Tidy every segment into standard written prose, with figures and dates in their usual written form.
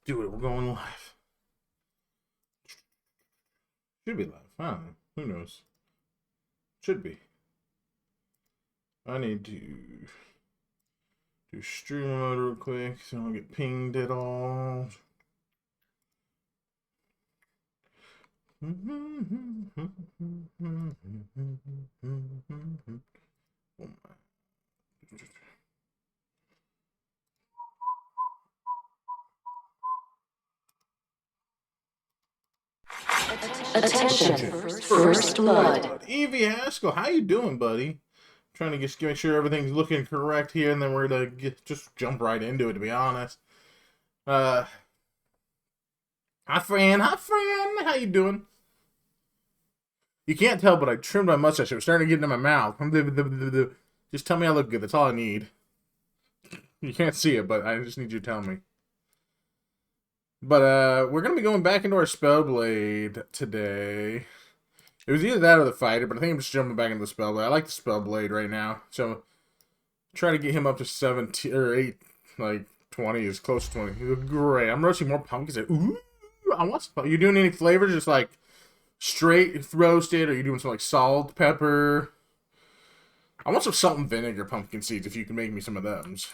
Do it. We're going live. Should be live. I don't know. Who knows? Should be. I need to do stream mode real quick so I don't get pinged at all. Oh my. Attention. First blood. Evie Haskell, how you doing, buddy? Trying to just make sure everything's looking correct here, and then we're gonna just jump right into it. To be honest, hi Fran, how you doing? You can't tell, but I trimmed my mustache. It was starting to get into my mouth. Just tell me I look good. That's all I need. You can't see it, but I just need you to tell me. But we're gonna be going back into our spellblade today. It was either that or the fighter, but I think I'm just jumping back into the spellblade. I like the spellblade right now, so try to get him up to 17 or 8, like 20 is close to 20. He look great. I'm roasting more pumpkins. Ooh, I want some. Are you doing any flavors, just like straight roasted, or are you doing some like salt, pepper? I want some salt and vinegar pumpkin seeds if you can make me some of those.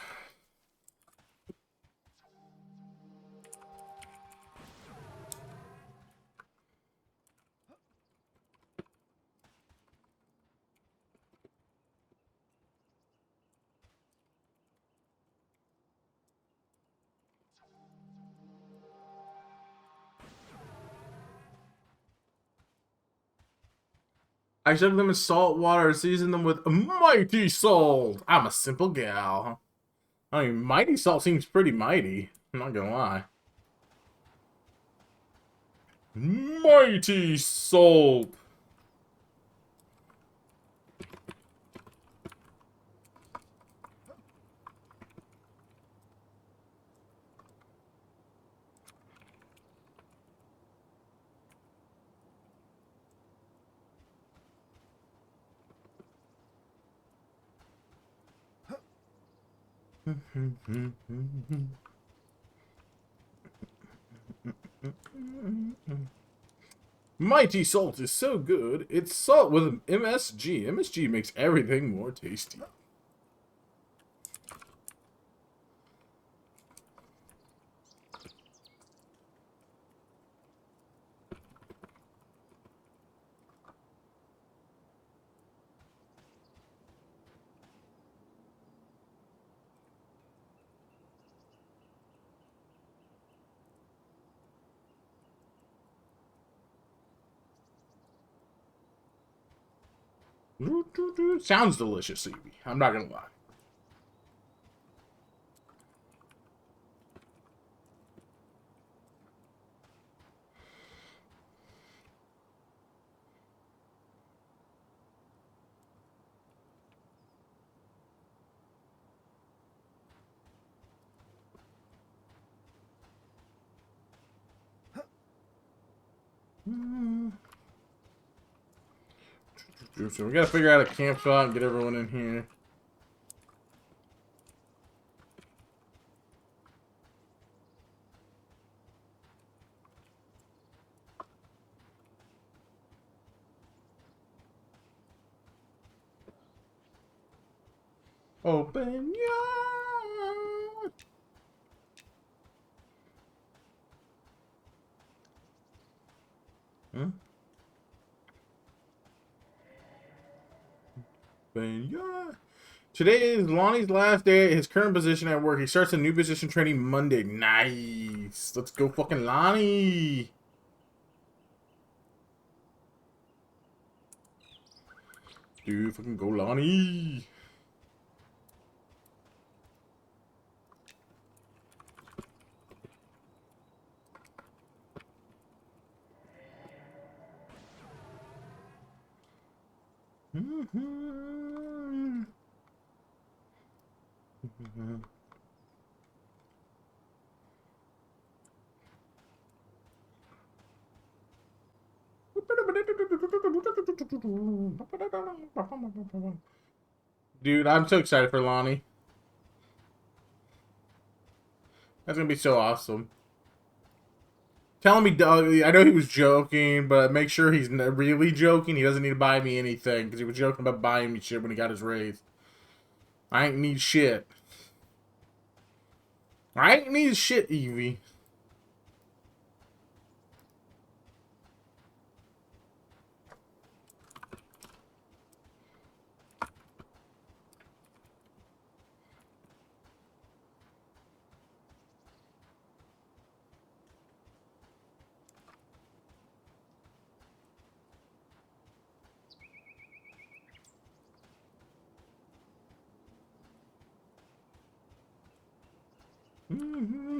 I soak them in salt water and season them with mighty salt. I'm a simple gal. I mean, mighty salt seems pretty mighty. I'm not gonna lie. Mighty salt. Mighty salt is so good. It's salt with MSG. MSG makes everything more tasty. Sounds delicious, Evie. I'm not gonna lie. So we gotta figure out a camp spot and get everyone in here. Open your... Hmm? Open your... Today is Lonnie's last day at his current position at work. He starts a new position training Monday. Nice. Let's go fucking Lonnie. Dude, fucking go Lonnie. Dude, I'm so excited for Lonnie. That's gonna be so awesome. telling me, I know he was joking, but make sure he's really joking. He doesn't need to buy me anything because he was joking about buying me shit when he got his raise. I ain't need shit. I ain't need shit, Evie.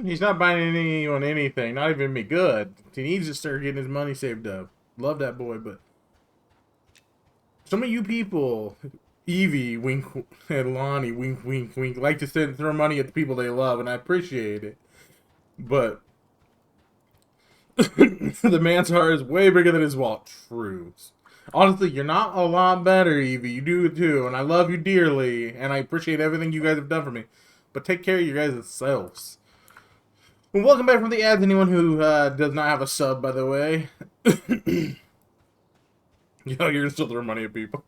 He's not buying anyone anything, not even me. Good. He needs to start getting his money saved up. Love that boy, but some of you people, Evie, wink, and Lonnie, wink, wink, wink, like to throw money at the people they love, and I appreciate it. But the man's heart is way bigger than his wallet. True. Honestly, you're not a lot better, Evie. You do it too, and I love you dearly, and I appreciate everything you guys have done for me. But take care of your guys' selves. Well, welcome back from the ads, anyone who does not have a sub, by the way. You're gonna still throw money at people.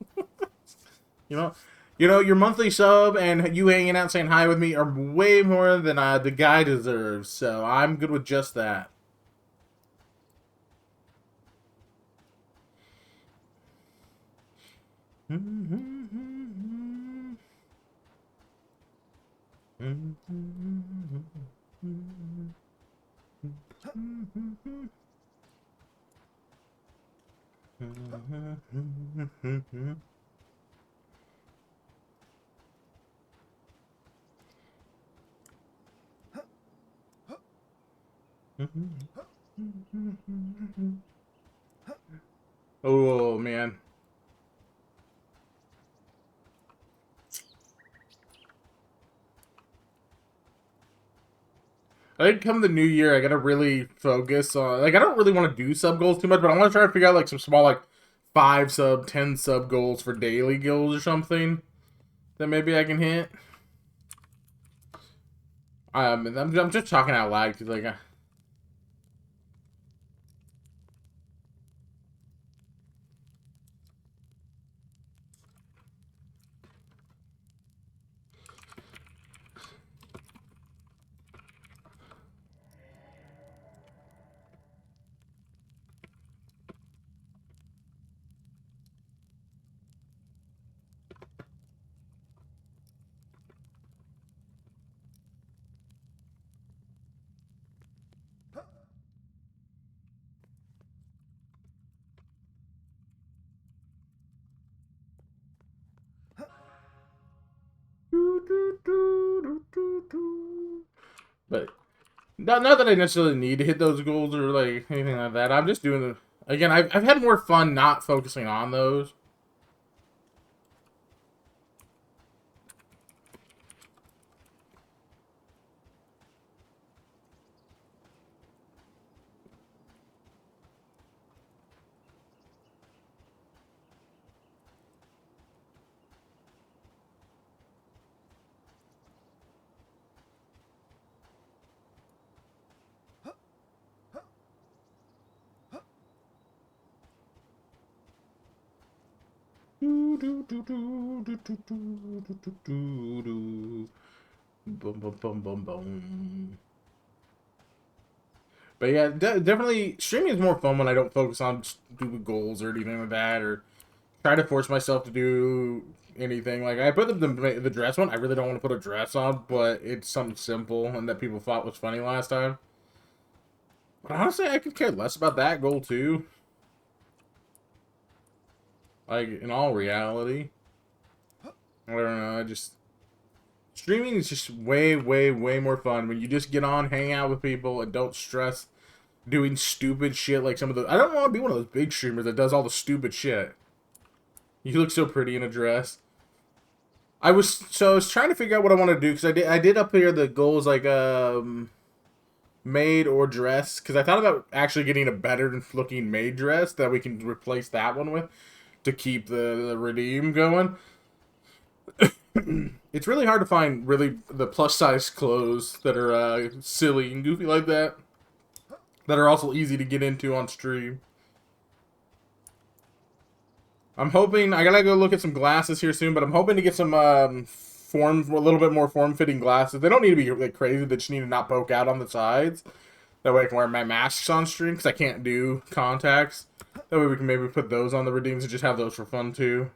you know, your monthly sub and you hanging out saying hi with me are way more than the guy deserves. So I'm good with just that. Oh man. I think come the new year, I gotta really focus on. Like, I don't really want to do sub goals too much, but I want to try to figure out like some small, like 5 sub, 10 sub goals for daily goals or something that maybe I can hit. I'm just talking out loud because like. But not that I necessarily need to hit those goals or like anything like that. I'm just doing it again. I've had more fun not focusing on those. Boom, boom, boom, boom, boom. But yeah, definitely streaming is more fun when I don't focus on stupid goals or anything like that, or try to force myself to do anything. Like I put the dress one. I really don't want to put a dress on, but it's something simple and that people thought was funny last time. But honestly, I could care less about that goal too. Like in all reality, I don't know. I just streaming is just way, way, way more fun when you just get on, hang out with people, and don't stress doing stupid shit like some of the. I don't want to be one of those big streamers that does all the stupid shit. You look so pretty in a dress. I was trying to figure out what I want to do because I did up here the goals like maid or dress because I thought about actually getting a better looking maid dress that we can replace that one with to keep the redeem going. It's really hard to find really the plus size clothes that are silly and goofy like that. that are also easy to get into on stream. I'm hoping, I gotta go look at some glasses here soon, but I'm hoping to get some a little bit more form-fitting glasses. They don't need to be like crazy, they just need to not poke out on the sides. That way I can wear my masks on stream, because I can't do contacts. That way we can maybe put those on the redeems and just have those for fun too.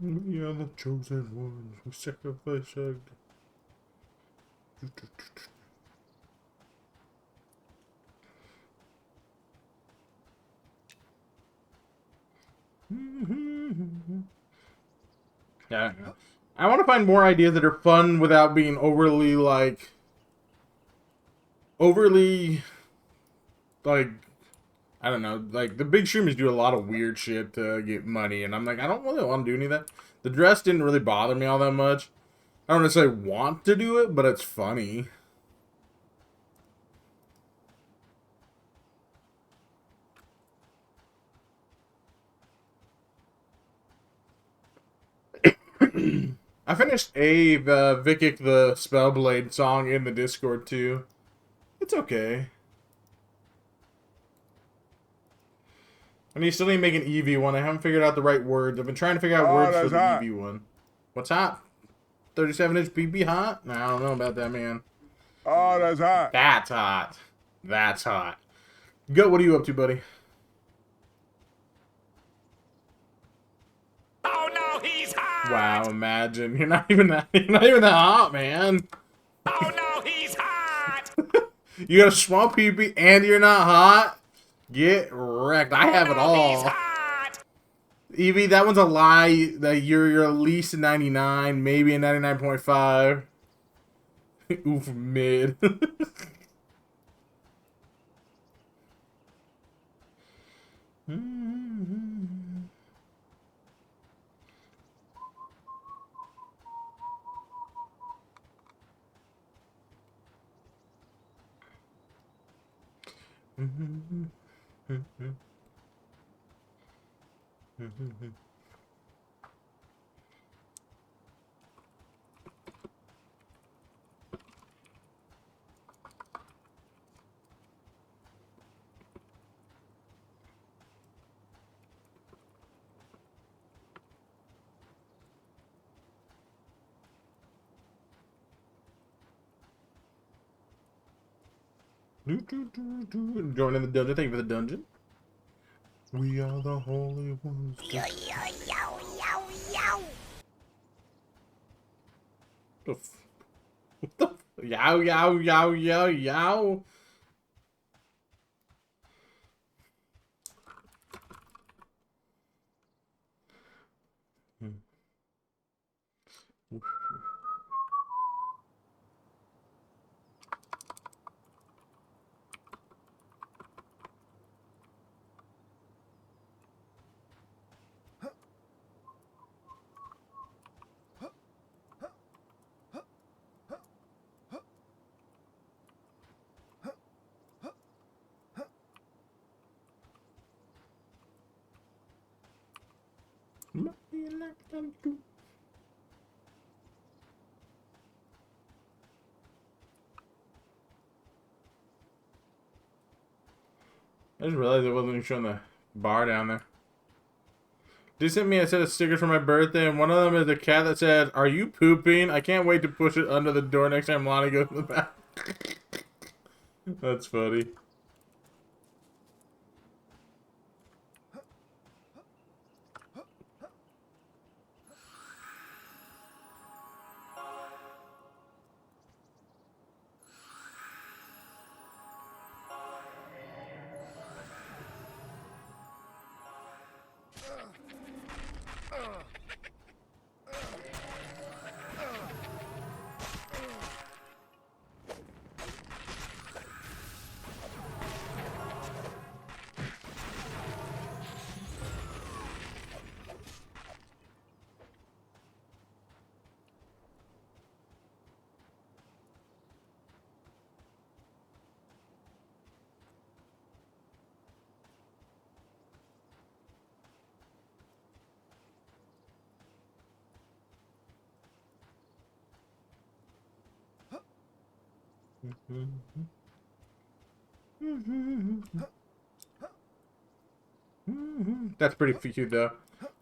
We are the chosen ones. We sacrifice our... Yeah. I want to find more ideas that are fun without being overly, like... Overly... Like... I don't know. Like, the big streamers do a lot of weird shit to get money, and I'm like, I don't really want to do any of that. The dress didn't really bother me all that much. I don't necessarily want to do it, but it's funny. I finished Vikic the Spellblade song in the Discord too. It's okay. And you still need to make an EV one. I haven't figured out the right words. I've been trying to figure out words for the EV one. What's hot? 37-inch PP hot? Nah, I don't know about that, man. Oh, that's hot. That's hot. That's hot. Go, what are you up to, buddy? Oh no, he's hot. Wow, imagine. You're not even that hot, man. Oh no, he's hot. You got a small PP and you're not hot? Get wrecked. I have it all. Evie, that one's a lie. That you're at least a 99, maybe a 99.5. Oof, mid. Going in the dungeon. Thank you for the dungeon. We are the holy ones. Yow, yow, yow, yow, yow. What the yow, yow, yow, yow, yow. I just realized it wasn't even showing the bar down there. They sent me a set of stickers for my birthday, and one of them is a cat that said, "Are you pooping? I can't wait to push it under the door next time Lonnie goes to the bathroom." That's funny. That's pretty cute, though.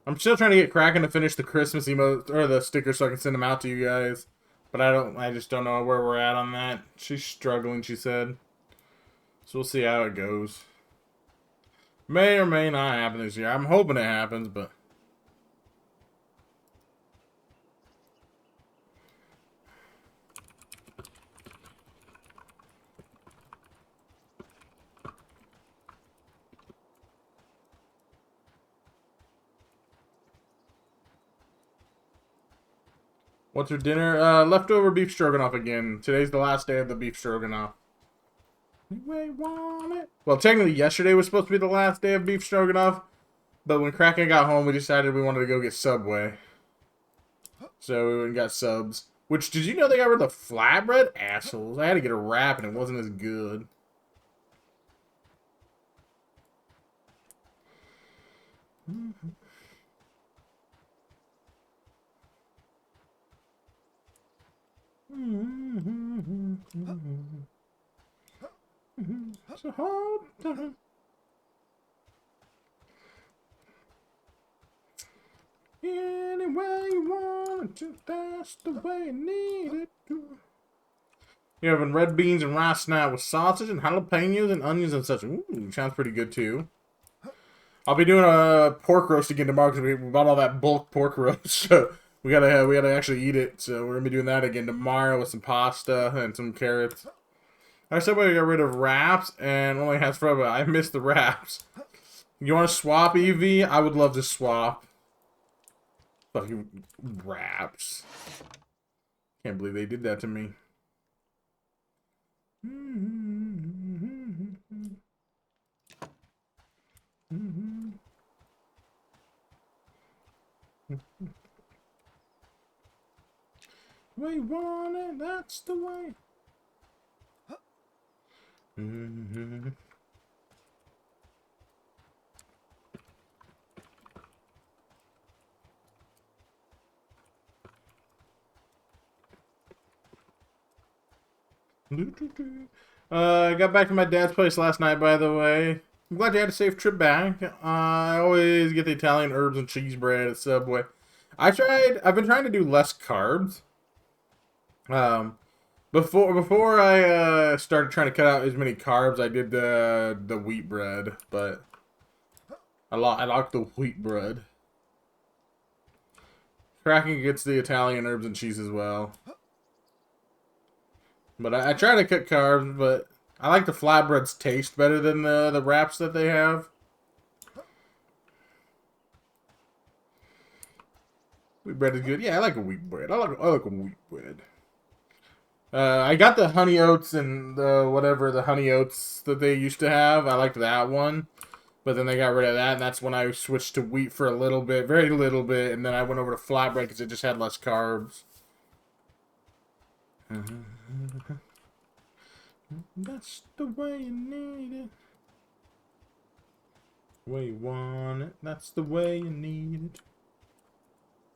I'm still trying to get Kraken to finish the Christmas emote or the stickers so I can send them out to you guys. But I just don't know where we're at on that. She's struggling, she said. So we'll see how it goes. May or may not happen this year. I'm hoping it happens, but... What's for dinner? Leftover beef stroganoff again. Today's the last day of the beef stroganoff. Anyway, want it? Well, technically yesterday was supposed to be the last day of beef stroganoff. But when Kraken got home, we decided we wanted to go get Subway. So we went and got subs. Which, did you know they got rid of the flatbread? Assholes. I had to get a wrap and it wasn't as good. It's a hard time. Any way you want it to, that's the way you need it to. You're having red beans and rice now with sausage and jalapenos and onions and such. Ooh, sounds pretty good too. I'll be doing a pork roast again tomorrow because we bought all that bulk pork roast. So we gotta actually eat it. So we're gonna be doing that again tomorrow with some pasta and some carrots. I said we got rid of wraps and only has Froba. I missed the wraps. You want to swap, Evie? I would love to swap. Fucking wraps. Can't believe they did that to me. We want it, that's the way. I got back to my dad's place last night, by the way. I'm glad you had a safe trip back. I always get the Italian herbs and cheese bread at Subway. I've been trying to do less carbs. Before I started trying to cut out as many carbs, I did the wheat bread, but I like the wheat bread. Kraken gets the Italian herbs and cheese as well. But I try to cut carbs, but I like the flatbreads taste better than the wraps that they have. Wheat bread is good. Yeah, I like a wheat bread. I like a wheat bread. I got the honey oats and the honey oats that they used to have. I liked that one. But then they got rid of that, and that's when I switched to wheat for a little bit, very little bit, and then I went over to flatbread because it just had less carbs. That's the way you need it. The way you want it. That's the way you need it.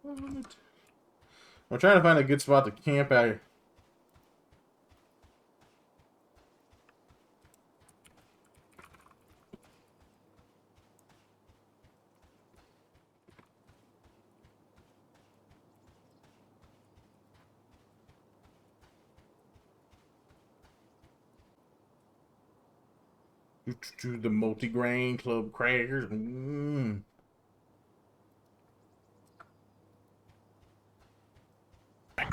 Want it. I'm trying to find a good spot to camp at. The multi-grain club crackers. Drink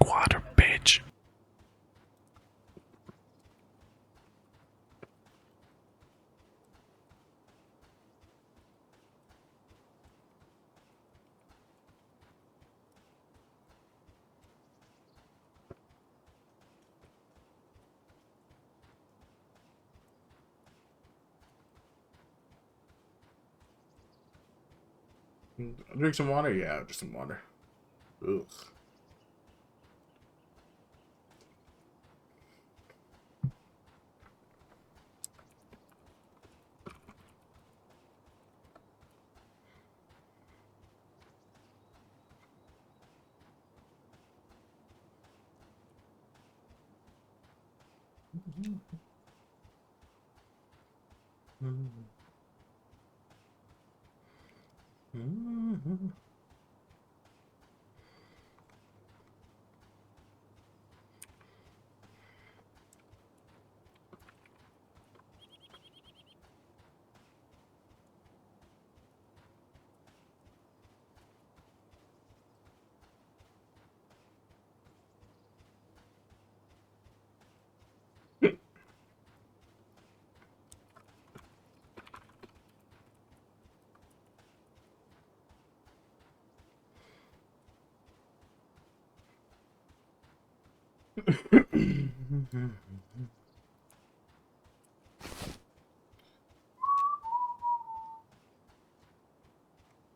water, bitch. Drink some water? Yeah, just some water. Ugh.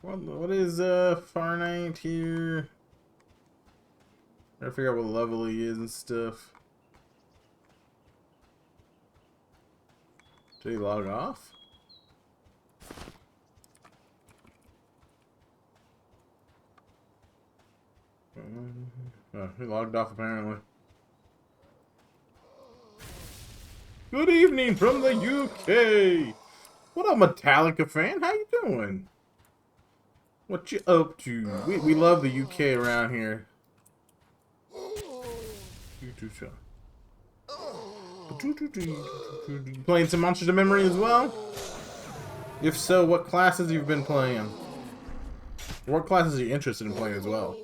What is Farnight here? I figure out what level he is and stuff. Did he log off? Oh, he logged off apparently. Good evening from the UK. What up, Metallica fan? How you doing? What you up to? We love the UK around here. Playing some Monsters of Memory as well? If so, what classes you've been playing? What classes are you interested in playing as well?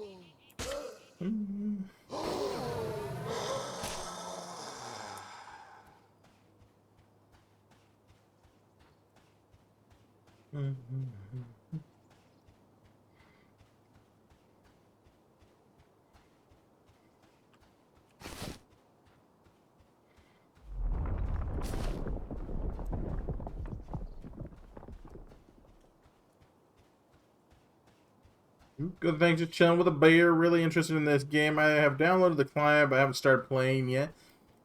Good, thanks. Just chilling with a bear. Really interested in this game. I have downloaded the client, but I haven't started playing yet.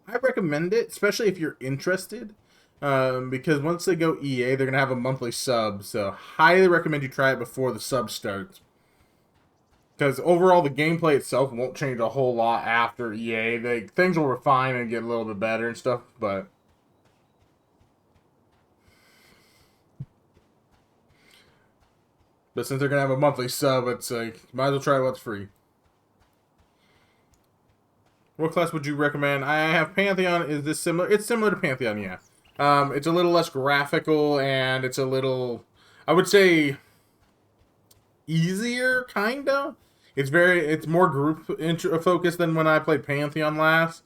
I recommend it, especially if you're interested, because once they go EA, they're gonna have a monthly sub. So, highly recommend you try it before the sub starts. Because overall, the gameplay itself won't change a whole lot after EA. Things will refine and get a little bit better and stuff, but since they're gonna have a monthly sub, it's like might as well try what's free. What class would you recommend? I have Pantheon. Is this similar? It's similar to Pantheon, yeah. It's a little less graphical, and it's a little, I would say, easier, kinda. It's more group focused than when I played Pantheon last.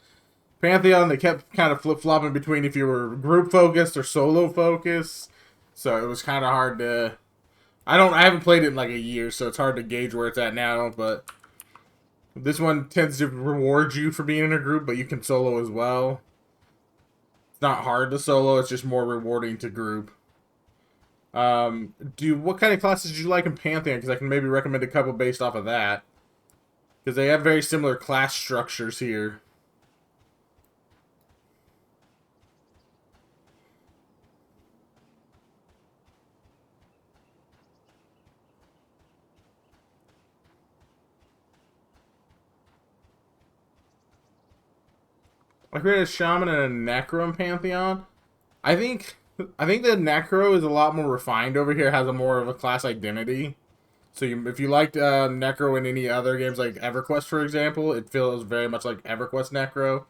Pantheon, they kept kind of flip-flopping between if you were group focused or solo focused, so it was kind of hard to. I haven't played it in like a year, so it's hard to gauge where it's at now, but this one tends to reward you for being in a group, but you can solo as well. It's not hard to solo, it's just more rewarding to group. What kind of classes did you like in Pantheon? Because I can maybe recommend a couple based off of that. Because they have very similar class structures here. I created a Shaman and a Necro in Pantheon. I think the Necro is a lot more refined over here. Has a more of a class identity. So if you liked Necro in any other games like EverQuest, for example, it feels very much like EverQuest Necro.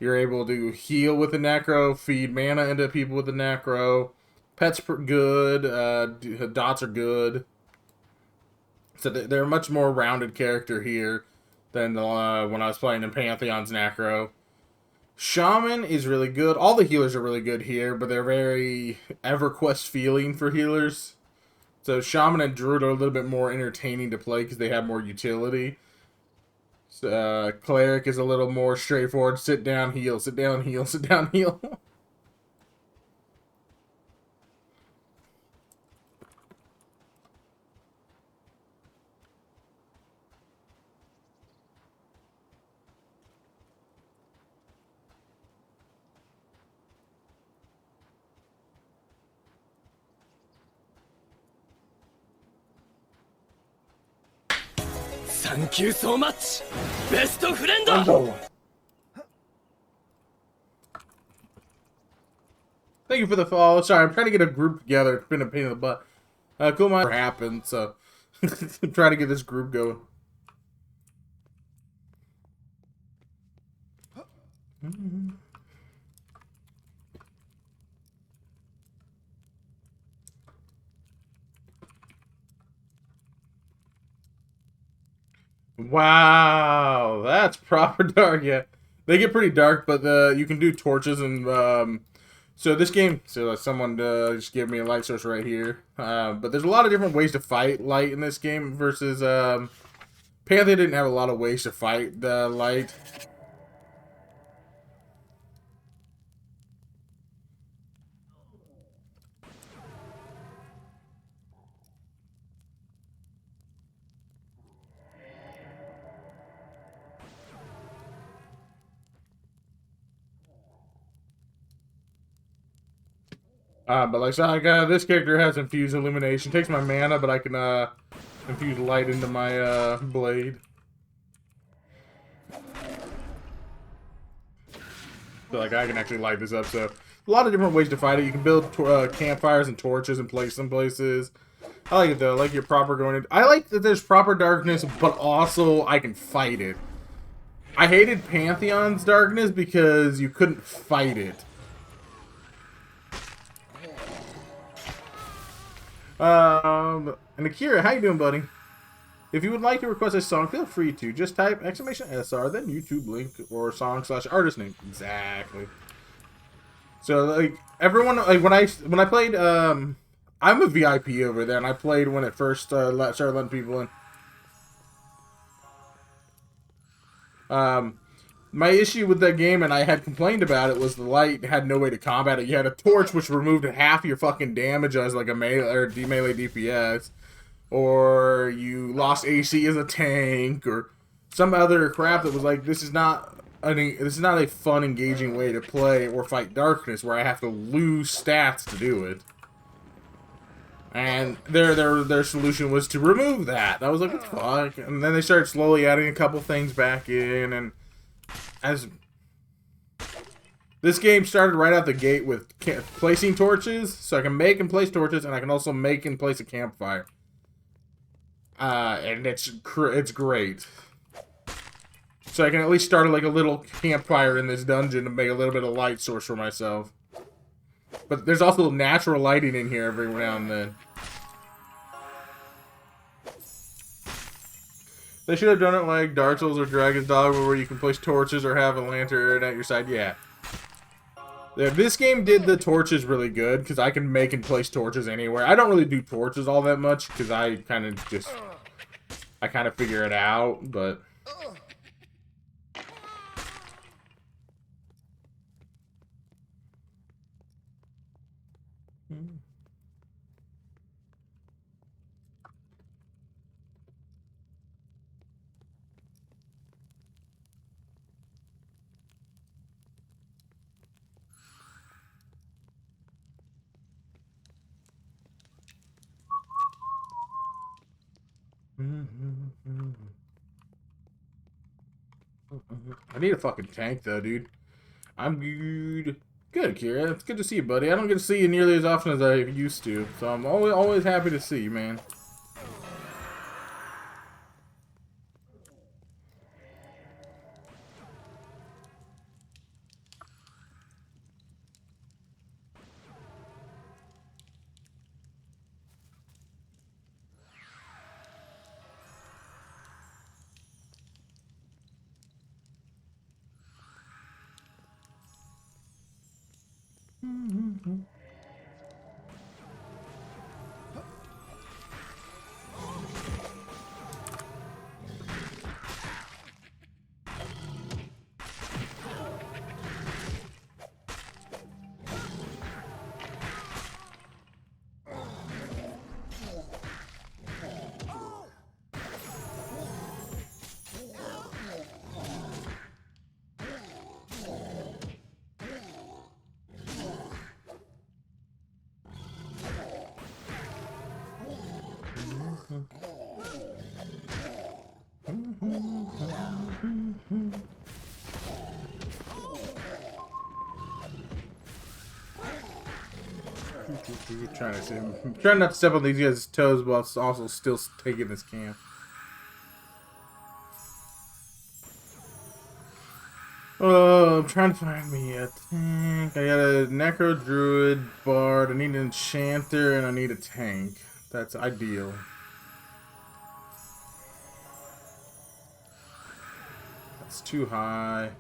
You're able to heal with the Necro, feed mana into people with the Necro. Pets good. Dots are good. So they're a much more rounded character here than when I was playing in Pantheon's Necro. Shaman is really good. All the healers are really good here, but they're very EverQuest feeling for healers. So Shaman and Druid are a little bit more entertaining to play because they have more utility. Cleric is a little more straightforward. Sit down, heal. Sit down, heal. Sit down, heal. Thank you so much, best friend. Thank you for the follow. Sorry, I'm trying to get a group together. It's been a pain in the butt. Cool mind happened, so I'm trying to get this group going. Wow, that's proper dark. Yeah, they get pretty dark, but you can do torches and so this game. So someone just gave me a light source right here. But there's a lot of different ways to fight light in this game versus Panther didn't have a lot of ways to fight the light. But like, so this character has infused illumination. Takes my mana, but I can infuse light into my blade. So like, I can actually light this up. So a lot of different ways to fight it. You can build campfires and torches and place them places. I like it though. I like your proper going in. I like that there's proper darkness, but also I can fight it. I hated Pantheon's darkness because you couldn't fight it. And Akira, how you doing, buddy? If you would like to request a song, feel free to. Just type !SR, then YouTube link or song/artist name. Exactly. So like everyone, like when I played, I'm a VIP over there, and I played when it first started letting people in. My issue with that game, and I had complained about it, was the light had no way to combat it. You had a torch which removed half your fucking damage as like a melee or melee DPS, or you lost AC as a tank, or some other crap that was like, this is not a fun, engaging way to play or fight darkness, where I have to lose stats to do it. And their solution was to remove that. I was like, what the fuck? And then they started slowly adding a couple things back in, and as this game started right out the gate with placing torches, so I can make and place torches, and I can also make and place a campfire. And it's great. So I can at least start like a little campfire in this dungeon to make a little bit of light source for myself. But there's also natural lighting in here every now and then. They should have done it like Dark Souls or Dragon's Dogma, where you can place torches or have a lantern at your side. Yeah. This game did the torches really good, because I can make and place torches anywhere. I don't really do torches all that much, because I kind of figure it out, but... I need a fucking tank though, dude. I'm good. Good, Kira. It's good to see you, buddy. I don't get to see you nearly as often as I used to, so I'm always happy to see you, man. Trying to see him. I'm trying not to step on these guys' toes while also still taking this camp. Oh, I'm trying to find me a tank. I got a Necro Druid Bard. I need an Enchanter, and I need a tank. That's ideal. That's too high.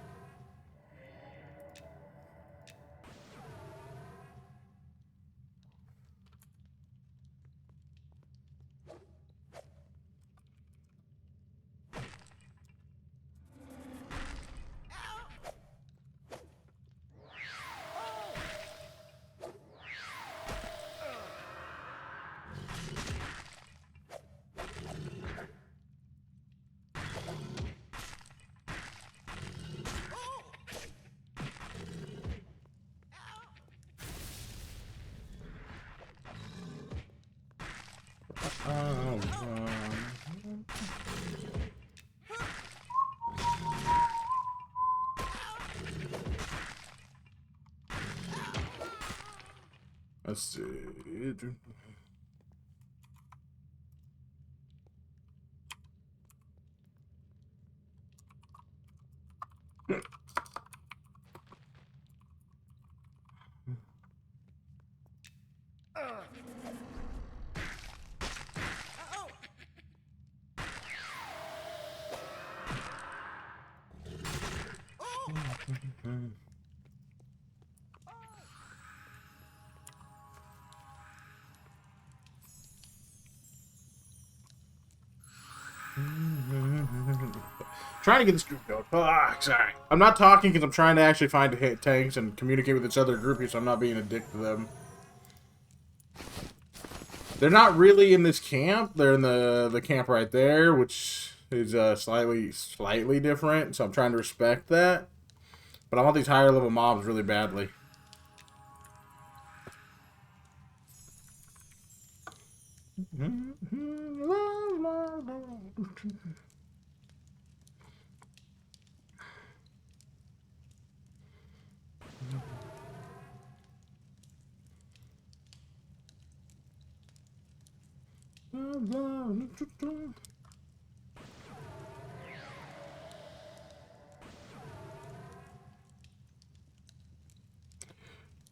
Oh, let's see. Trying to get this group going. Ah, sorry. I'm not talking because I'm trying to actually find tanks and communicate with this other groupie, so I'm not being a dick to them. They're not really in this camp. They're in the camp right there, which is slightly different. So I'm trying to respect that. But I want these higher level mobs really badly.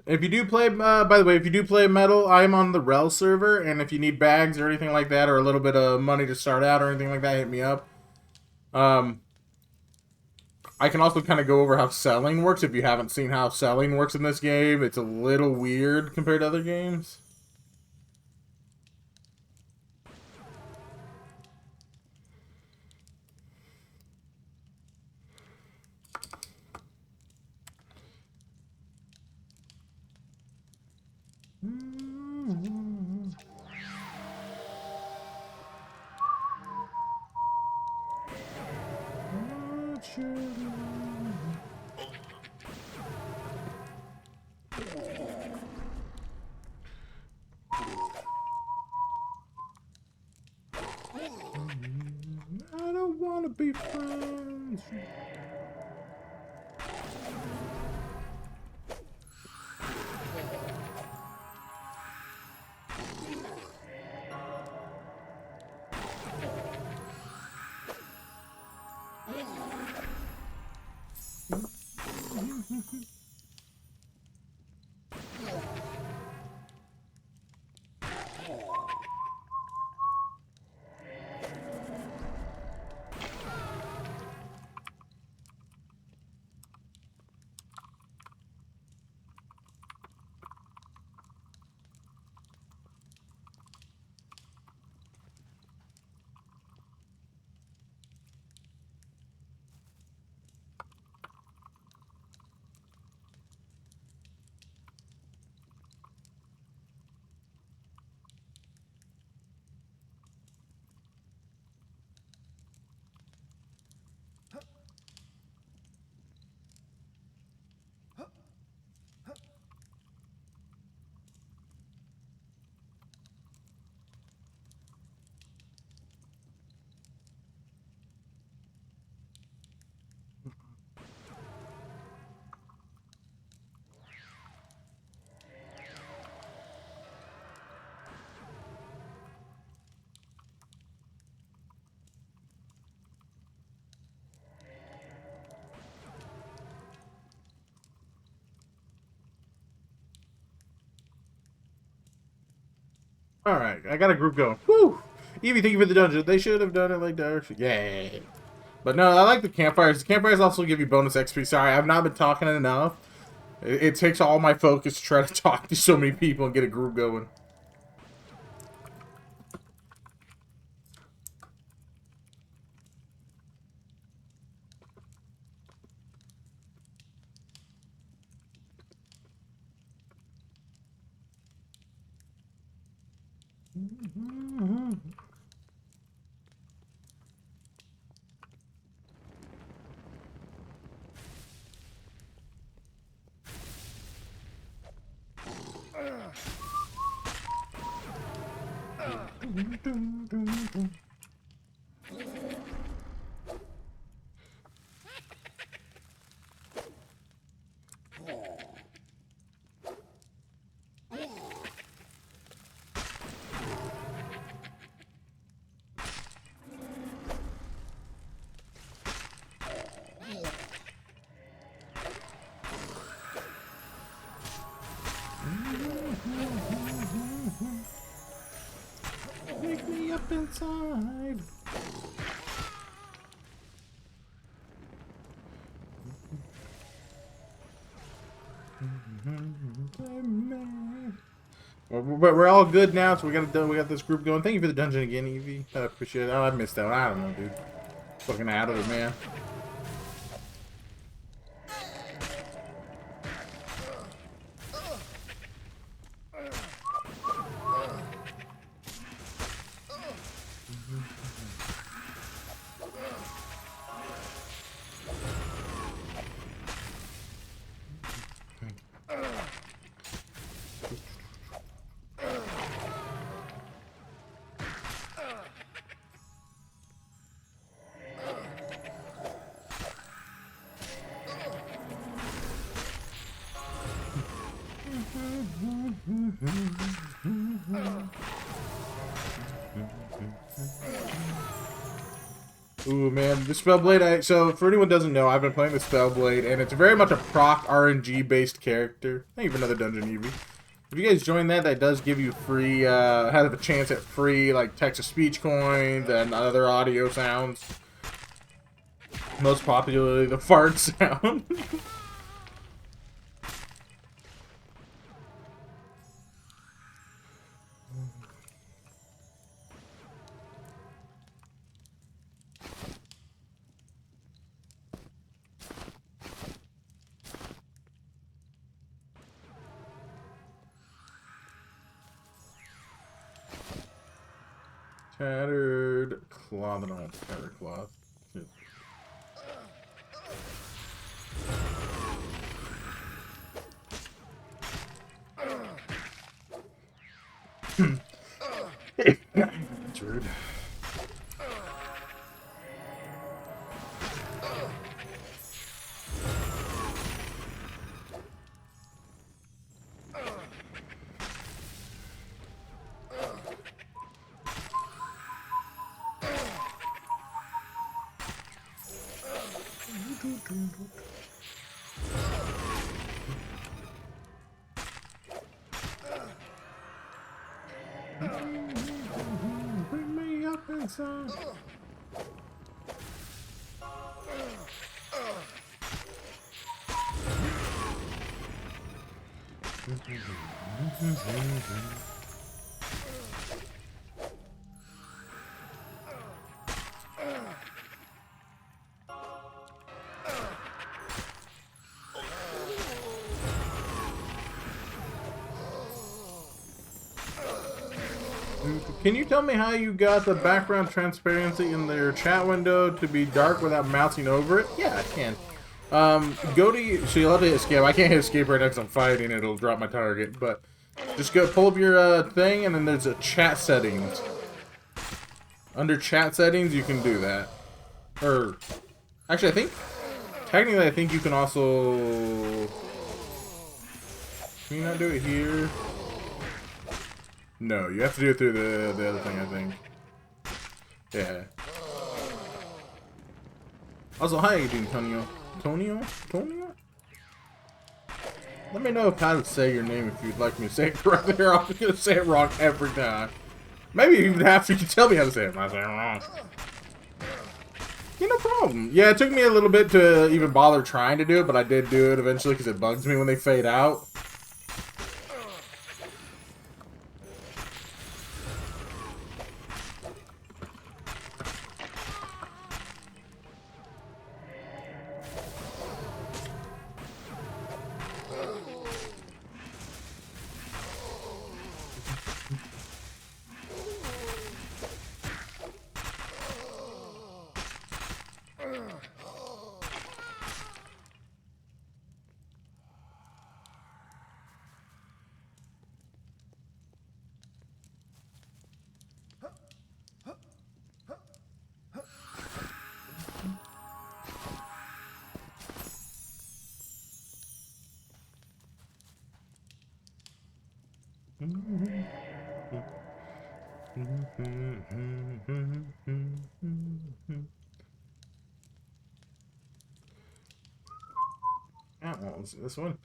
If you do play, by the way, if you do play Metal, I am on the Rel server, and if you need bags or anything like that, or a little bit of money to start out or anything like that, hit me up. I can also kind of go over how selling works. If you haven't seen how selling works in this game, it's a little weird compared to other games. I don't want to be friends. Alright, I got a group going. Woo! Evie, thank you for the dungeon. They should have done it like Dark. Yay. But no, I like the campfires. The campfires also give you bonus XP. Sorry, I've not been talking enough. It takes all my focus to try to talk to so many people and get a group going. Wake me up inside. Well, but we're all good now, so we got this group going. Thank you for the dungeon again, Evie. I appreciate it. Oh, I missed that one. I don't know, dude. Fucking out of it, man. Ooh, man, the spellblade. So for anyone who doesn't know, I've been playing the spellblade, and it's very much a proc RNG based character. Thank you for another dungeon, Evie. If you guys join that, that does give you free, have a chance at free like text-to-speech coins and other audio sounds. Most popularly, the fart sound. Tattered cloth. I don't want tattered cloth. That's rude. Bring me up inside. Can you tell me how you got the background transparency in their chat window to be dark without mousing over it? Yeah, I can. Go to... So you'll have to hit escape. I can't hit escape right now because I'm fighting. It'll drop my target. But just go pull up your thing, and then there's a chat settings. Under chat settings, you can do that. Or... Actually, I think... Technically, I think you can also... Can you not do it here? No, you have to do it through the other thing, I think. Yeah. Also, how you doing, Tonio? Tonio? Tonio? Let me know how to say your name if you'd like me to say it correctly, or I'm gonna say it wrong every time. Maybe even after you tell me how to say it, I say it wrong. Yeah, no problem. Yeah, it took me a little bit to even bother trying to do it, but I did do it eventually because it bugs me when they fade out. Oh, this one.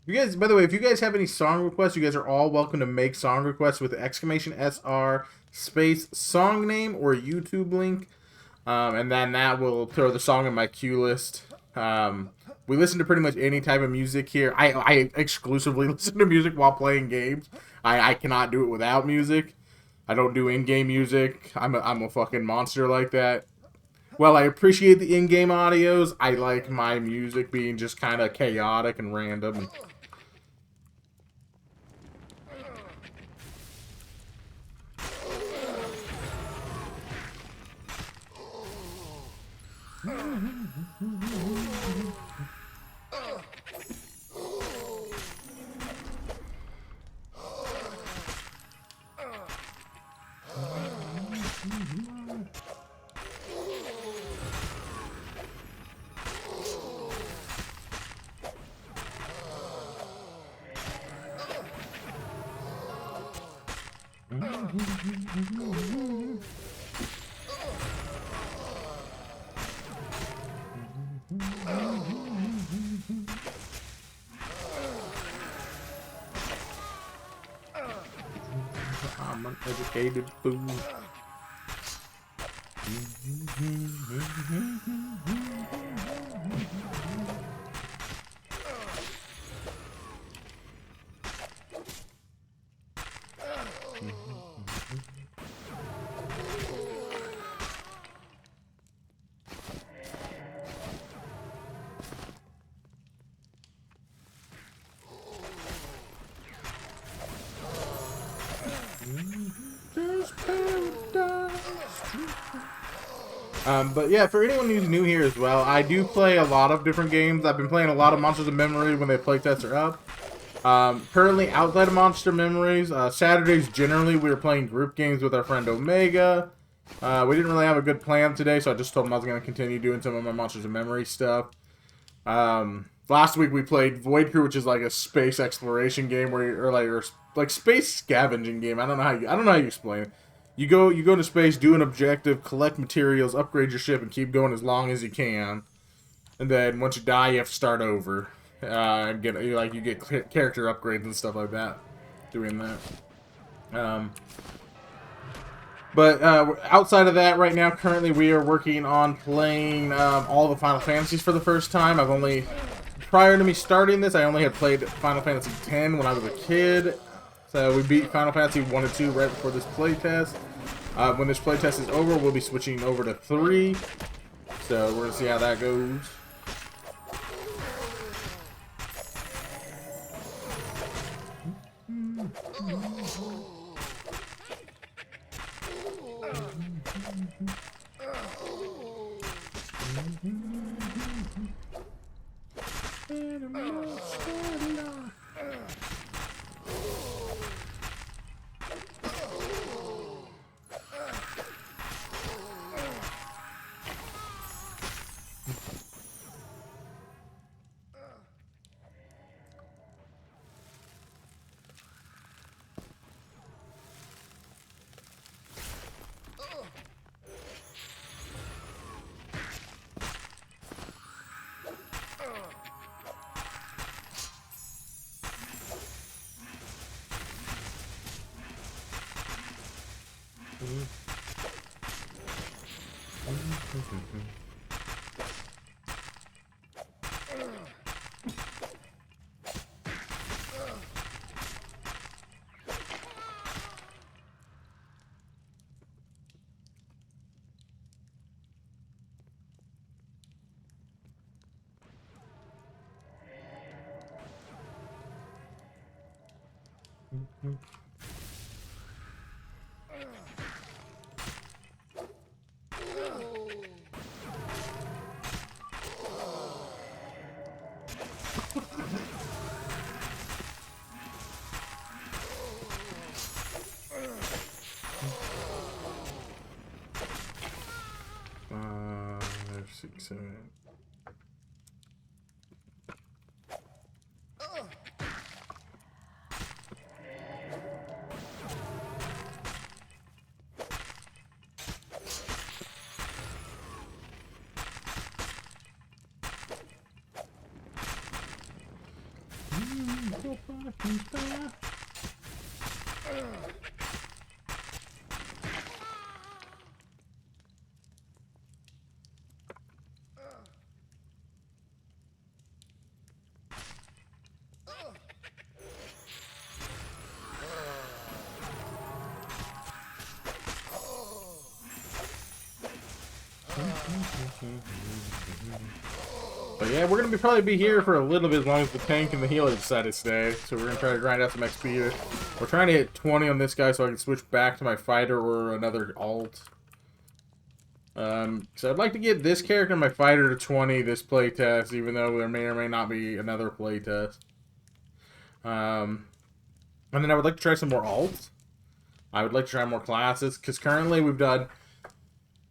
You guys, by the way, if you guys have any song requests, you guys are all welcome to make song requests with exclamation SR space song name or YouTube link. And then that will throw the song in my queue list. We listen to pretty much any type of music here. I exclusively listen to music while playing games. I cannot do it without music. I don't do in-game music. I'm a fucking monster like that. Well, I appreciate the in-game audios. I like my music being just kind of chaotic and random. I'm an educated fool. But yeah, for anyone who's new here as well, I do play a lot of different games. I've been playing a lot of Monsters of Memory when they playtests are up. Currently, outside of Monster Memories, Saturdays generally we were playing group games with our friend Omega. We didn't really have a good plan today, so I just told him I was going to continue doing some of my Monsters of Memory stuff. Last week we played Void Crew, which is like a space exploration game where you're like space scavenging game. I don't know how you explain it. You go into space, do an objective, collect materials, upgrade your ship, and keep going as long as you can. And then once you die, you have to start over and get you get character upgrades and stuff like that. Doing that. But outside of that, right now, currently we are working on playing all the Final Fantasies for the first time. Prior to me starting this, I only had played Final Fantasy X when I was a kid. So we beat Final Fantasy 1 and 2 right before this playtest. When this playtest is over, we'll be switching over to 3. So we're going to see how that goes. Five, six, seven. But yeah, we're gonna probably be here for a little bit as long as the tank and the healer decide to stay. So we're gonna try to grind out some XP here. We're trying to hit 20 on this guy so I can switch back to my fighter or another alt. So I'd like to get this character and my fighter to 20 this playtest, even though there may or may not be another playtest. And then I would like to try some more alts. I would like to try more classes, because currently we've done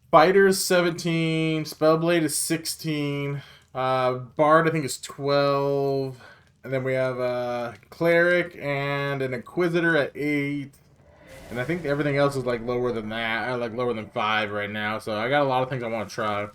Fighter is 17, Spellblade is 16, Bard I think is 12, and then we have Cleric and an Inquisitor at 8, and I think everything else is like lower than that, like lower than 5 right now, so I got a lot of things I want to try.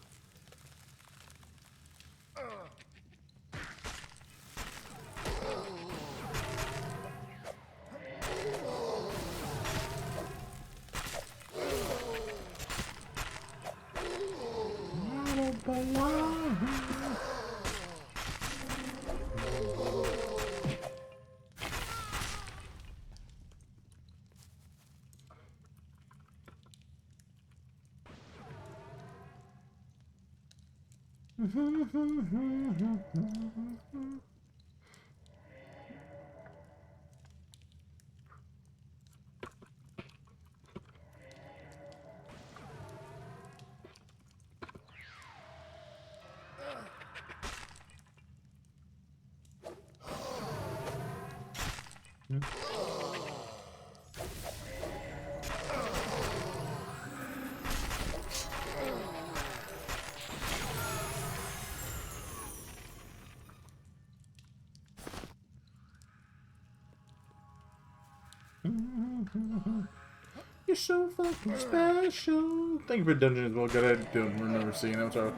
You're so fucking special. Thank you for dungeon as well. Good, I don't remember seeing them, so.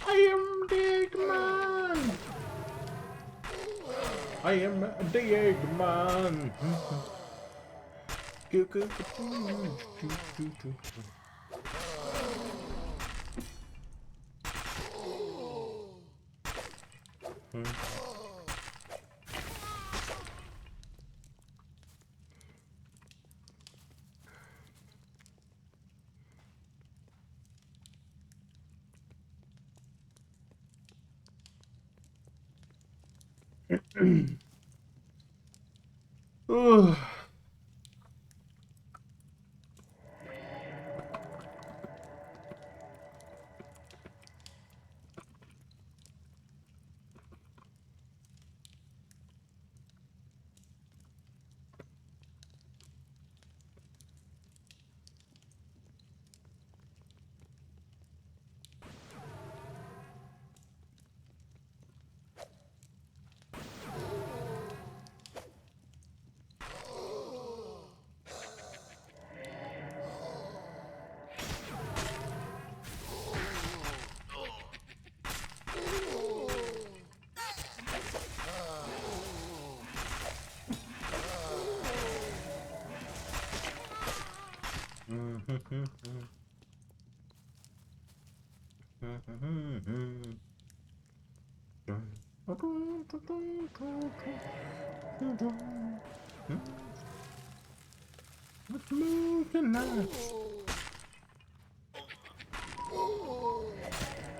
I am the Eggman. I am the Eggman. Ugh.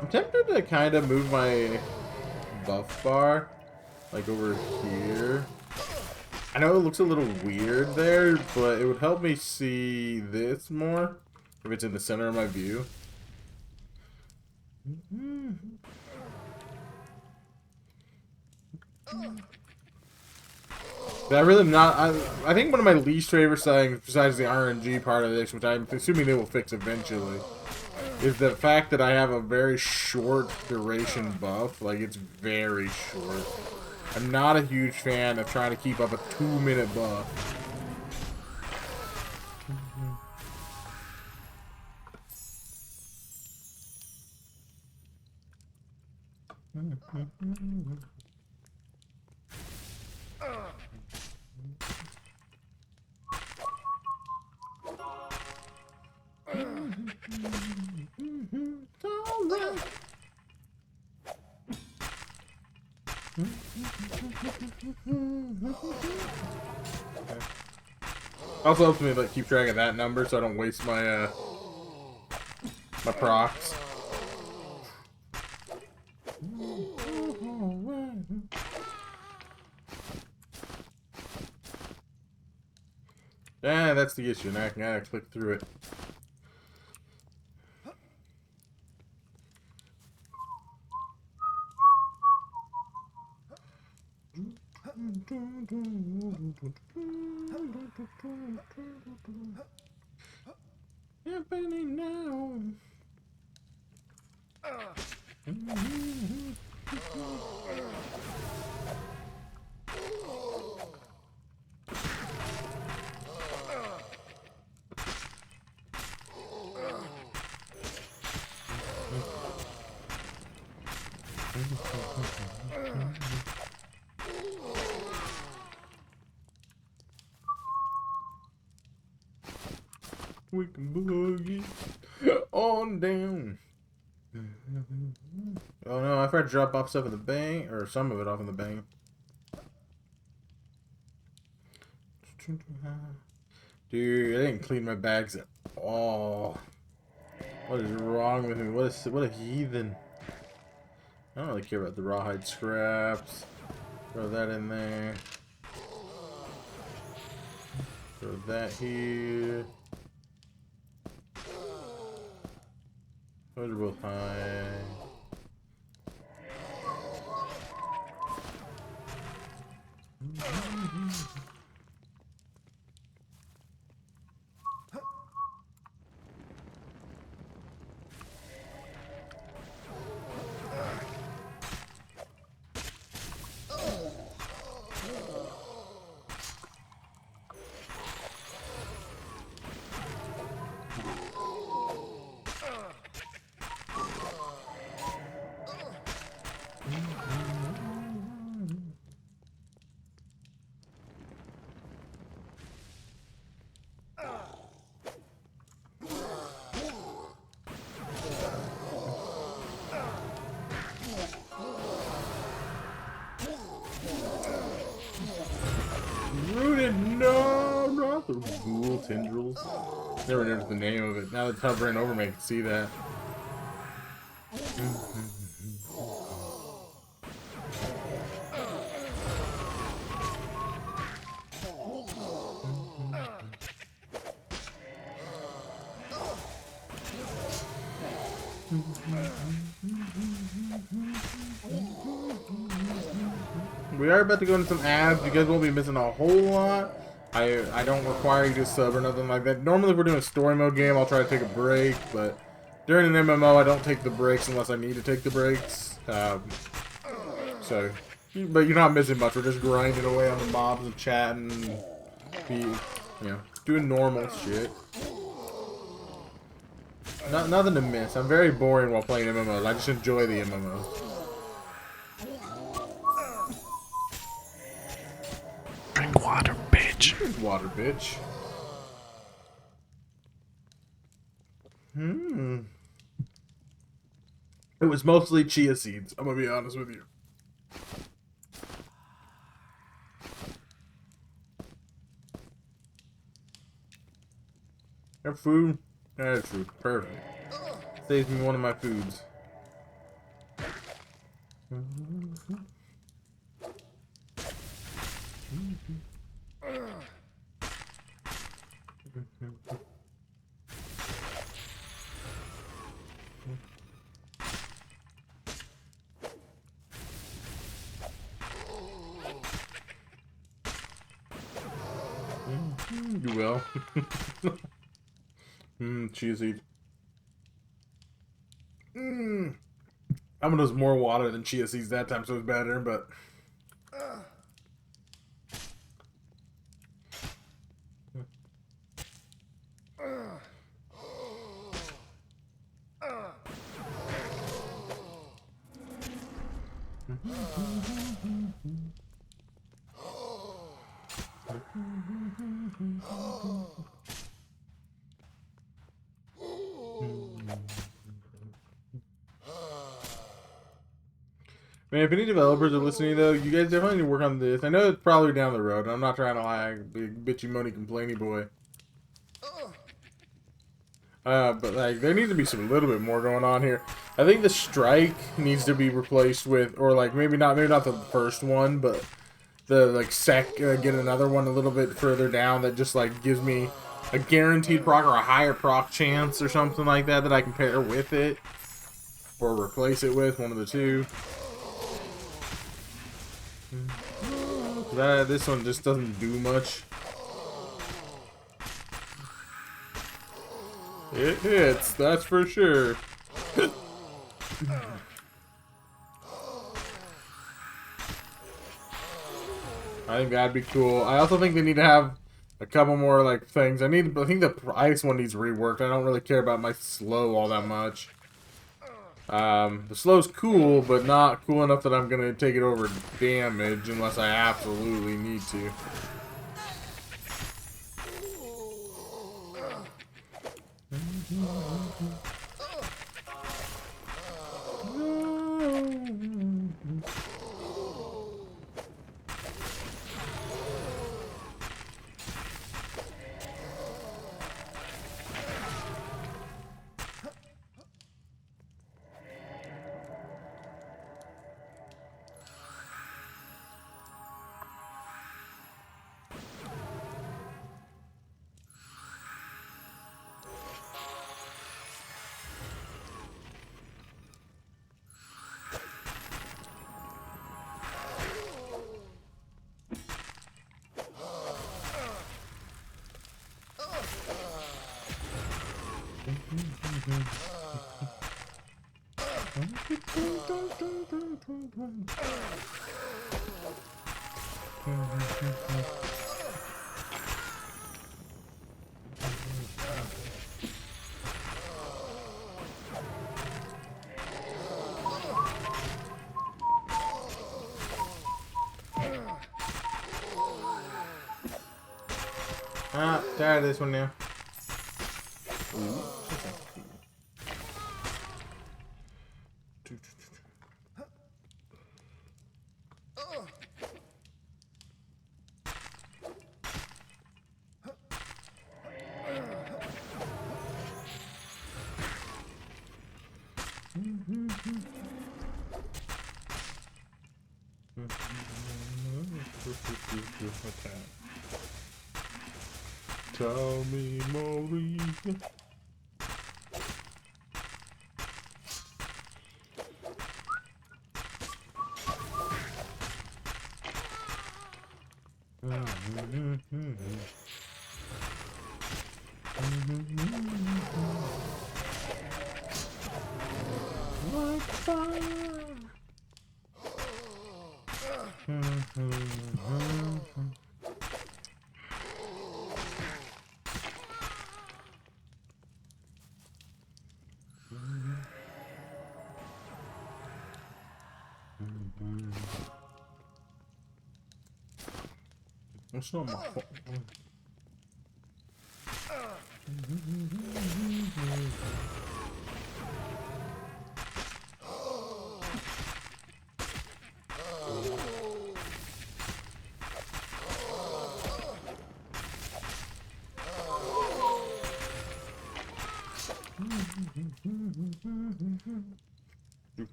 I'm tempted to kind of move my buff bar, like over here. I know it looks a little weird there, but it would help me see this more if it's in the center of my view. But I really am not. I think one of my least favorite things, besides the RNG part of this, which I'm assuming they will fix eventually, is the fact that I have a very short duration buff. Like, it's very short. I'm not a huge fan of trying to keep up a 2-minute buff. Also helps me like keep track of that number so I don't waste my my procs. Yeah, that's the issue. Now I can gotta click through it. Happening now. We can boogie on down. Oh no, I forgot to drop off stuff in the bank, or some of it off in the bank. Dude, I didn't clean my bags at all. What is wrong with me? What a heathen. I don't really care about the rawhide scraps. Throw that in there. Throw that here. Those are both high. Rooted, no, not the ghoul tendrils. Never noticed the name of it. Now that it's hovering over me, I can see that. We are about to go into some ads. You guys won't be missing a whole lot. I don't require you to sub or nothing like that. Normally if we're doing a story mode game, I'll try to take a break, but during an MMO, I don't take the breaks unless I need to take the breaks. But you're not missing much. We're just grinding away on the mobs and chatting, doing normal shit. Nothing to miss. I'm very boring while playing MMOs. I just enjoy the MMOs. Drink water, bitch. Drink water, bitch. It was mostly chia seeds. I'm gonna be honest with you. Have food? That's food. Perfect. Saves me one of my foods. You will. Cheesy. I'm gonna use more water than chia seeds that time, so it's better, but. Man, if any developers are listening, though, you guys definitely need to work on this. I know it's probably down the road. I'm not trying to lie, big bitchy, moany, complainy boy. But like, there needs to be some little bit more going on here. I think the strike needs to be replaced with, or like maybe not the first one, but the like get another one a little bit further down that just like gives me a guaranteed proc or a higher proc chance or something like that I can pair with it or replace it with, one of the two. This one just doesn't do much. It hits, that's for sure. I think that'd be cool. I also think they need to have a couple more like things. I think the ice one needs reworked. I don't really care about my slow all that much. The slow's cool, but not cool enough that I'm gonna take it over damage unless I absolutely need to. Ah, tired of this one now. Ooh. Okay. Tell me, Maurice. Like fire. It's not my fault.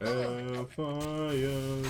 Hellfire.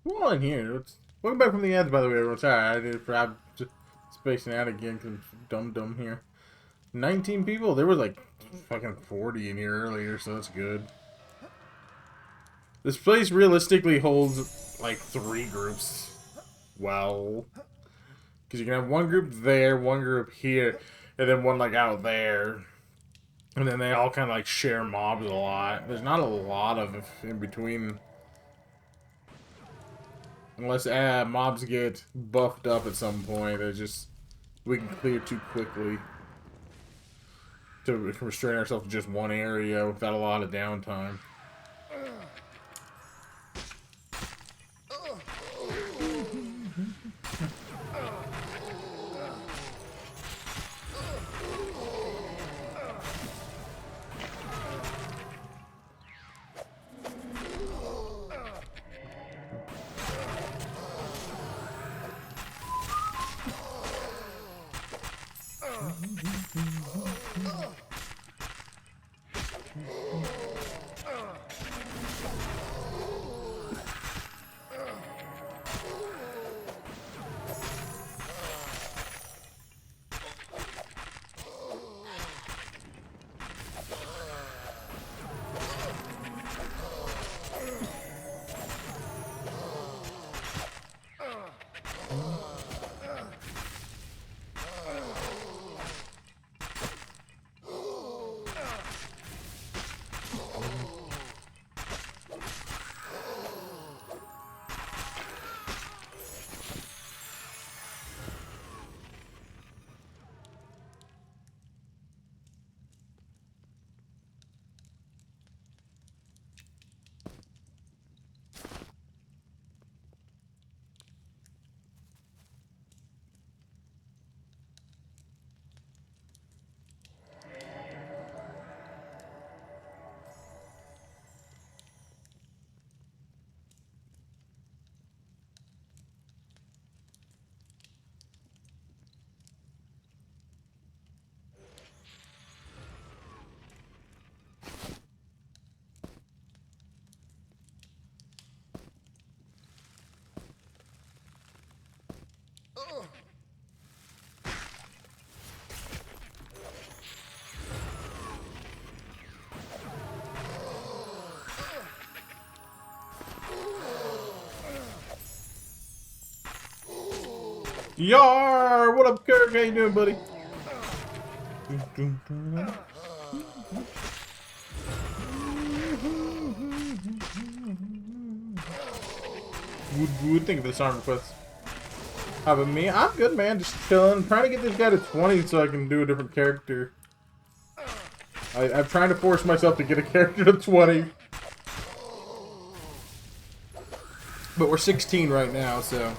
Well, in here. Welcome back from the ads, by the way, everyone. Sorry, I did grab just spacing out again because I'm dumb here. 19 people? There was like fucking 40 in here earlier, so that's good. This place realistically holds like 3 groups. Well, because you can have one group there, one group here, and then one like out there. And then they all kind of like share mobs a lot. There's not a lot of in between. Unless mobs get buffed up at some point. There's just we can clear too quickly. So we can restrain ourselves to just one area without a lot of downtime. Yar! What up, Kirk? How you doing, buddy? What do you think of this armor quest? How about me? I'm good, man. Just chilling. Trying to get this guy to 20 so I can do a different character. I'm trying to force myself to get a character to 20. But we're 16 right now, so...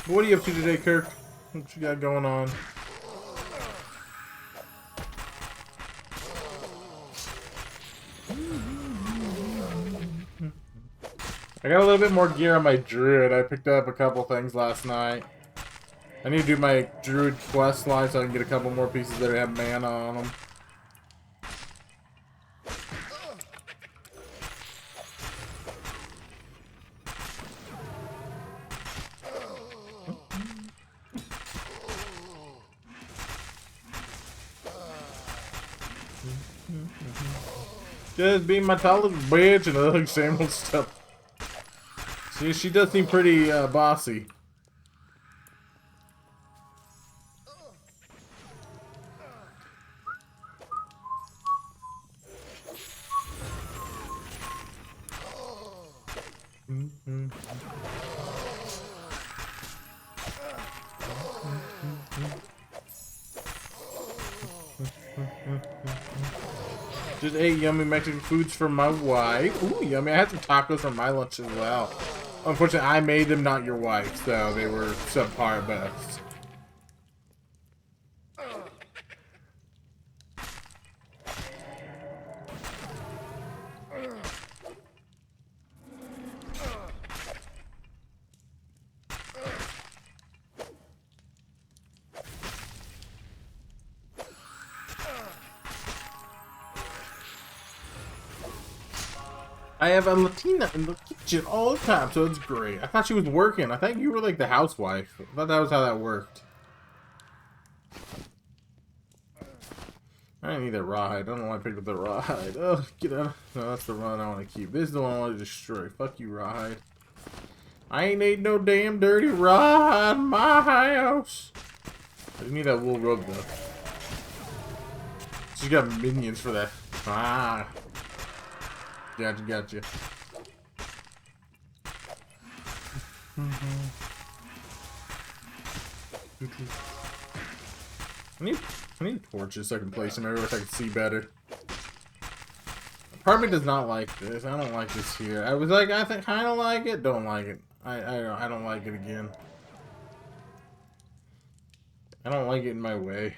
What are you up to today, Kirk? What you got going on? I got a little bit more gear on my druid. I picked up a couple things last night. I need to do my druid quest line so I can get a couple more pieces that have mana on them. Just being my tallest bitch and other same old stuff. See, she does seem pretty bossy. Just ate yummy Mexican foods for my wife. Ooh, yummy. I had some tacos for my lunch as well. Unfortunately, I made them, not your wife, so they were subpar at best. I have a Latina in the kitchen all the time, so it's great. I thought she was working. I thought you were like the housewife. I thought that was how that worked. I didn't need that rawhide. I don't know why I picked up the rawhide. Oh, get out. No, that's the one I want to keep. This is the one I want to destroy. Fuck you, rawhide. I ain't need no damn dirty rawhide in my house. I just need that wool robe, though. She's got minions for that. Ah. Gotcha. I need torches so I can place them everywhere so I can see better. Part of me does not like this. I don't like this here. I was like, I think kind of like it. Don't like it. I don't like it again. I don't like it in my way.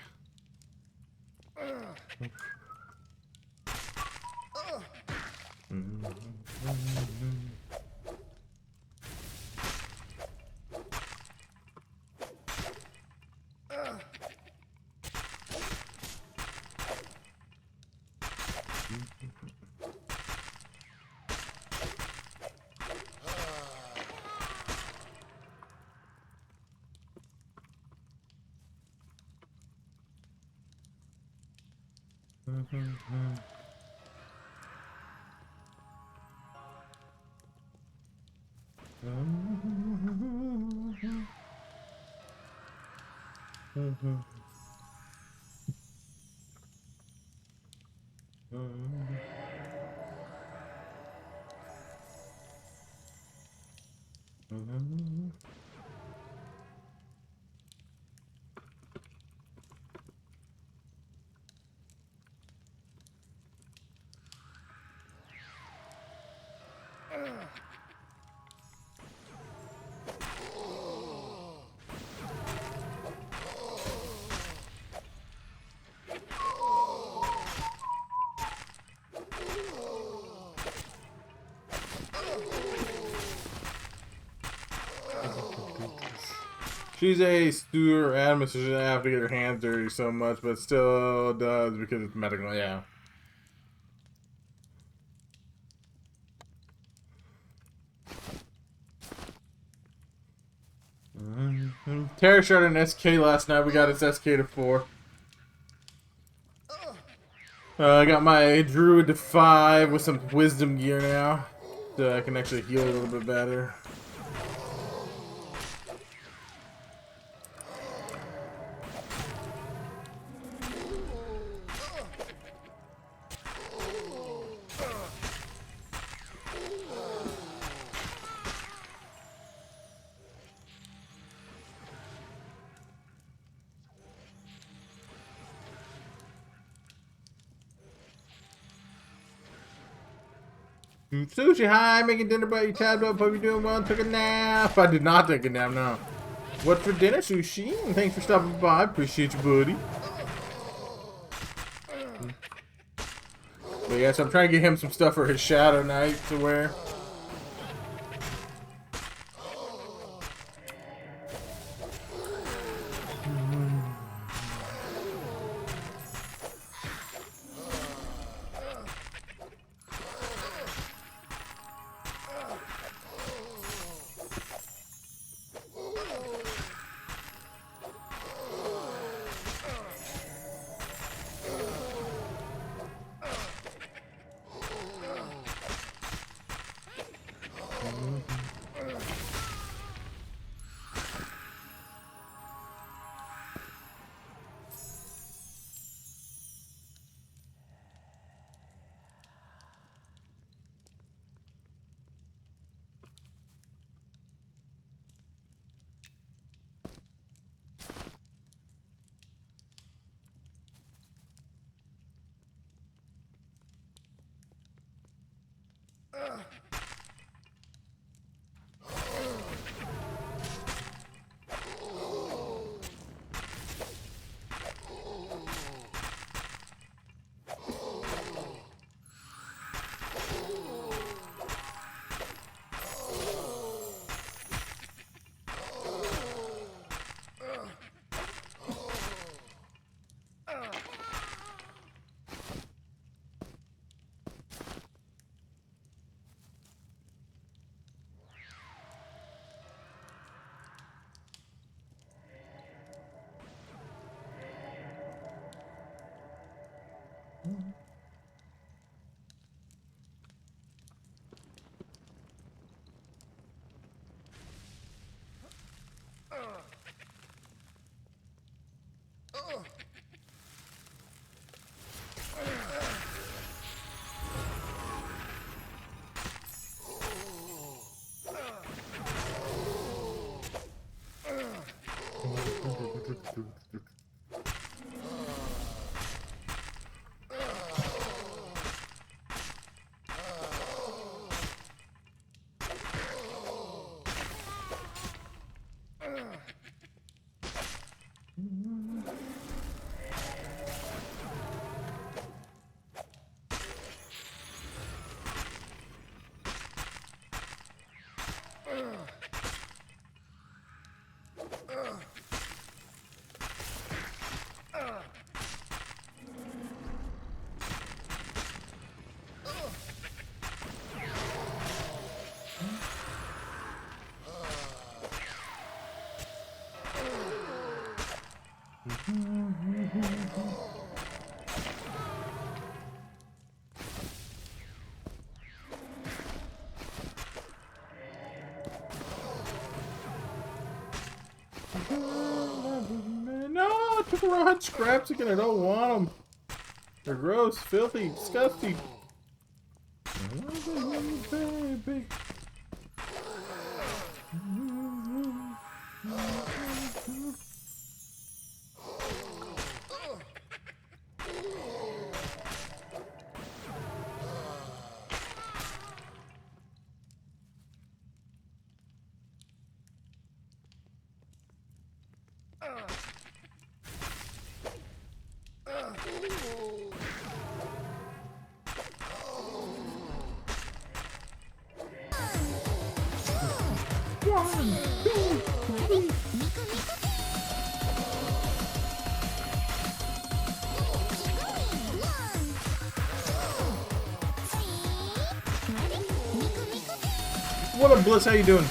She's a steward admin, so she doesn't have to get her hands dirty so much, but still does because it's medical, yeah. Terry started an SK last night. We got his SK to 4. I got my druid to 5 with some wisdom gear now, so I can actually heal a little bit better. Sushi, hi, making dinner, but you tabbed up. Hope you're doing well. Took a nap. I did not take a nap, no. What's for dinner, Sushi? And thanks for stopping by. Appreciate you, buddy. But yeah, so I'm trying to get him some stuff for his Shadow Knight to wear. No, I took raw scraps again. I don't want them. They're gross, filthy, disgusting. Baby. What up, Bliss? How you doing?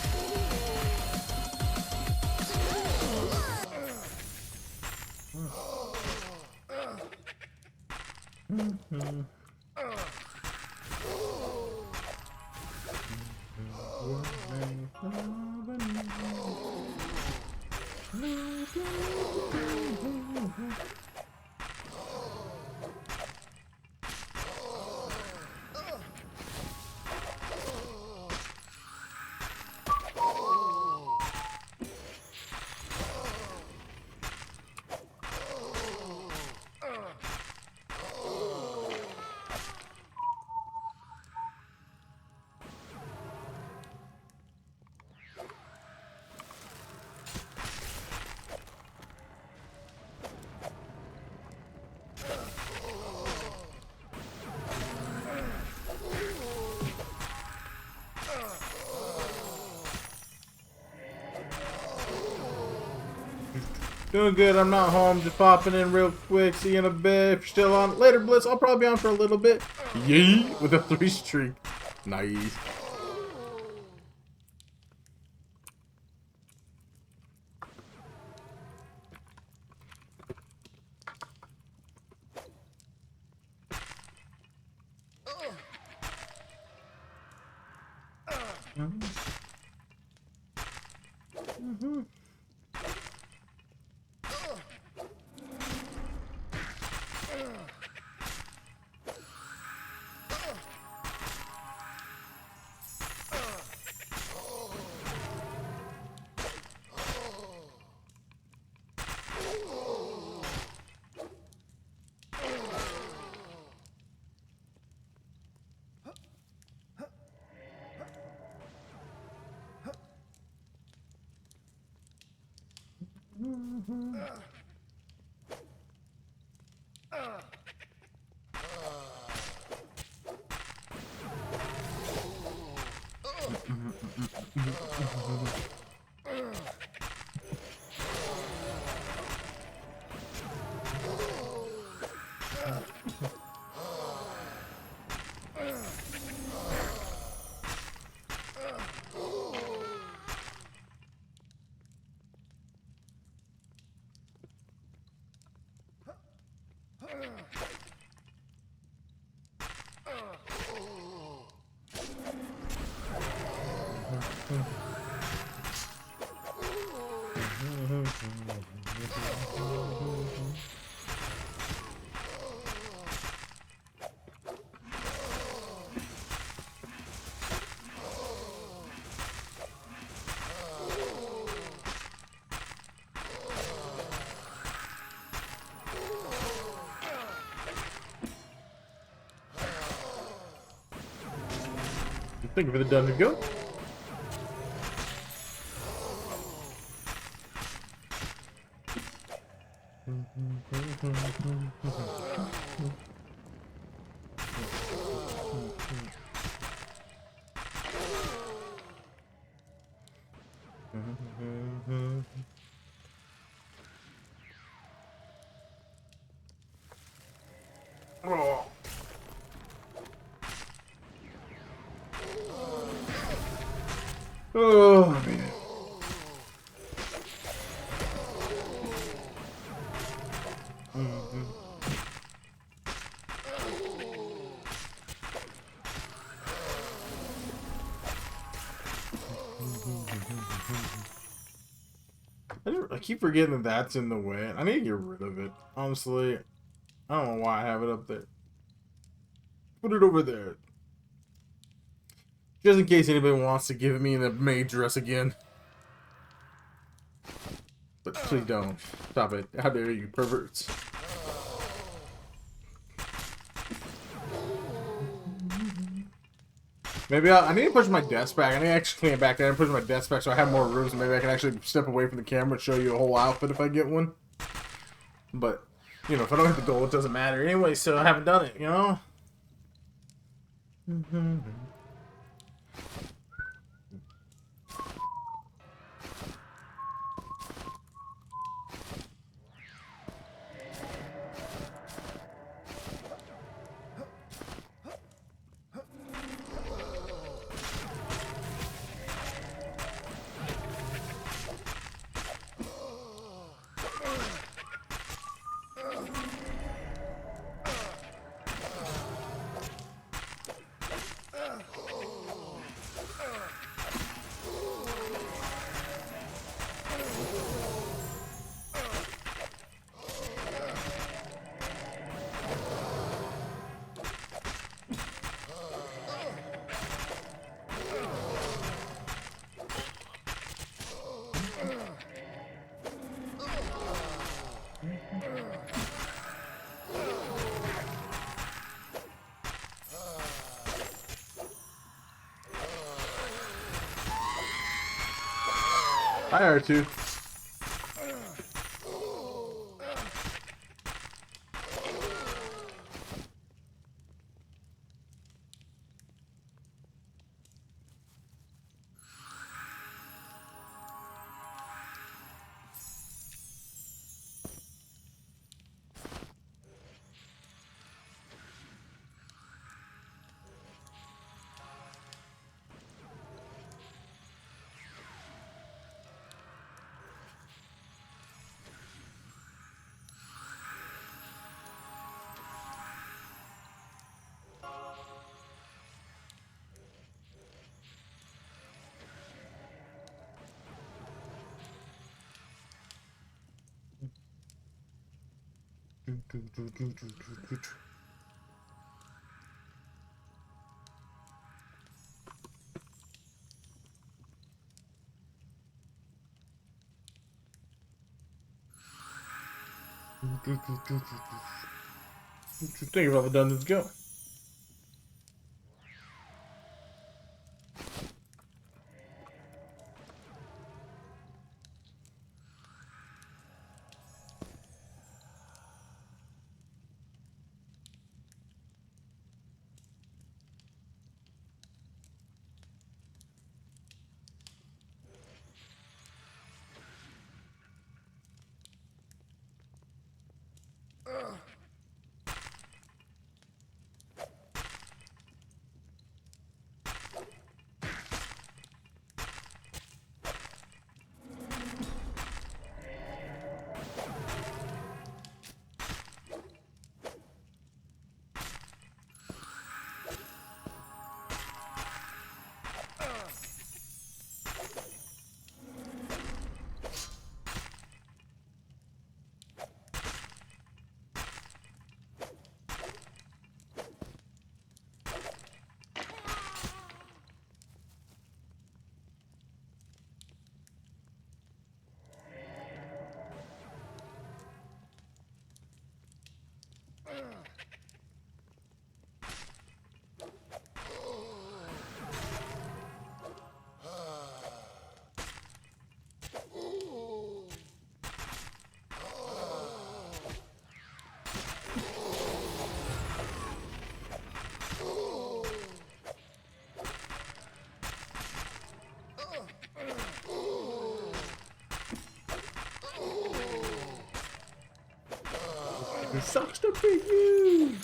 Doing good. I'm not home. Just popping in real quick. See you in a bit. If you're still on. Later, Blitz. I'll probably be on for a little bit. Yee! With a 3 streak. Nice. Thank you for the dungeon go. Oh. Oh man. I keep forgetting that that's in the way. I need to get rid of it. Honestly, I don't know why I have it up there. Put it over there. Just in case anybody wants to give me the maid dress again. But please don't. Stop it. How dare you, perverts. Maybe I need to push my desk back. I need to actually clean it back there and push my desk back so I have more room. So maybe I can actually step away from the camera and show you a whole outfit if I get one. But, you know, if I don't hit the goal, it doesn't matter anyway. So I haven't done it, you know? Hi, R2. Think about the dungeons go. It sucks to be you.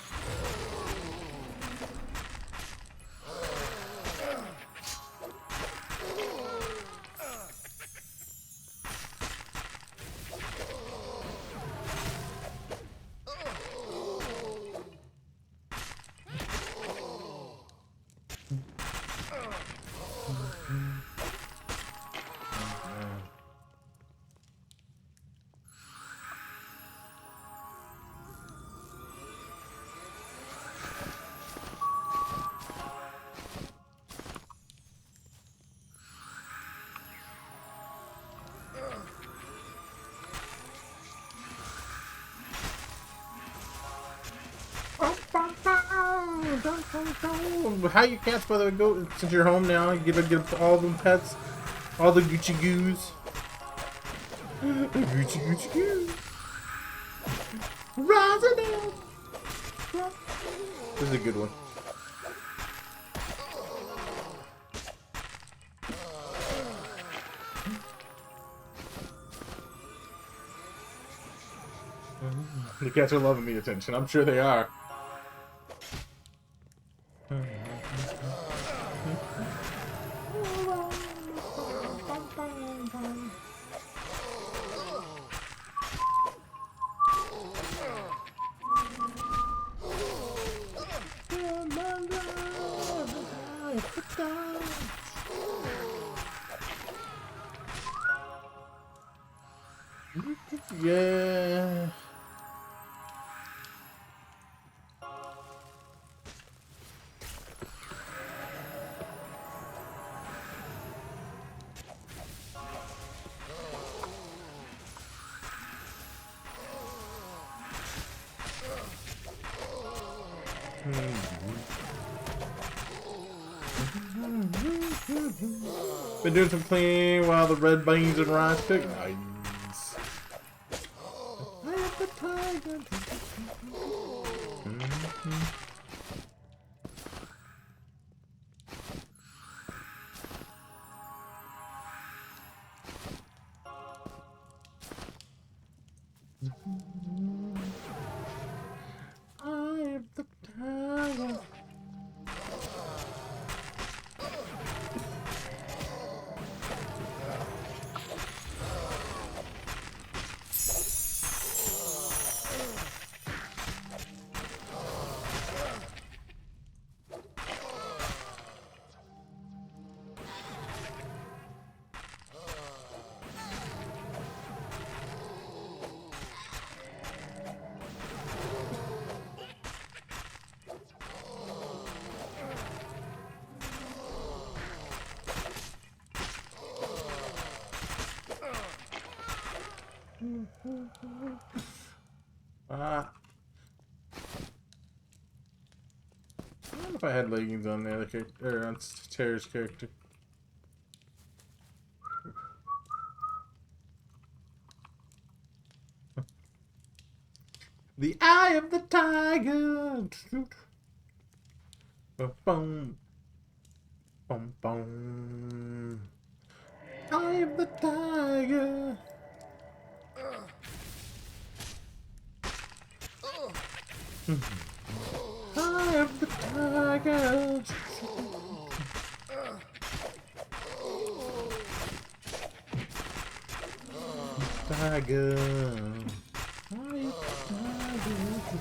How you cats, by the way, go since you're home now? You get all them pets, all the Gucci goos. Gucci goo. Rising up. This is a good one. The cats are loving the attention. I'm sure they are. Yeah. Been doing some cleaning while the red beans and rice cook. Nice. I am the tiger. I don't know if I had leggings on the other character, or on Tara's character. The eye of the tiger. Boom, boom, boom. Eye of the tiger. Eye of the tiger. Tiger. Eye of the tiger.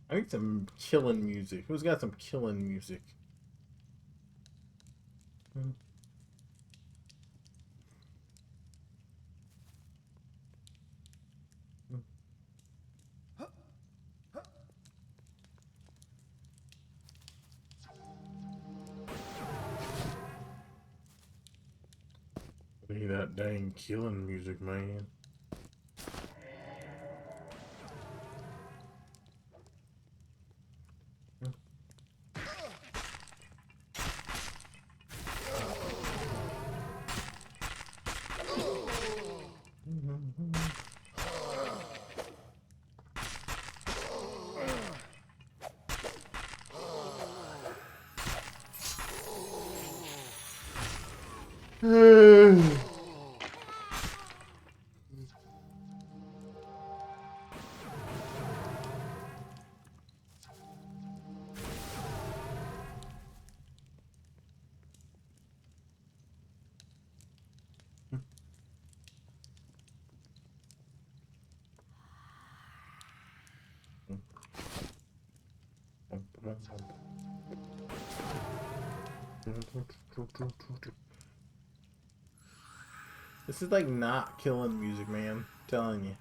I need some killing music. Who's got some killing music? I need that dang killing music, man. This is like not killing music, man. I'm telling you.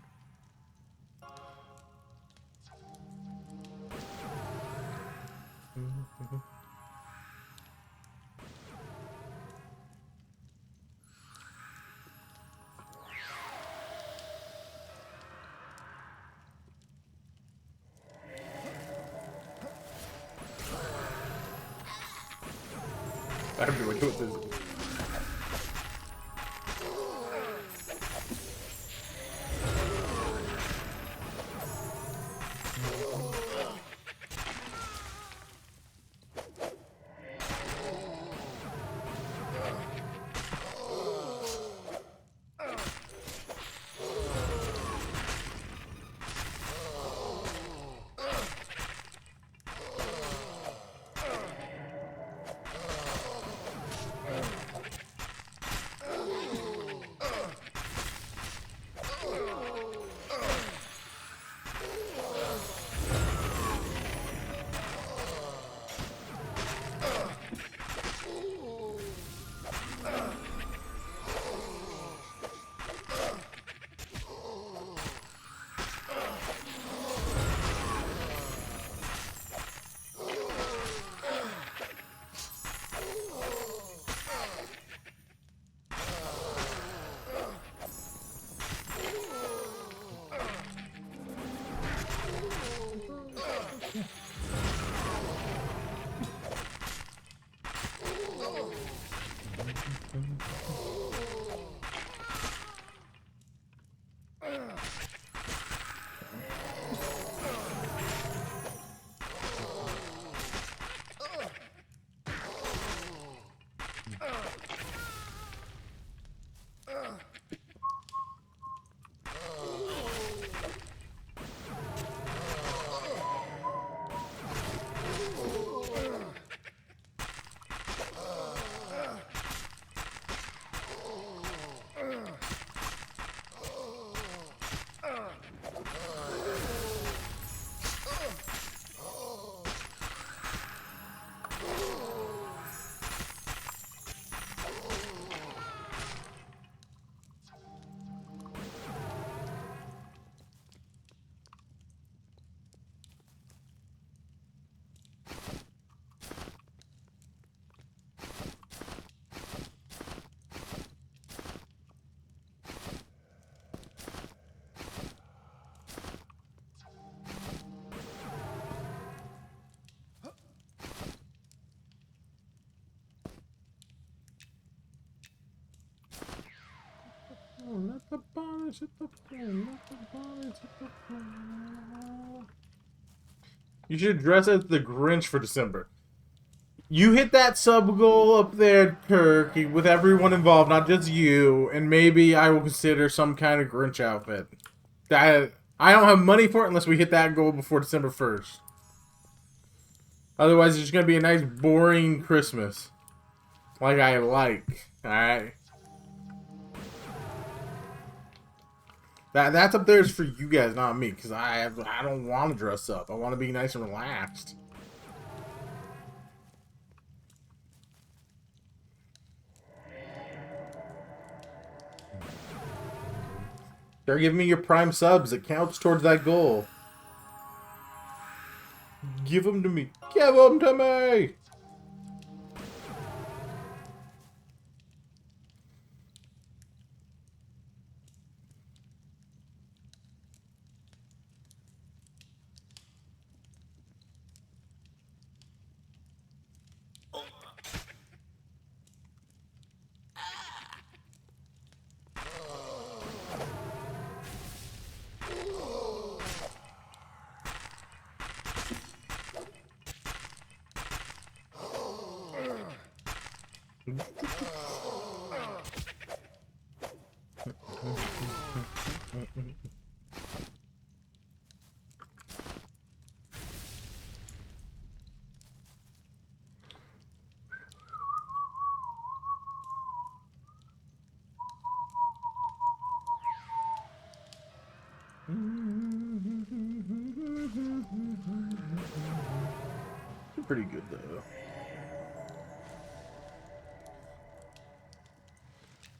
I have no idea what this is. You should dress as the Grinch for December. You hit that sub goal up there, Kirk, with everyone involved, not just you, and maybe I will consider some kind of Grinch outfit. I don't have money for it unless we hit that goal before December 1st. Otherwise, it's just going to be a nice, boring Christmas. Like I like. Alright? That's up there is for you guys, not me, because I don't want to dress up. I want to be nice and relaxed. They're giving me your prime subs. It counts towards that goal. Give them to me. Give them to me! Pretty good though.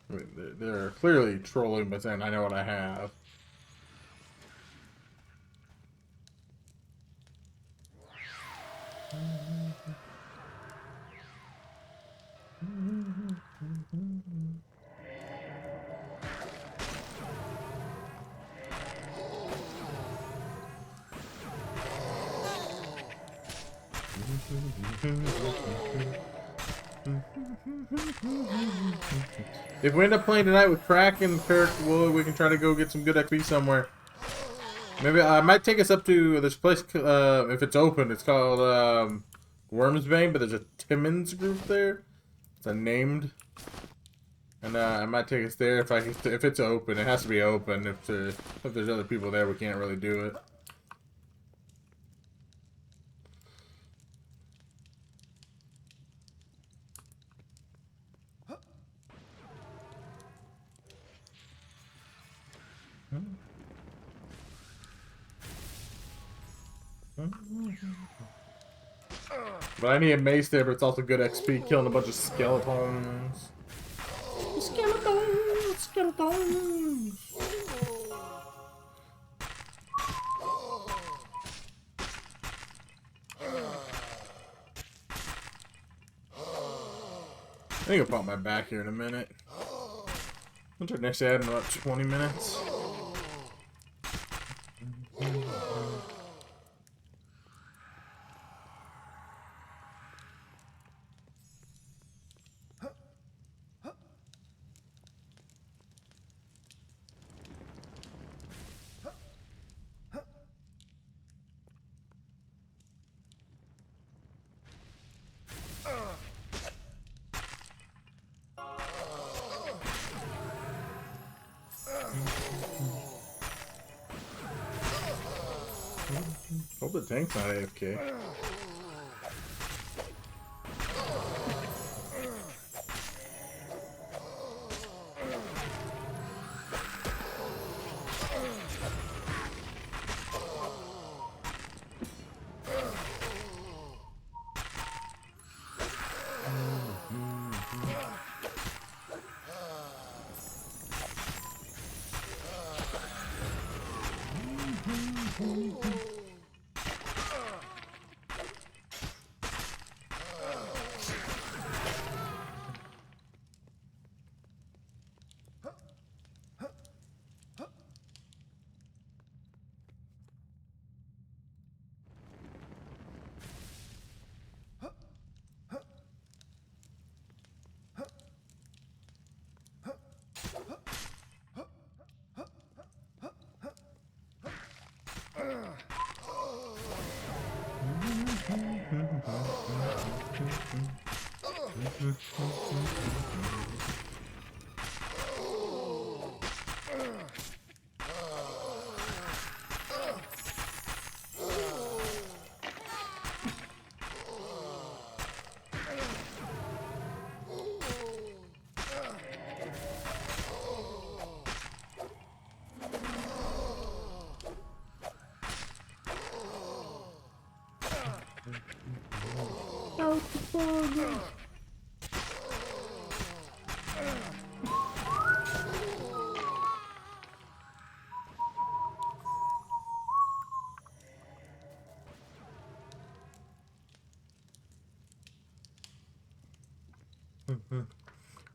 I mean, they're clearly trolling, but saying I know what I have. If we end up playing tonight with Crack and Kirk, we can try to go get some good XP somewhere. Maybe I might take us up to this place if it's open. It's called Wormsbane, but there's a Timmins group there. It's unnamed, and I might take us there if it's open. It has to be open. If there's other people there, we can't really do it. But I need a mace there, but it's also good XP killing a bunch of skeletons. Skeletons! Skeletons! I think I'll pop my back here in a minute. What's our next ad in about 20 minutes? Hope the tank's not AFK.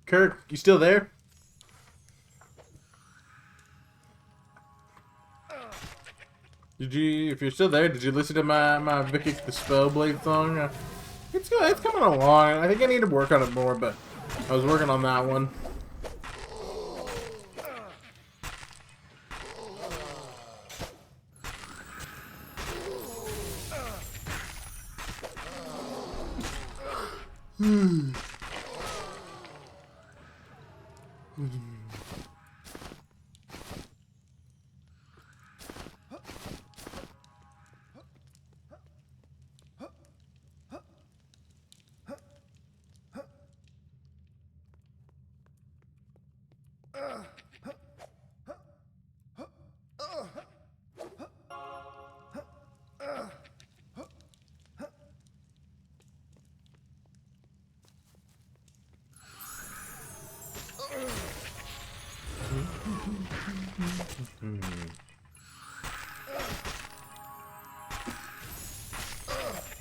Kirk, you still there? Did you, if you're still there, did you listen to my Vicky the Spellblade song? It's good. It's coming along. I think I need to work on it more, but I was working on that one.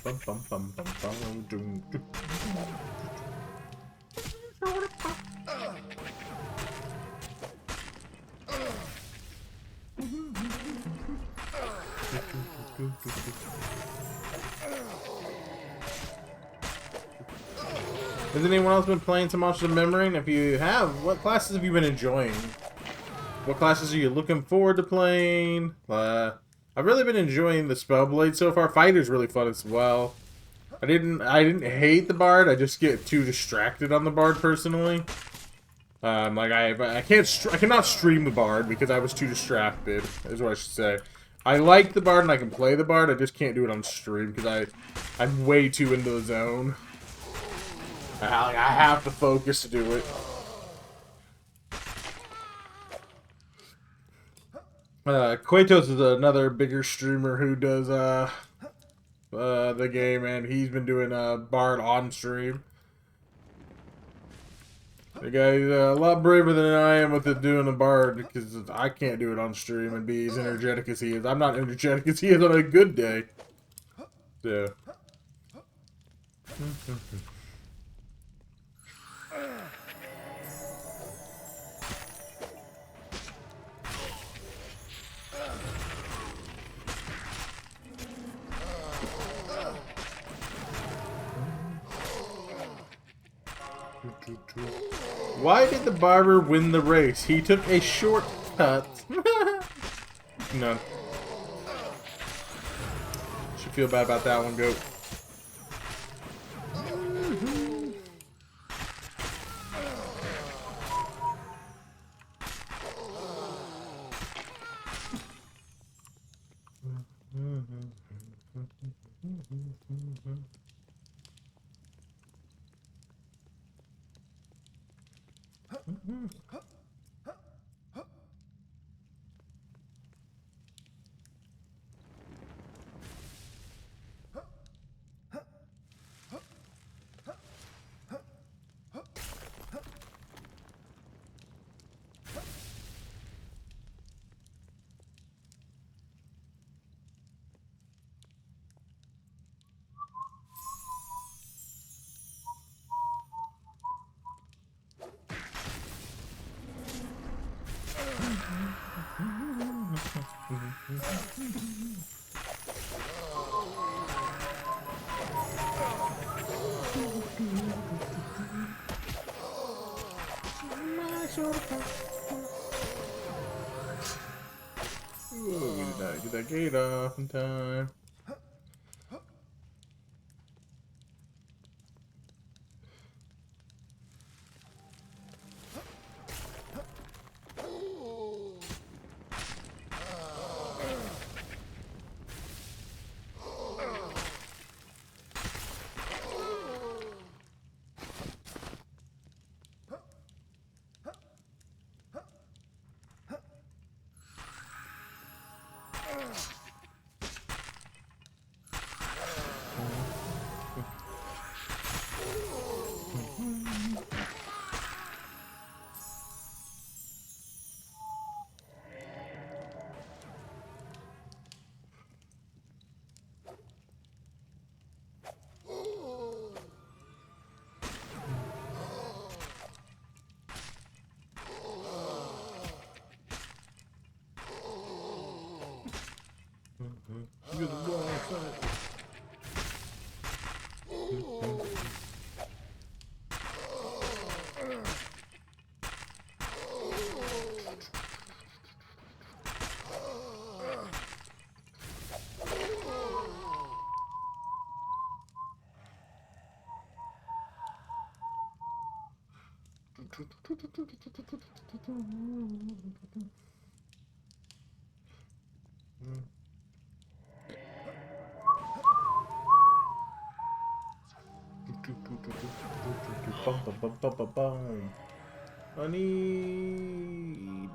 Bum, bum, bum, bum, bum, dum, dum. Has anyone else been playing some Monster Memory? And if you have, what classes have you been enjoying? What classes are you looking forward to playing? I've really been enjoying the Spellblade so far. Fighter's really fun as well. I didn't hate the Bard. I just get too distracted on the Bard personally. Like I cannot stream the Bard because I was too distracted. Is what I should say. I like the Bard and I can play the Bard. I just can't do it on stream because I'm way too into the zone. I have to focus to do it. Quatos is another bigger streamer who does the game, and he's been doing Bard on stream. The guy's a lot braver than I am with it doing the Bard because I can't do it on stream and be as energetic as he is. I'm not energetic as he is on a good day. So. Why did the barber win the race? He took a shortcut. None. Should feel bad about that one, Goat. Ooh, we did not get that gate off in time. You're the wrong side. I need.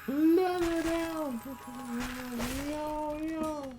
Let it down. Yo, yo.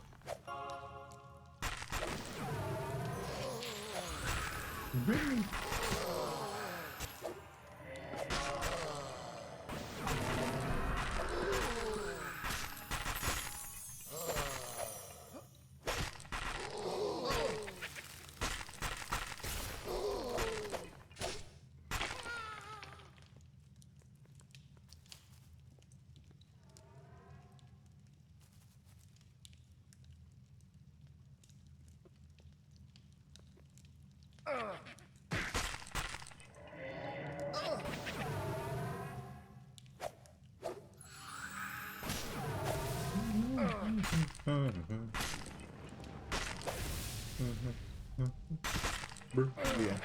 Yeah.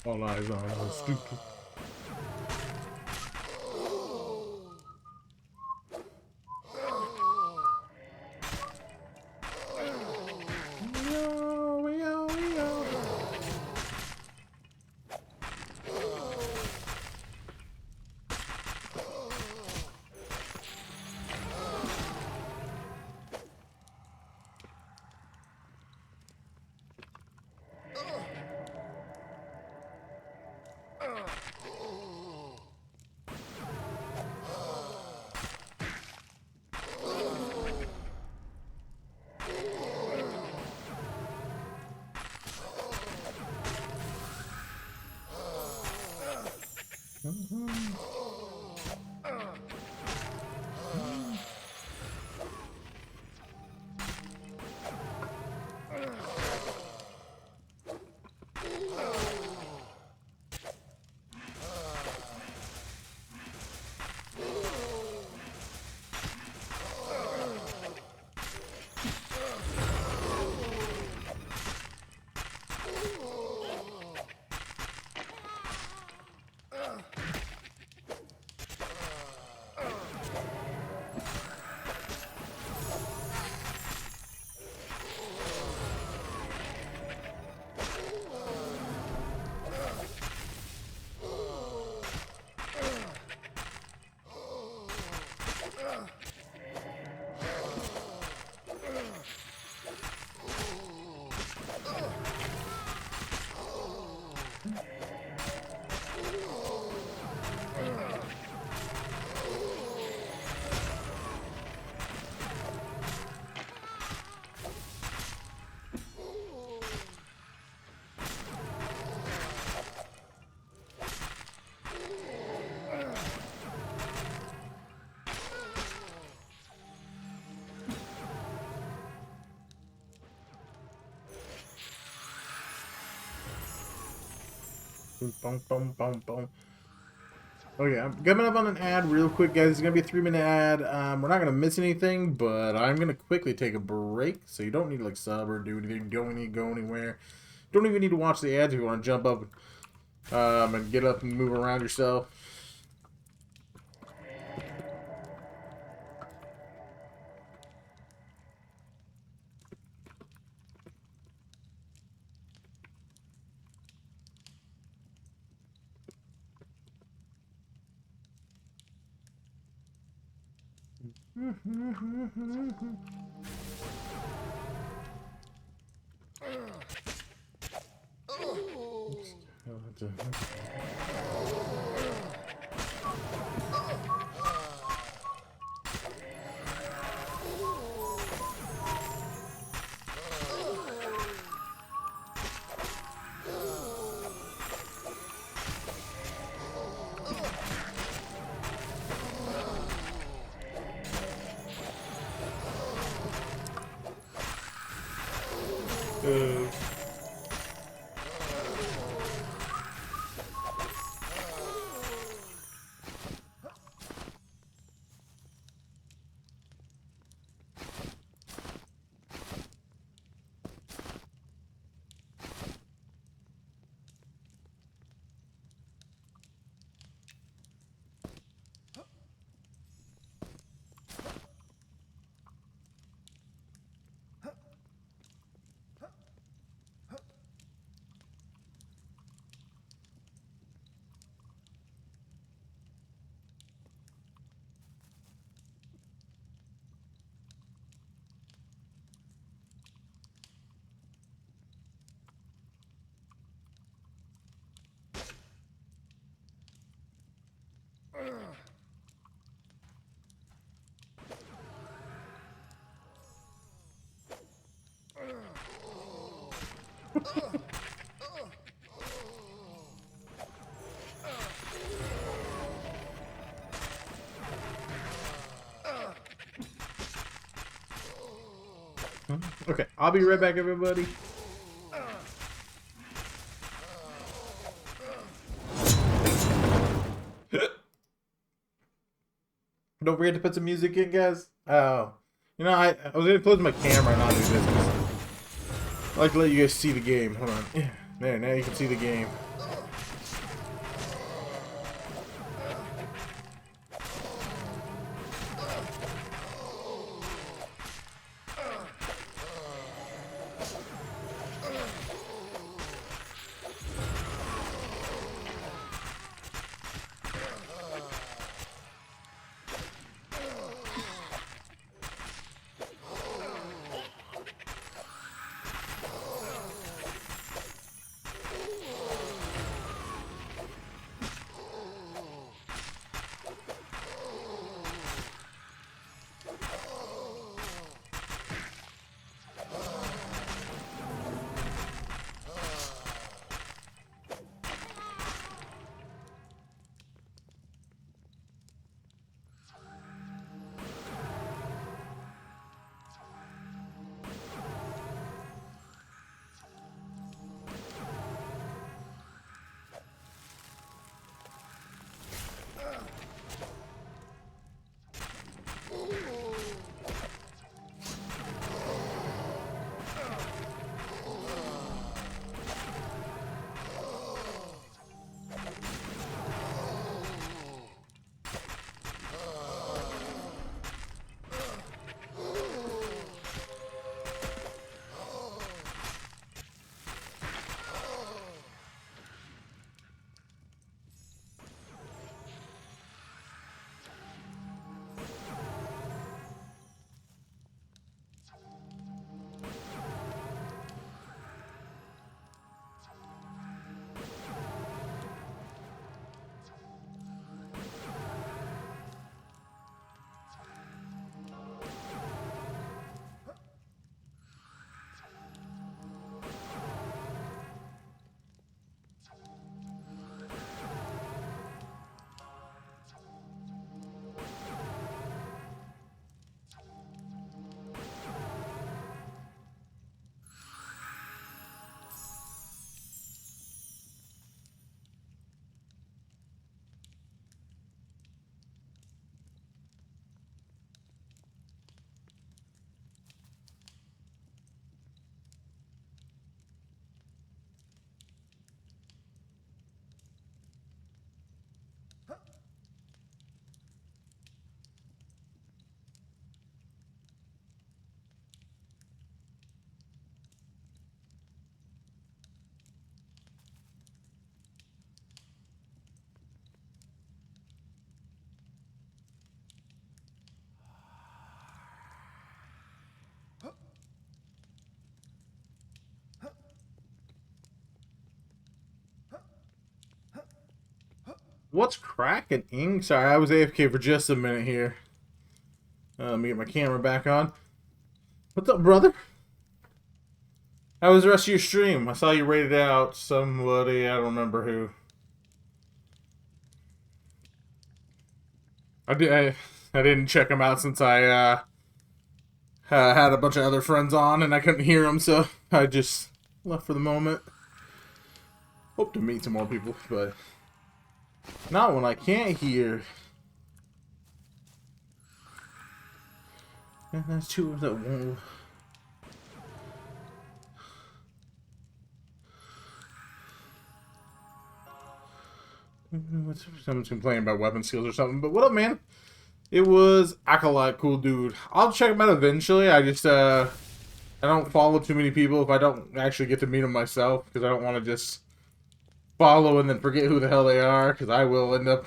All eyes on us. Boom, boom, boom, boom. Okay, I'm coming up on an ad real quick, guys. It's going to be a 3-minute ad. We're not going to miss anything, but I'm going to quickly take a break. So you don't need to, like, sub or do anything. You don't need to go anywhere. Don't even need to watch the ads if you want to jump up and get up and move around yourself. Okay, I'll be right back, everybody. Don't forget to put some music in, guys. Oh, you know, I was gonna close my camera and not do this. 'Cause I like to let you guys see the game. Hold on. Yeah, there, now you can see the game. What's cracking, Ing? Sorry, I was AFK for just a minute here. Let me get my camera back on. What's up, brother? How was the rest of your stream? I saw you rated out somebody, I don't remember who. I didn't check him out since I had a bunch of other friends on and I couldn't hear them, so I just left for the moment. Hope to meet some more people, but not when I can't hear. And that's two of that one. Someone's complaining about weapon skills or something, but what up, man? It was Acolyte, cool dude. I'll check him out eventually. I just, I don't follow too many people if I don't actually get to meet them myself, because I don't want to just follow and then forget who the hell they are, because I will end up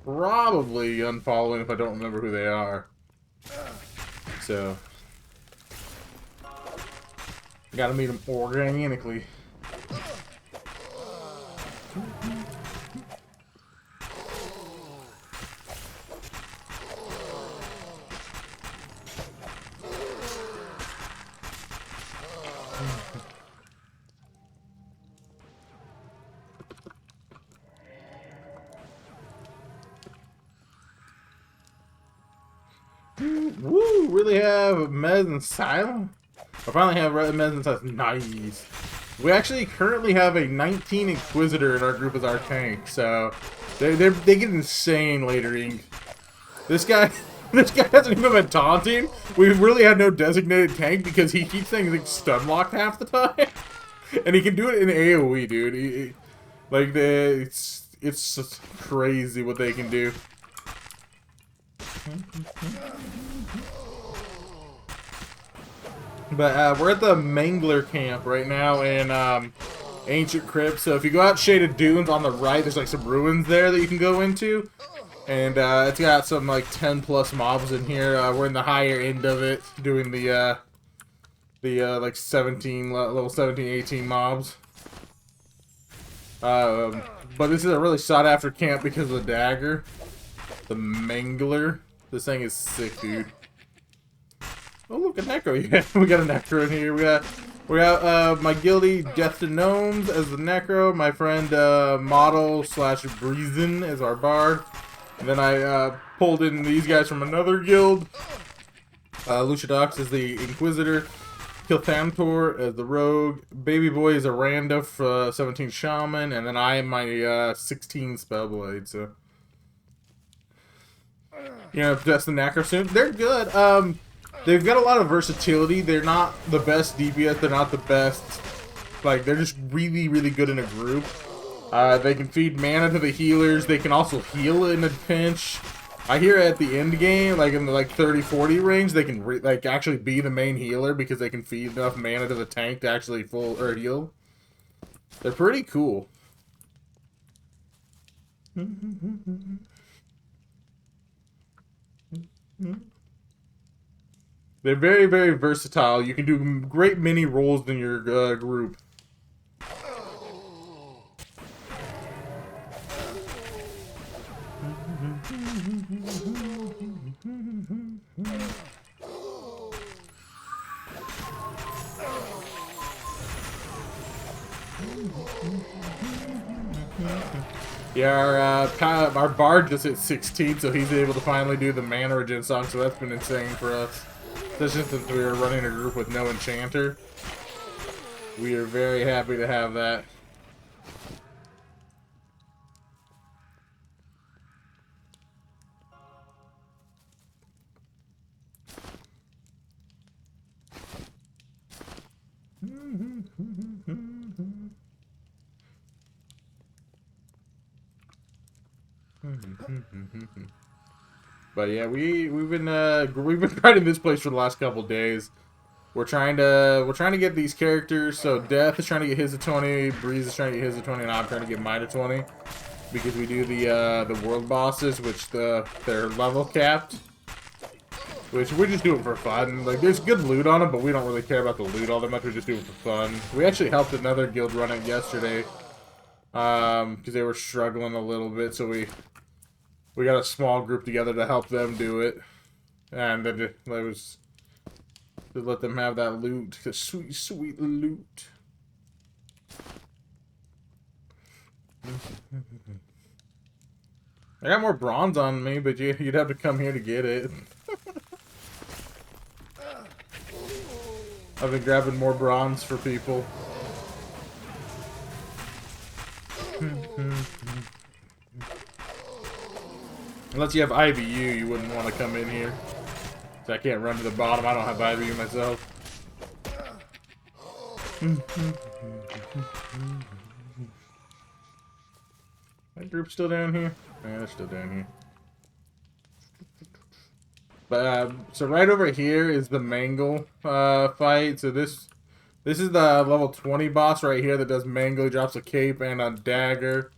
probably unfollowing if I don't remember who they are. So, gotta meet them organically. Woo! Really have Mez and Silent? I finally have Mez and Silent. Nice. We actually currently have a 19 Inquisitor in our group as our tank, so they get insane later. This guy hasn't even been taunting. We really had no designated tank because he keeps things like stun locked half the time, and he can do it in AOE, dude. It's just crazy what they can do. But we're at the Mangler camp right now in Ancient Crypt. So if you go out Shaded Dunes on the right, there's like some ruins there that you can go into. And it's got some like 10 plus mobs in here. We're in the higher end of it, doing the like 17 level 17, 18 mobs. But this is a really sought after camp because of the dagger, the Mangler. This thing is sick, dude. Oh, look, a Necro. Yeah, we got a Necro in here. We got my guildie, Death to Gnomes, as the Necro. My friend, Model / Breezen as our Bard. And then I pulled in these guys from another guild. Lucidox is the Inquisitor. Kilthantor as the Rogue. Baby Boy is a Randolph 17 Shaman. And then I am my 16 Spellblade, so... You know, that's the Necro soon. They're good. They've got a lot of versatility. They're not the best DPS. They're not the best. Like, they're just really, really good in a group. They can feed mana to the healers. They can also heal in a pinch. I hear at the end game, like in the 30-40 range, they can actually be the main healer because they can feed enough mana to the tank to actually full or heal. They're pretty cool. They're very, very versatile. You can do great many roles in your group. Yeah, our Bard just hit 16, so he's able to finally do the mana regen song, so that's been insane for us. Especially since we were running a group with no enchanter. We are very happy to have that. But yeah, we've been grinding this place for the last couple days. We're trying to get these characters. So Death is trying to get his to 20, Breeze is trying to get his to 20, and I'm trying to get mine to 20 because we do the world bosses, which they're level capped. Which we're just doing for fun. Like, there's good loot on them, but we don't really care about the loot all that much. We're just doing it for fun. We actually helped another guild run it yesterday. because they were struggling a little bit, so we got a small group together to help them do it, and then it was to let them have that loot, the sweet, sweet loot. I got more bronze on me, but you'd have to come here to get it. I've been grabbing more bronze for people. Unless you have IBU, you wouldn't want to come in here. So I can't run to the bottom. I don't have IBU myself. That group's still down here? Yeah, they're still down here. But so right over here is the Mangle fight. So this is the level 20 boss right here that does Mangle. He drops a cape and a dagger.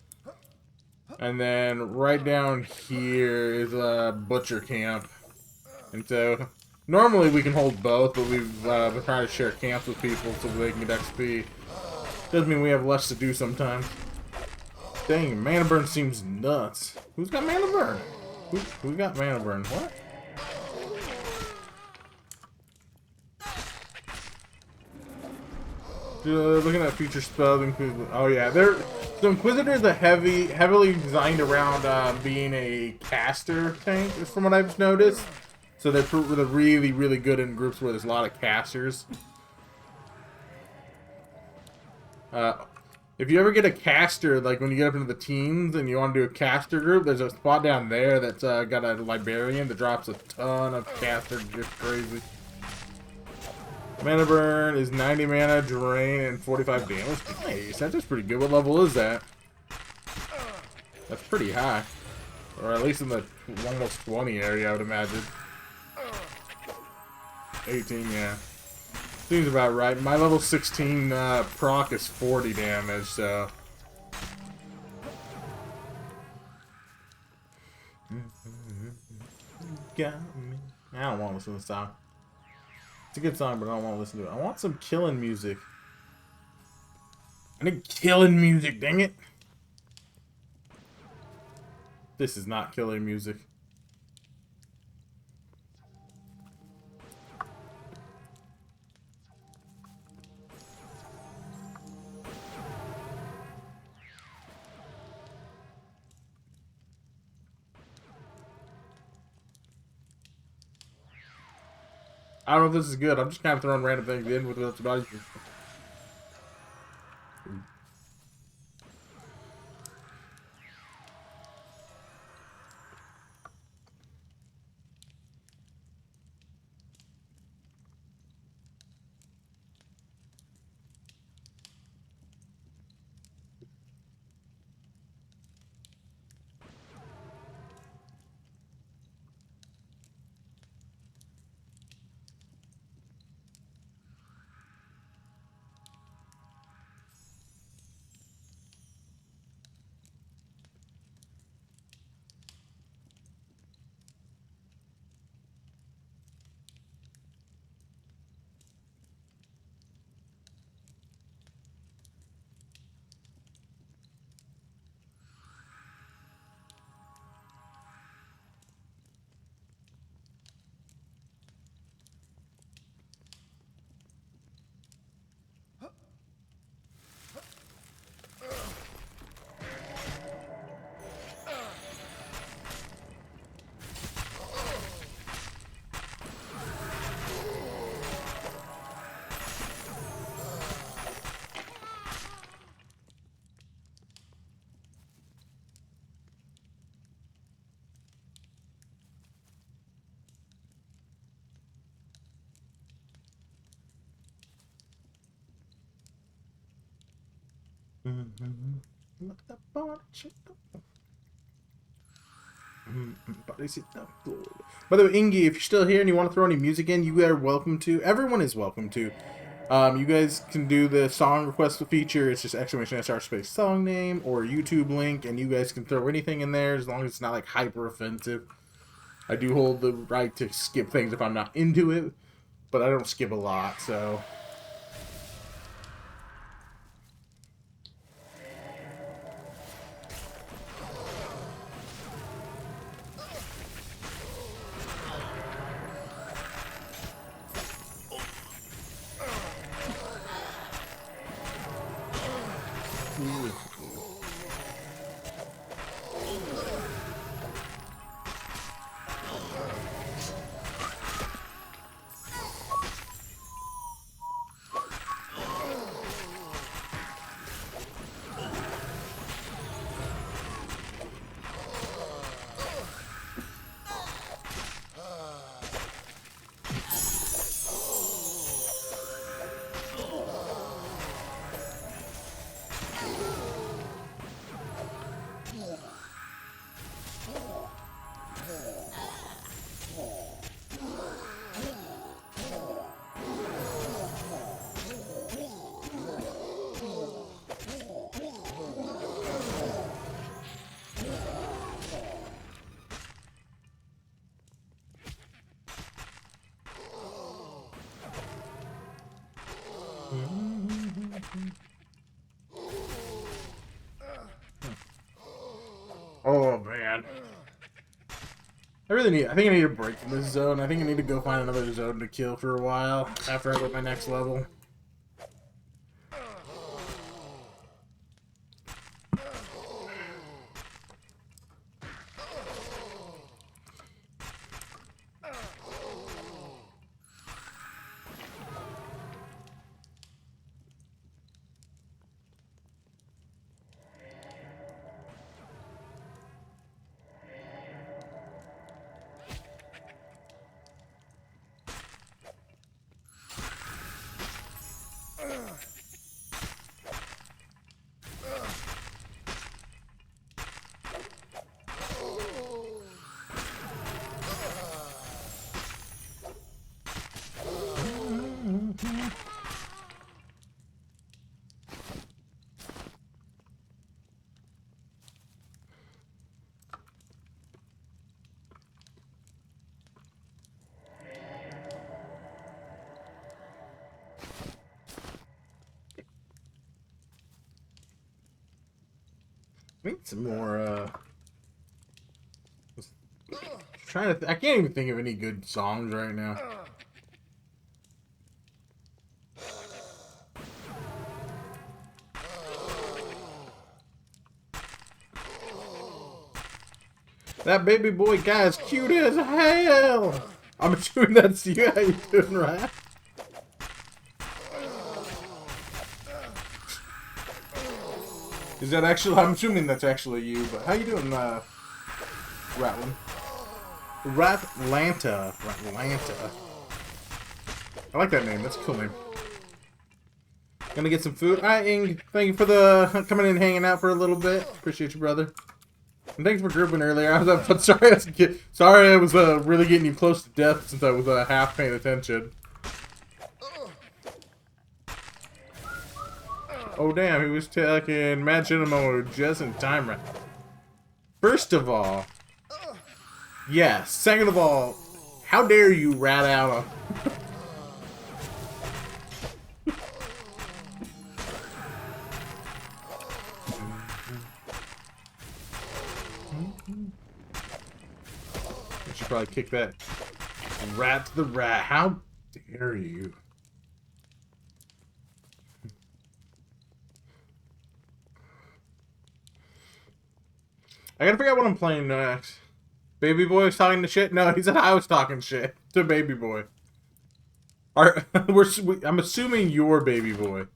And then right down here is a Butcher Camp. And so normally we can hold both, but we've been trying to share camps with people so they can get XP. Doesn't mean we have less to do sometimes. Dang, mana burn seems nuts. Who's got mana burn? Who got mana burn? What? Looking at future spells, oh yeah, so Inquisitor is heavily designed around being a caster tank, from what I've noticed. So they're really, really good in groups where there's a lot of casters. If you ever get a caster, like when you get up into the teens and you want to do a caster group, there's a spot down there that's got a librarian that drops a ton of casters, just crazy. Mana burn is 90 mana, drain, and 45 damage. Nice, that's just pretty good. What level is that? That's pretty high. Or at least in the almost 20 area, I would imagine. 18, yeah. Seems about right. My level 16 proc is 40 damage, so... Got me. I don't want to listen to this song. It's a good song, but I don't want to listen to it. I want some killing music. I need killing music, dang it! This is not killing music. I don't know if this is good. I'm just kind of throwing random things in with what's about you. By the way, Ingy, if you're still here and you want to throw any music in, you are welcome to. Everyone is welcome to. You guys can do the song request feature. It's just !SR space song name or YouTube link, and you guys can throw anything in there as long as it's not like hyper offensive. I do hold the right to skip things if I'm not into it, but I don't skip a lot, so... I think I need a break from this zone. I think I need to go find another zone to kill for a while after I get my next level. I need some more, I can't even think of any good songs right now. That baby boy guy is cute as hell! I'm assuming that's you. How you doing, right? Is that actually? I'm assuming that's actually you. But how you doing, Ratlin? Ratlanta. Ratlanta. I like that name. That's a cool name. Gonna get some food. Alright, Ing. Thank you for the coming in and hanging out for a little bit. Appreciate you, brother. And thanks for grouping earlier. Sorry I was really getting you close to death since I was half paying attention. Oh damn, he was taking Mad Cinema just in time, right? First of all, yes. Second of all, how dare you rat out I should probably kick that rat to the rat. How dare you? I gotta figure out what I'm playing next. Baby boy was talking to shit? No, he said I was talking shit to baby boy. I'm assuming you're baby boy.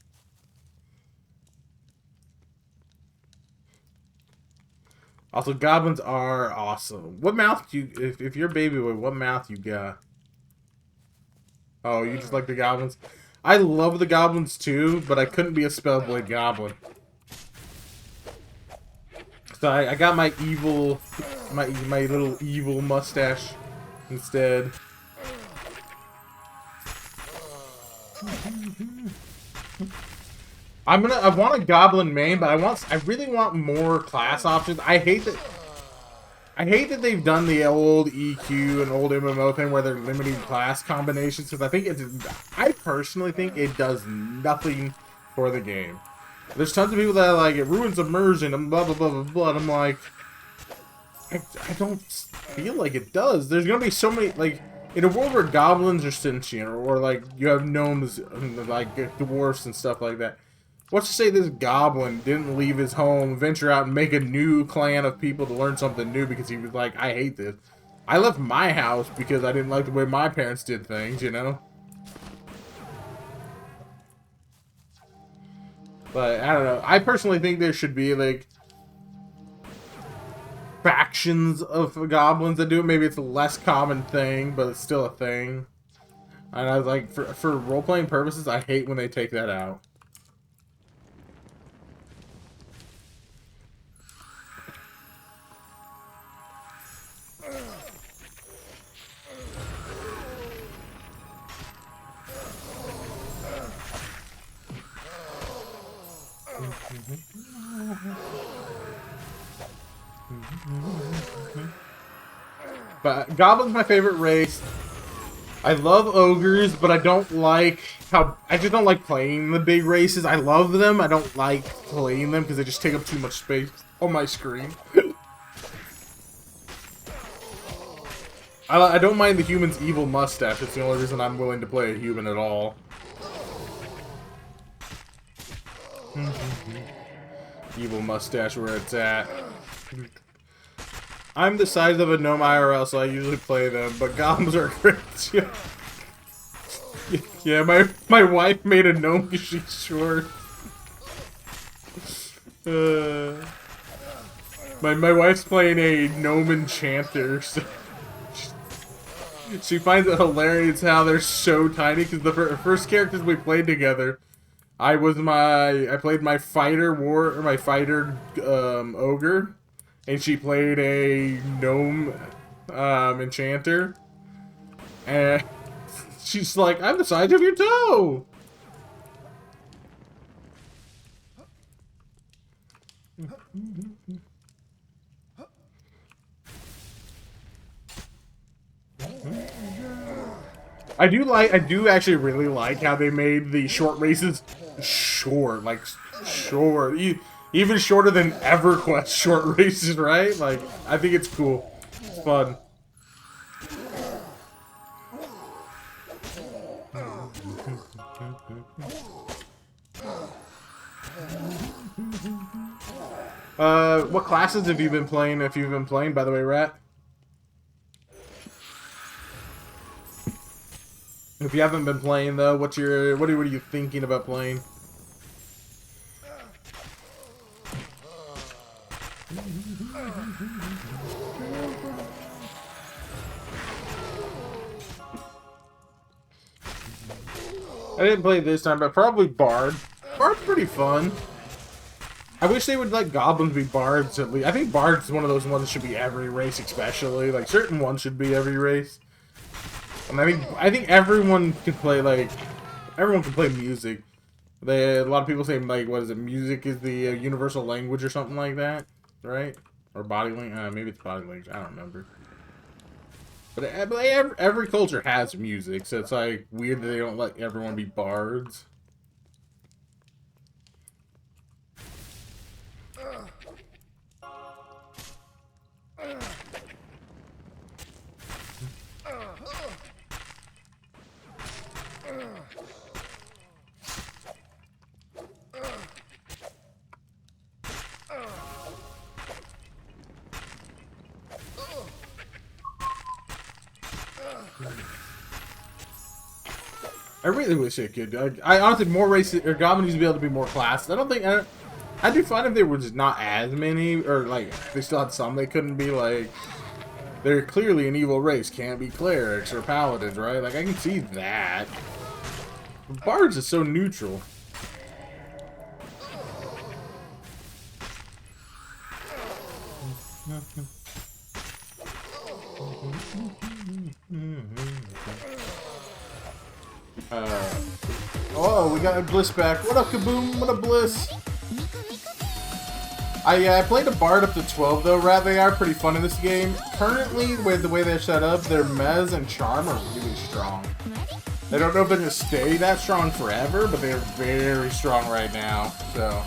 Also, goblins are awesome. What mouth do you... If you're baby boy, what mouth you got? Oh, you just like the goblins? I love the goblins too, but I couldn't be a spellblade goblin. So I got my evil... My little evil mustache instead. I want a goblin main, but I really want more class options. I hate that they've done the old EQ and old MMO thing where they're limiting class combinations, because I personally think it does nothing for the game. There's tons of people that are like, it ruins immersion and blah blah blah blah blah. And I'm like, I don't feel like it does. There's gonna be so many, like, in a world where goblins are sentient, or like you have gnomes, like dwarfs and stuff like that. What's to say this goblin didn't leave his home, venture out and make a new clan of people to learn something new because he was like, I hate this. I left my house because I didn't like the way my parents did things, you know? But, I don't know. I personally think there should be, like, factions of goblins that do it. Maybe it's a less common thing, but it's still a thing. And I was like, for role-playing purposes, I hate when they take that out. But Goblin's my favorite race. I love ogres, but I just don't like playing the big races. I love them. I don't like playing them because they just take up too much space on my screen. I don't mind the human's evil mustache. It's the only reason I'm willing to play a human at all. Evil mustache where it's at. I'm the size of a gnome IRL, so I usually play them, but goblins are great. Yeah, my wife made a gnome because she's short. My wife's playing a gnome enchanter, so she finds it hilarious how they're so tiny. Because the first characters we played together, I played my fighter ogre, and she played a gnome enchanter, and she's like, "I'm the size of your toe." I do actually really like how they made the short races short, like short, even shorter than EverQuest short races, right? Like, I think it's cool, it's fun. What classes have you been playing? If you've been playing, by the way, Rat. If you haven't been playing though, what are you thinking about playing? I didn't play this time, but probably Bard. Bard's pretty fun. I wish they would let goblins be bards at least. I think Bard's one of those ones that should be every race, especially. Like, certain ones should be every race. And I think everyone can play, like, everyone can play music. A lot of people say, like, what is it, music is the universal language or something like that, right? Or body language, maybe it's body language, I don't remember. But every culture has music, so it's, like, weird that they don't let everyone be bards. I really wish it could. I honestly, more races, or goblins used to be able to be more classed. I do find if there were just not as many, or like, they still had some they couldn't be, like, they're clearly an evil race, can't be clerics or paladins, right? Like, I can see that. But bards is so neutral. Oh, we got a Bliss back. What up, Kaboom? What up, Bliss? I played a Bard up to 12, though, Rat. They are pretty fun in this game. Currently, with the way they're set up, their Mez and Charm are really strong. I don't know if they're going to stay that strong forever, but they're very strong right now, so...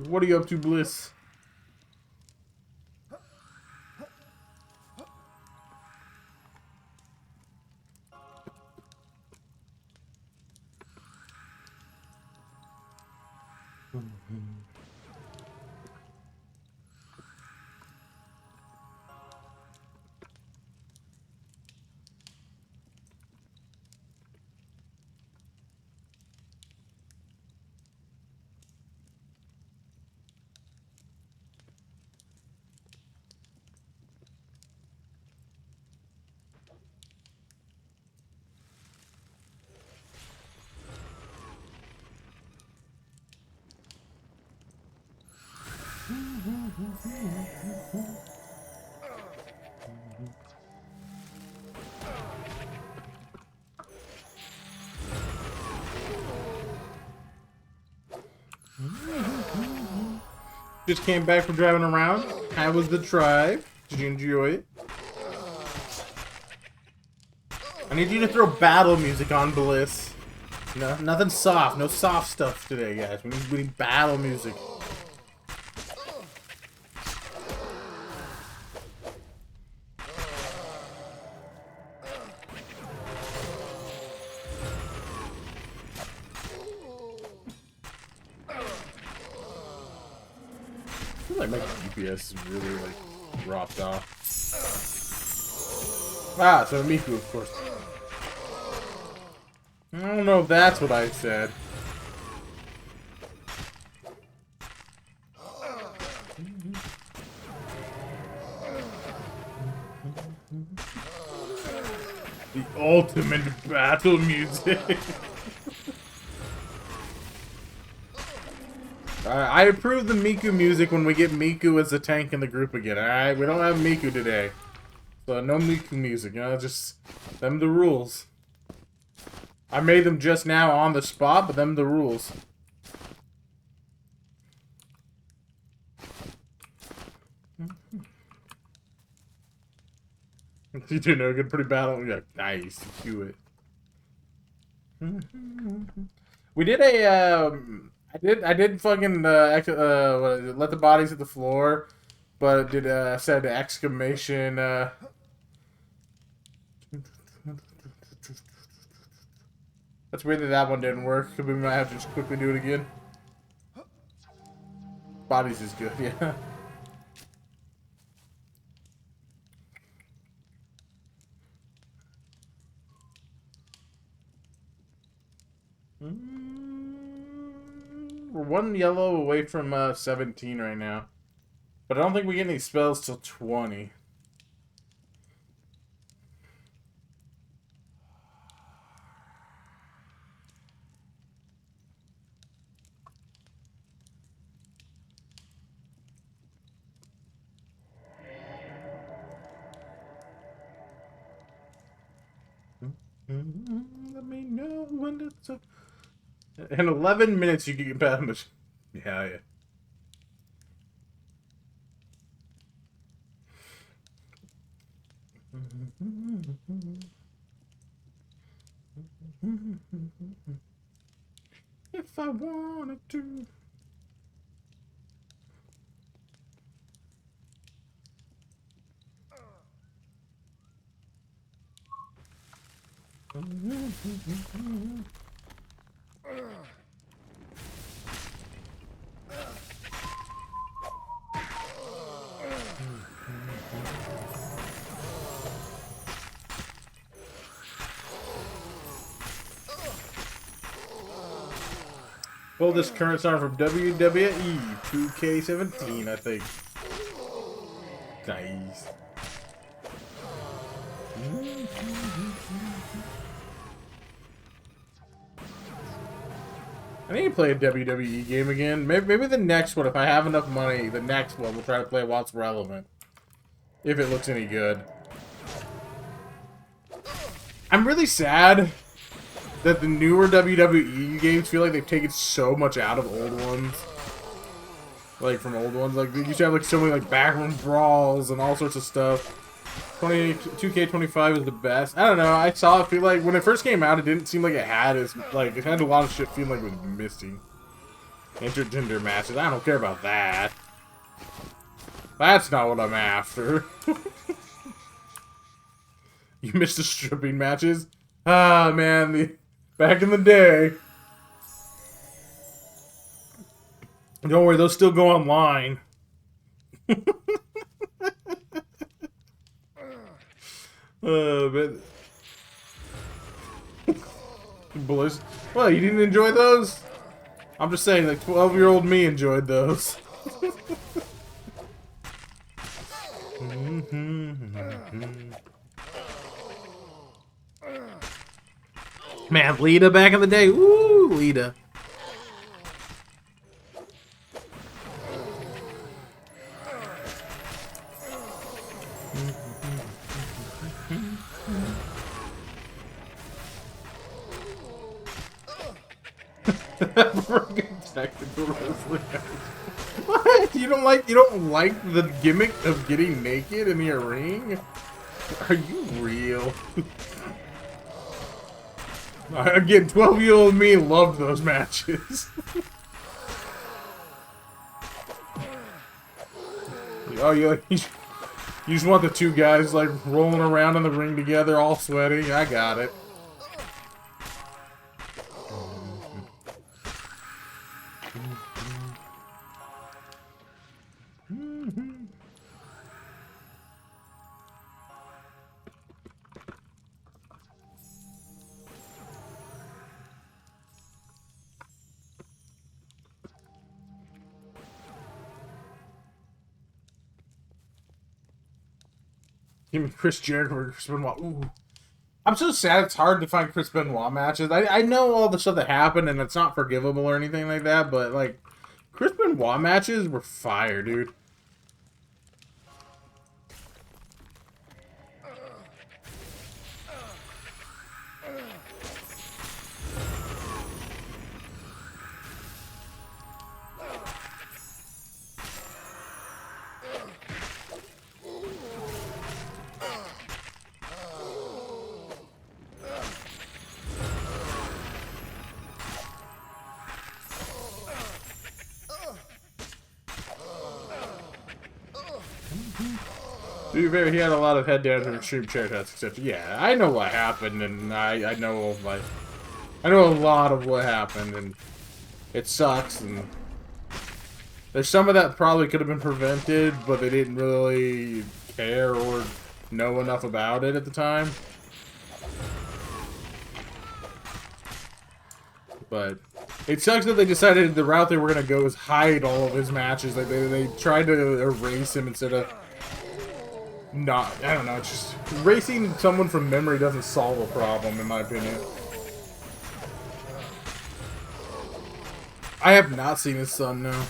What are you up to, Bliss? just came back from driving around. How was the drive? Did you enjoy it? I need you to throw battle music on, Bliss. No, nothing soft. No soft stuff today, guys. We need battle music. I feel like my GPS is really, like, dropped off. Ah, so Miku, of course. I don't know if that's what I said. The ultimate battle music. I approve the Miku music when we get Miku as a tank in the group again, alright? We don't have Miku today. So no Miku music, you know, just them the rules. I made them just now on the spot, but them the rules. You do know, good pretty battle. Yeah, nice, cue it. We did a I did fucking let the bodies hit the floor, but it did said exclamation That's weird that that one didn't work. We might have to just quickly do it again. Bodies is good, yeah. We're one yellow away from 17 right now. But I don't think we get any spells till 20. Let me know when it's up. In 11 minutes you can get past much. Yeah, yeah. If I wanted to. Pull this current song from WWE 2K17, I think. Nice. I need to play a WWE game again. Maybe the next one, if I have enough money, the next one we'll try to play what's relevant. If it looks any good. I'm really sad that the newer WWE games feel like they've taken so much out of old ones. Like, from old ones. Like, they used to have, like, so many, like, backroom brawls and all sorts of stuff. 2K25 is the best. I don't know, I saw it feel like, when it first came out, it didn't seem like it had as, like, it had a lot of shit feeling like it was missing. Intergender matches, I don't care about that. That's not what I'm after. You missed the stripping matches? Ah, man, back in the day. Don't worry, those still go online. But Bliss. Well, you didn't enjoy those? I'm just saying, like 12-year-old me enjoyed those. Man, Lita back in the day. Woo, Lita. Freaking technical wrestling. What? You don't like the gimmick of getting naked in the ring? Are you real? Again, 12-year-old me loved those matches. Oh, you just want the two guys like rolling around in the ring together, all sweaty. I got it. Give me Chris Jericho or Chris Benoit. Ooh. I'm so sad it's hard to find Chris Benoit matches. I know all the stuff that happened and it's not forgivable or anything like that, but like Chris Benoit matches were fire, dude. To be fair, he had a lot of head downs and extreme chair shots, etc. Yeah, I know what happened, and I know like I know a lot of what happened, and it sucks. And there's some of that probably could have been prevented, but they didn't really care or know enough about it at the time. But it sucks that they decided the route they were gonna go is hide all of his matches. Like they tried to erase him instead of not. I don't know. It's just erasing someone from memory doesn't solve a problem, in my opinion. I have not seen his son now.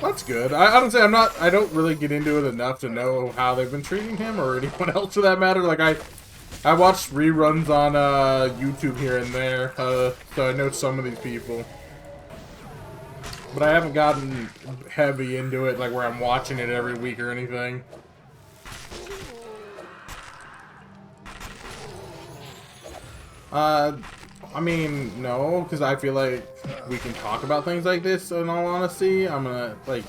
That's good. I honestly, I don't really get into it enough to know how they've been treating him or anyone else for that matter. Like I watched reruns on YouTube here and there, so I know some of these people. But I haven't gotten heavy into it, like where I'm watching it every week or anything. I mean, no, because I feel like we can talk about things like this, in all honesty. I'm gonna, like...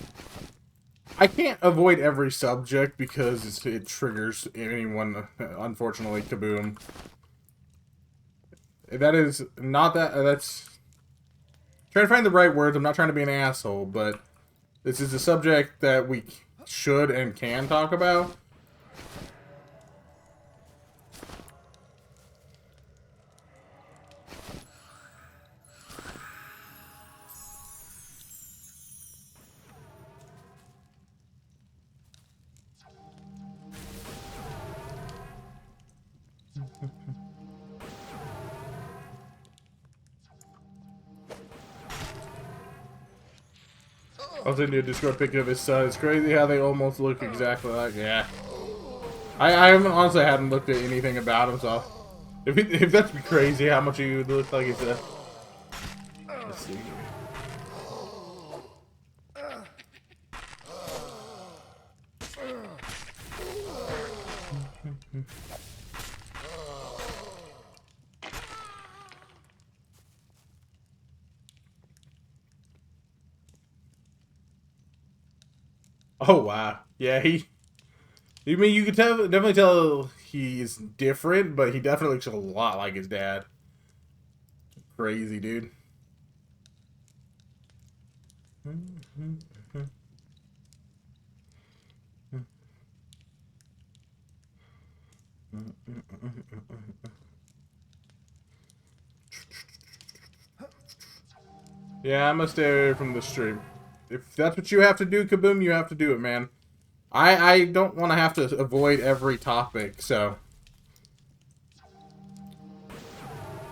I can't avoid every subject because it triggers anyone, unfortunately, kaboom. That is not that... that's... Trying to find the right words. I'm not trying to be an asshole, but this is a subject that we should and can talk about. I was in your Discord picking of his son. It's crazy how they almost look exactly like. Yeah. I haven't honestly hadn't looked at anything about him, so if that's crazy how much he would look like his. Let's see. Oh wow, yeah, you mean you could definitely tell he's different, but he definitely looks a lot like his dad. Crazy, dude. Yeah, I'm gonna stay away from the stream. If that's what you have to do, Kaboom, you have to do it, man. I don't want to have to avoid every topic, so...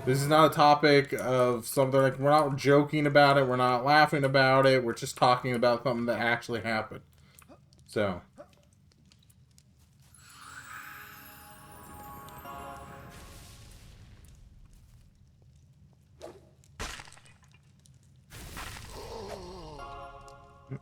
This is not a topic of something like... We're not joking about it, we're not laughing about it, we're just talking about something that actually happened. So... Here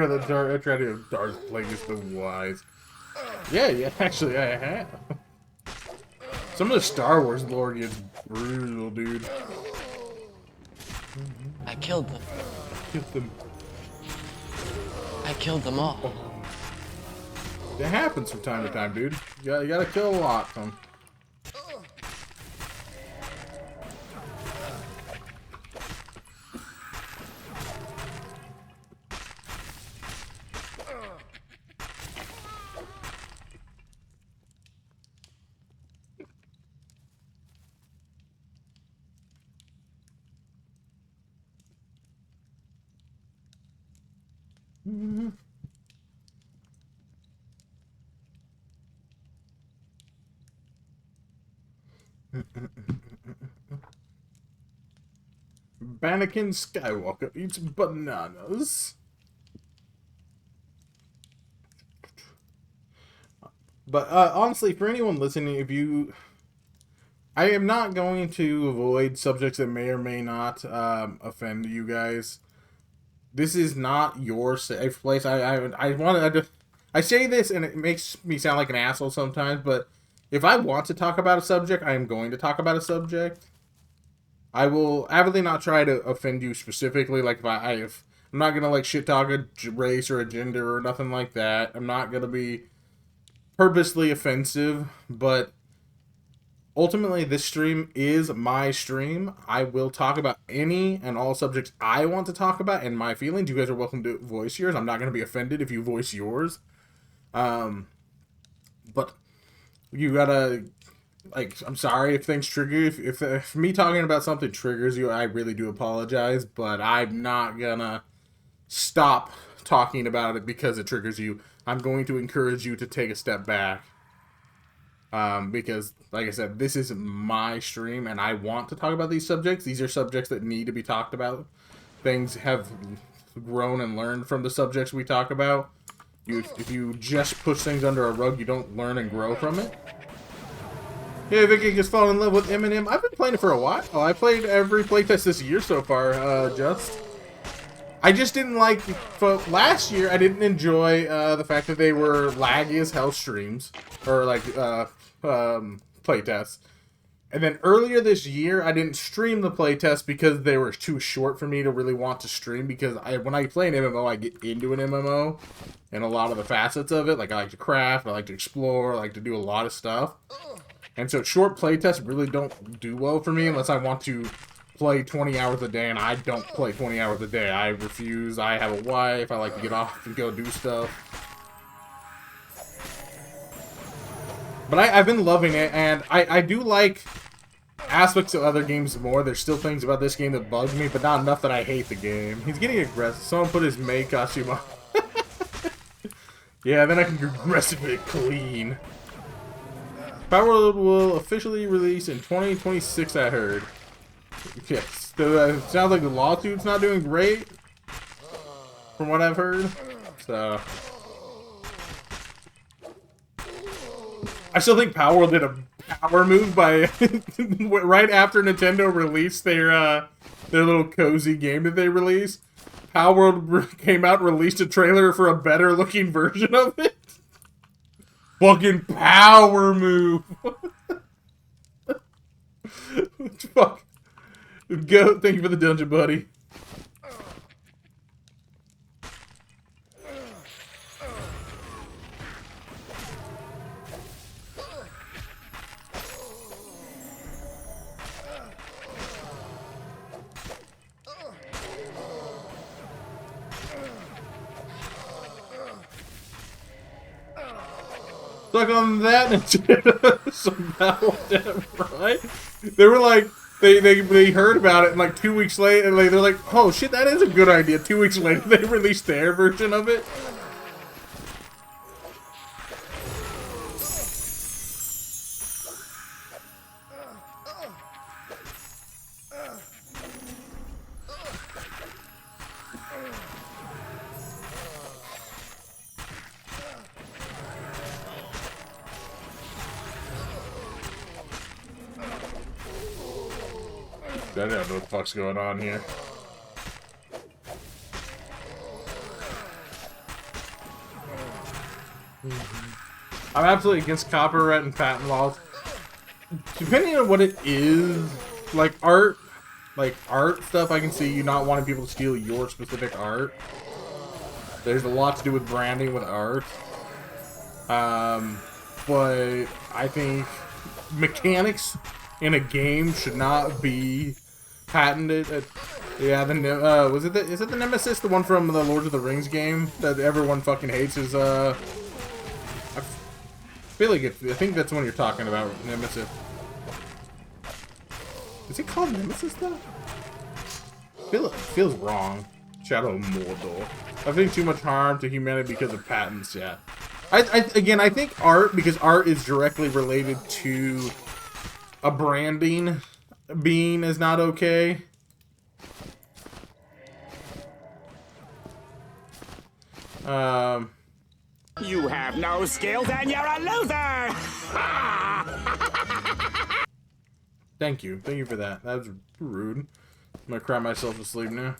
the dark. I tried to do Darth Plagueis the Wise. Yeah, actually, I have. Some of the Star Wars lore gets brutal, dude. I killed them. Get them. I killed them all. It happens from time to time, dude. You gotta kill a lot of them. Anakin Skywalker eats bananas. But honestly, for anyone listening, I am not going to avoid subjects that may or may not offend you guys. This is not your safe place. I say this and it makes me sound like an asshole sometimes, but if I want to talk about a subject, I am going to talk about a subject. I will avidly not try to offend you specifically. Like I'm not gonna like shit talk a race or a gender or nothing like that. I'm not gonna be purposely offensive, but ultimately this stream is my stream. I will talk about any and all subjects I want to talk about and my feelings. You guys are welcome to voice yours. I'm not gonna be offended if you voice yours. But you gotta. Like, I'm sorry if things trigger you. If me talking about something triggers you, I really do apologize, but I'm not gonna stop talking about it because it triggers you. I'm going to encourage you to take a step back. Because, like I said, this is my stream, and I want to talk about these subjects. These are subjects that need to be talked about. Things have grown and learned from the subjects we talk about. If you just push things under a rug, you don't learn and grow from it. Yeah, Vicky just fallen in love with Eminem. I've been playing it for a while. I played every playtest this year so far, I just didn't like... last year, I didn't enjoy the fact that they were laggy as hell streams. Or, like, playtests. And then earlier this year, I didn't stream the playtests because they were too short for me to really want to stream. Because when I play an MMO, I get into an MMO. And a lot of the facets of it. Like, I like to craft, I like to explore, I like to do a lot of stuff. And so short playtests really don't do well for me unless I want to play 20 hours a day, and I don't play 20 hours a day. I refuse. I have a wife. I like to get off and go do stuff. But I've been loving it, and I do like aspects of other games more. There's still things about this game that bug me, but not enough that I hate the game. He's getting aggressive. Someone put his May costume on. Yeah, then I can aggressively clean. Power World will officially release in 2026, I heard. Yes, it sounds like the lawsuit's not doing great, from what I've heard. So, I still think Power World did a power move by right after Nintendo released their little cozy game that they released. Power World came out and released a trailer for a better looking version of it. Fucking power move. Fuck. Go. Thank you for the dungeon, buddy. stuck on that instead of some battle dev, right? They were like, they heard about it, and like 2 weeks later, and they're like, oh shit, that is a good idea. 2 weeks later, they released their version of it. I don't know what the fuck's going on here. I'm absolutely against copyright and patent laws. Depending on what it is, like art stuff, I can see you not wanting people to steal your specific art. There's a lot to do with branding with art. But I think mechanics in a game should not be patented. Yeah, is it the Nemesis, the one from the Lord of the Rings game that everyone fucking hates? Is I feel like I think that's the one you're talking about, Nemesis. Is it called Nemesis though? It feels wrong. Shadow of Mordor. I think too much harm to humanity because of patents. Yeah. Again, I think art, because art is directly related to a branding being is not okay. You have no skills and you're a loser! Thank you for that. That was rude. I'm gonna cry myself to sleep now.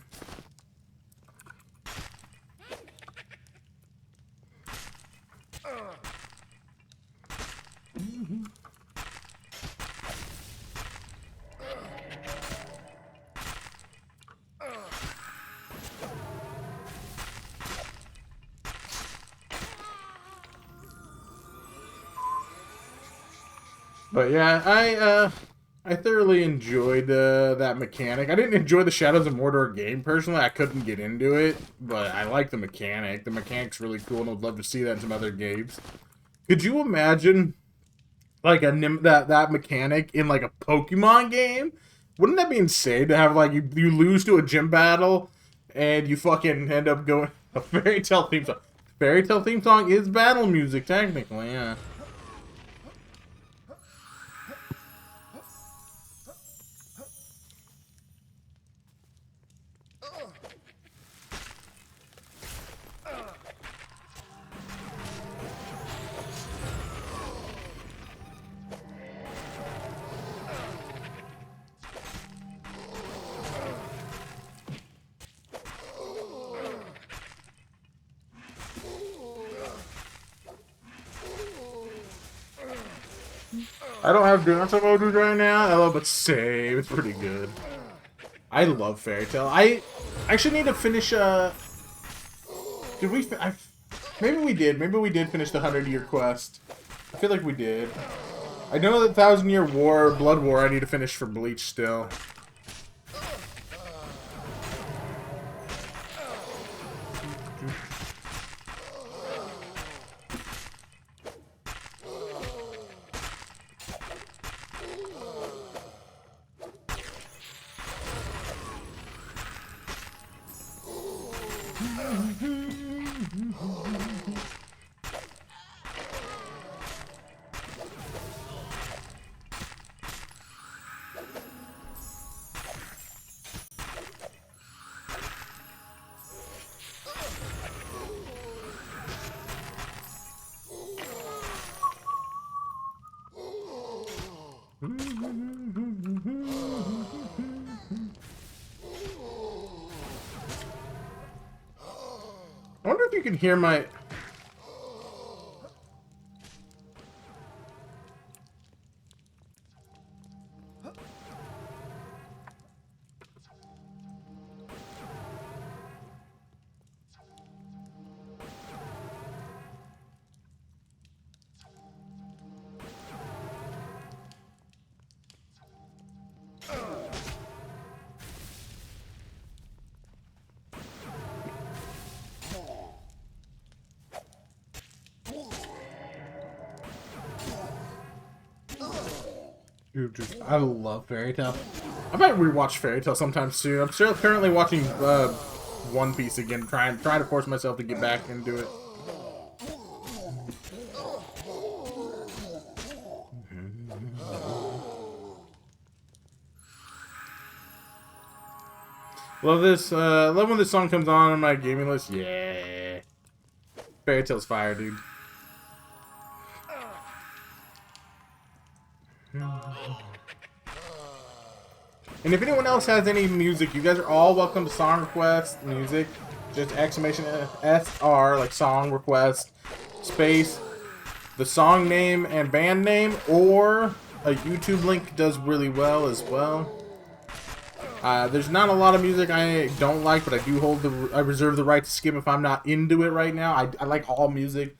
But yeah, I thoroughly enjoyed that mechanic. I didn't enjoy the Shadows of Mordor game personally. I couldn't get into it, but I like the mechanic. The mechanic's really cool, and I'd love to see that in some other games. Could you imagine like that mechanic in like a Pokemon game? Wouldn't that be insane to have like you lose to a gym battle and you fucking end up going a fairy tale theme song? Fairy tale theme song is battle music technically, yeah. I don't have dance emojis right now. I love it. Save. It's pretty good. I love Fairy Tail. I actually need to finish. Did we? Maybe we did. Maybe we did finish the 100-year quest. I feel like we did. I know that 1,000-year war, Blood War, I need to finish for Bleach still. I wonder if you can hear my... Dude, I love Fairy Tail. I might rewatch Fairy Tail sometime soon. I'm still currently watching One Piece again, trying to force myself to get back into it. Love this. Love when this song comes on my gaming list. Yeah, Fairy Tail's fire, dude. And if anyone else has any music, you guys are all welcome to song request music. Just exclamation SR, like song request, space, the song name and band name, or a YouTube link does really well as well. There's not a lot of music I don't like, but I reserve the right to skip if I'm not into it right now. I like all music,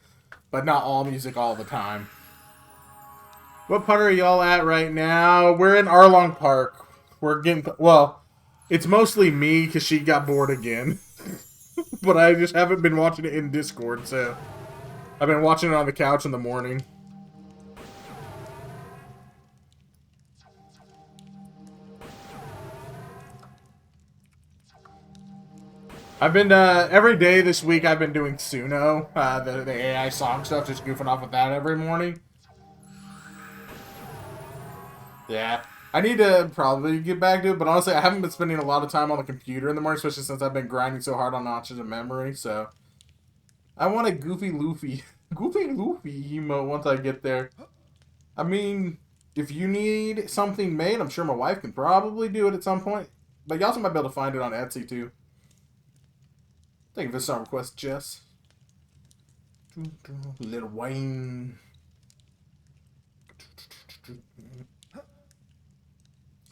but not all music all the time. What part are y'all at right now? We're in Arlong Park. We're getting, well, it's mostly me because she got bored again. But I just haven't been watching it in Discord, so I've been watching it on the couch in the morning. I've been, every day this week I've been doing Suno, the AI song stuff, just goofing off with that every morning. Yeah. I need to probably get back to it, but honestly, I haven't been spending a lot of time on the computer in the morning, especially since I've been grinding so hard on notches of memory, so I want a Goofy Luffy emote once I get there. I mean, if you need something made, I'm sure my wife can probably do it at some point, but you also might be able to find it on Etsy, too. Thank you for the song request, Jess. Little Wayne.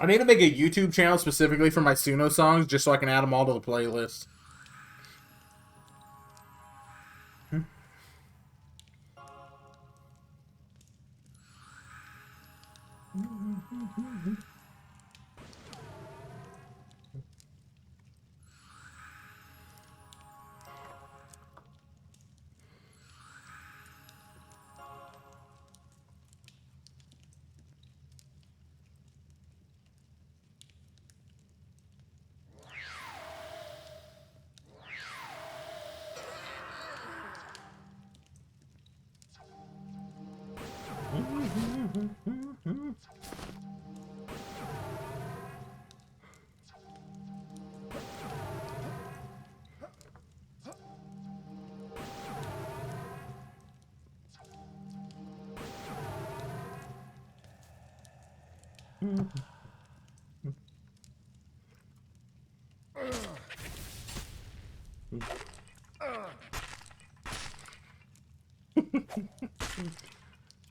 I need to make a YouTube channel specifically for my Suno songs, just so I can add them all to the playlist.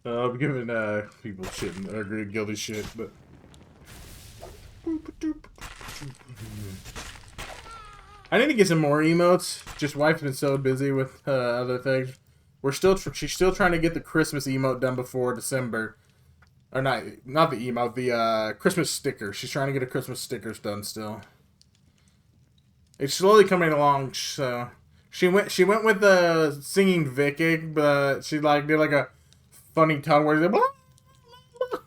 I'm giving people shit and guilty shit, but I need to get some more emotes. Just wife's been so busy with other things. She's still trying to get the Christmas emote done before December, or not the emote, the Christmas sticker. She's trying to get her Christmas stickers done still. It's slowly coming along. So she went with the singing Vicky, but she did a funny tongue where she's like, blah, blah, blah.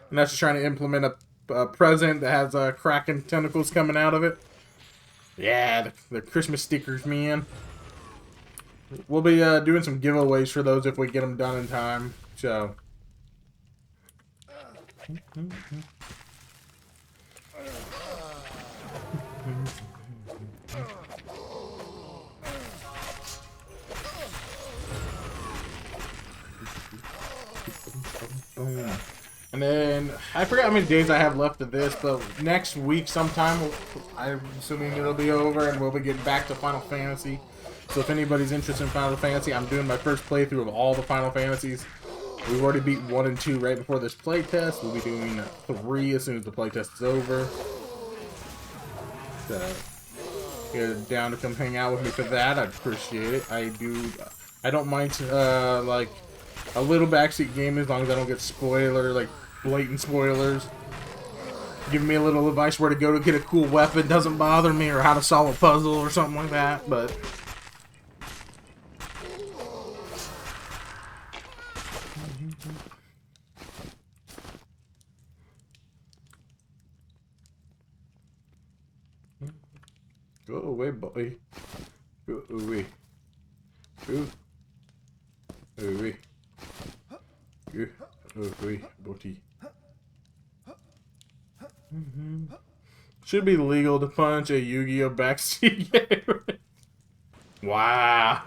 And now she's trying to implement a present that has kraken tentacles coming out of it. Yeah, the Christmas stickers, man. We'll be doing some giveaways for those if we get them done in time. So. And then, I forgot how many days I have left of this, but next week sometime, I'm assuming it'll be over, and we'll be getting back to Final Fantasy. So if anybody's interested in Final Fantasy, I'm doing my first playthrough of all the Final Fantasies. We've already beat 1 and 2 right before this playtest. We'll be doing 3 as soon as the playtest is over. So, if you're down to come hang out with me for that, I'd appreciate it. I don't mind, like, a little backseat game as long as I don't get blatant spoilers. Giving me a little advice where to go to get a cool weapon doesn't bother me, or how to solve a puzzle or something like that, but Go away, boy. Go away. Go away. Go away, buddy. Should be legal to punch a Yu-Gi-Oh! Backseat gamer. Wow.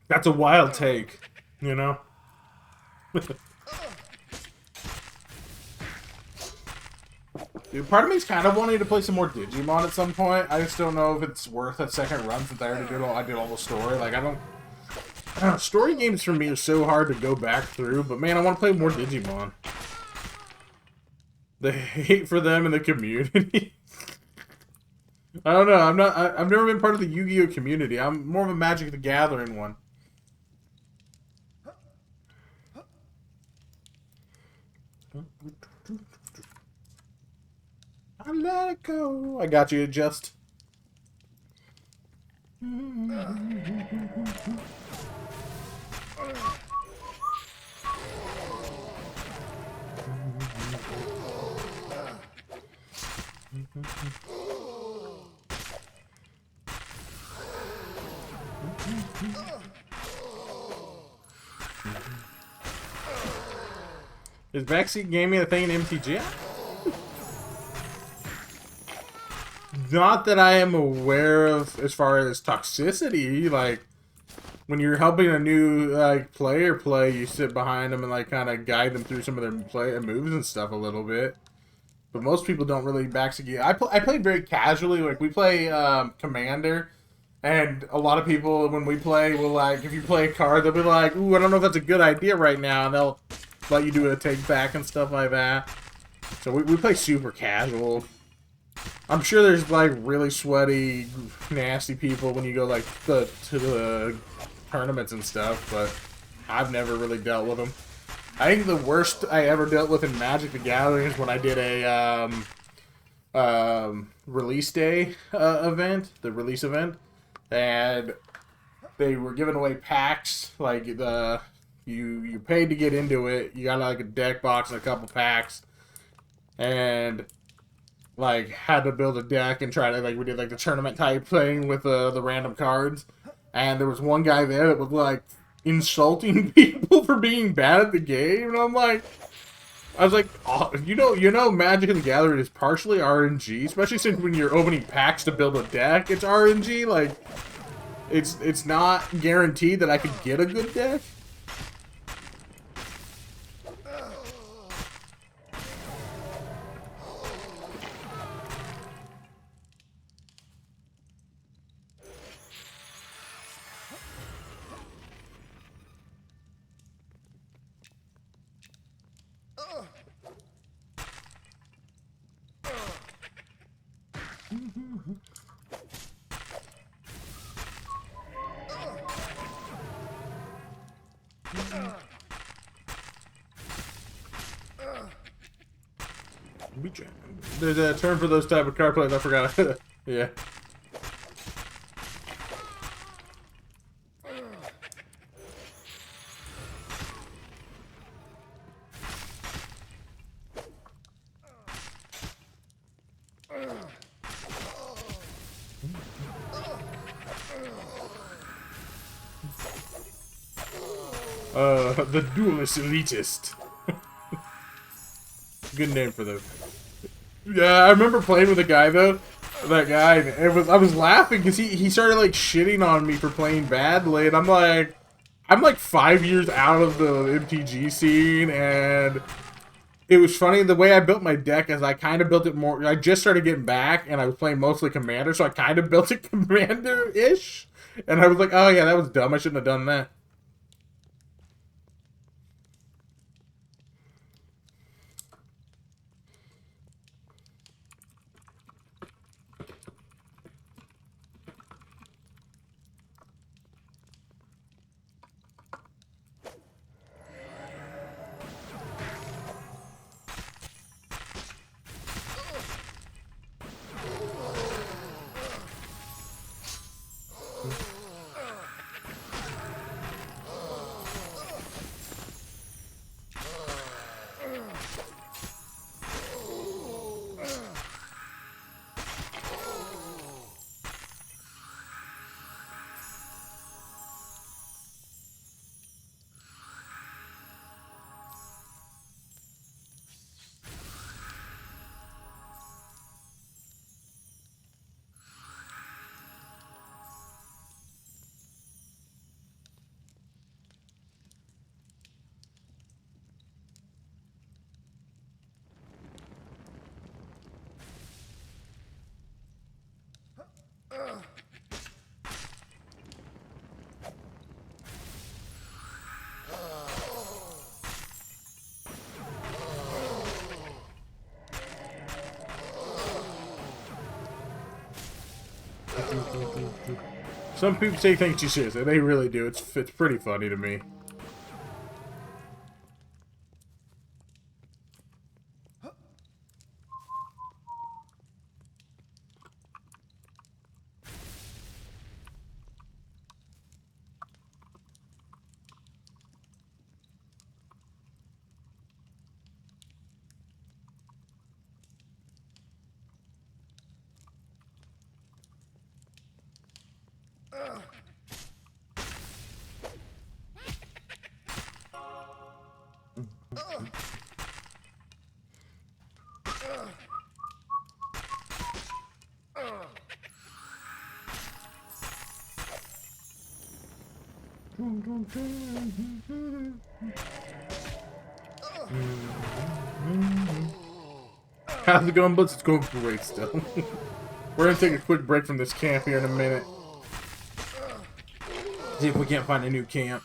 That's a wild take, you know? Dude, part of me's kind of wanting to play some more Digimon at some point. I just don't know if it's worth a second run since I already did all the story. Like, I don't know, story games for me are so hard to go back through, but man, I want to play more Digimon. The hate for them in the community. I don't know. I've never been part of the Yu-Gi-Oh community. I'm more of a Magic the Gathering one. I let it go. I got you, Just. Is backseat gaming a thing in MTG? Not that I am aware of as far as toxicity. Like, when you're helping a new player play, you sit behind them and like kind of guide them through some of their play moves and stuff a little bit. But most people don't really backseat. I play very casually. Like, we play Commander, and a lot of people when we play will like, if you play a card, they'll be like, "Ooh, I don't know if that's a good idea right now," and they'll let you do a take back and stuff like that. So we play super casual. I'm sure there's like really sweaty, nasty people when you go like to the tournaments and stuff, but I've never really dealt with them. I think the worst I ever dealt with in Magic the Gathering is when I did a release day event, the release event, and they were giving away packs. Like you paid to get into it. You got like a deck box and a couple packs, and like had to build a deck and try to like we did like the tournament type thing with the random cards. And there was one guy there that was like insulting people for being bad at the game, and I was like, oh, you know, Magic the Gathering is partially RNG, especially since when you're opening packs to build a deck, it's RNG. Like, it's not guaranteed that I could get a good deck. There's a term for those type of card players, I forgot. Yeah. The Duelist Elitist. Good name for them. Yeah, I remember playing with a guy though. That guy, I was laughing because he started like shitting on me for playing badly, and I'm like 5 years out of the MTG scene, and it was funny the way I built my deck is I kind of built it more. I just started getting back, and I was playing mostly Commander, so I kind of built it Commander-ish, and I was like, oh yeah, that was dumb. I shouldn't have done that. Some people take things too seriously. They really do. It's pretty funny to me. How's it going, Blitz? It's going great still. We're gonna take a quick break from this camp here in a minute. See if we can't find a new camp.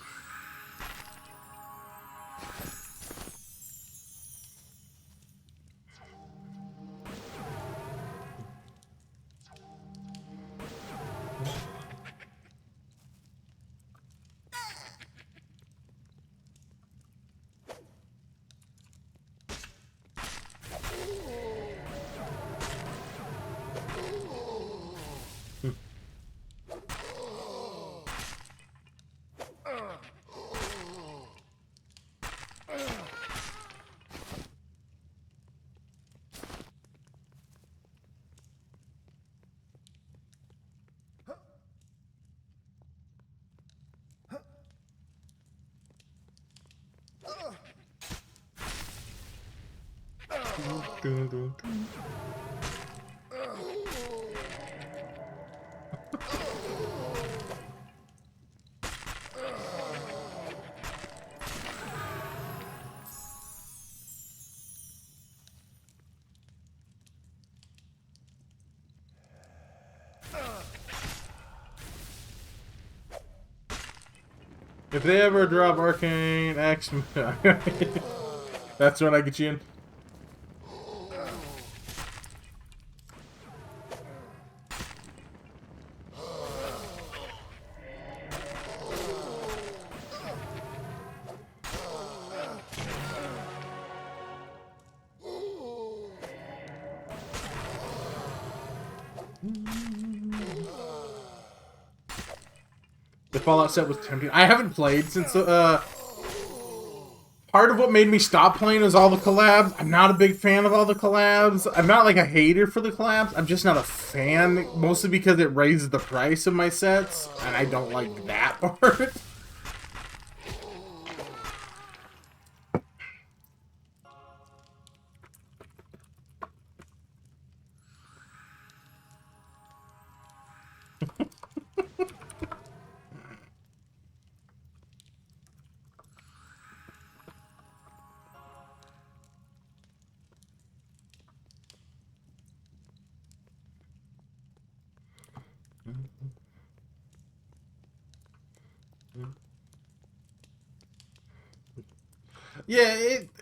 If they ever drop Arcane X, that's when I get you in. The Fallout set was tempting. I haven't played since part of what made me stop playing was all the collabs. I'm not a big fan of all the collabs. I'm not like a hater for the collabs. I'm just not a fan, mostly because it raises the price of my sets, and I don't like that part. Yeah,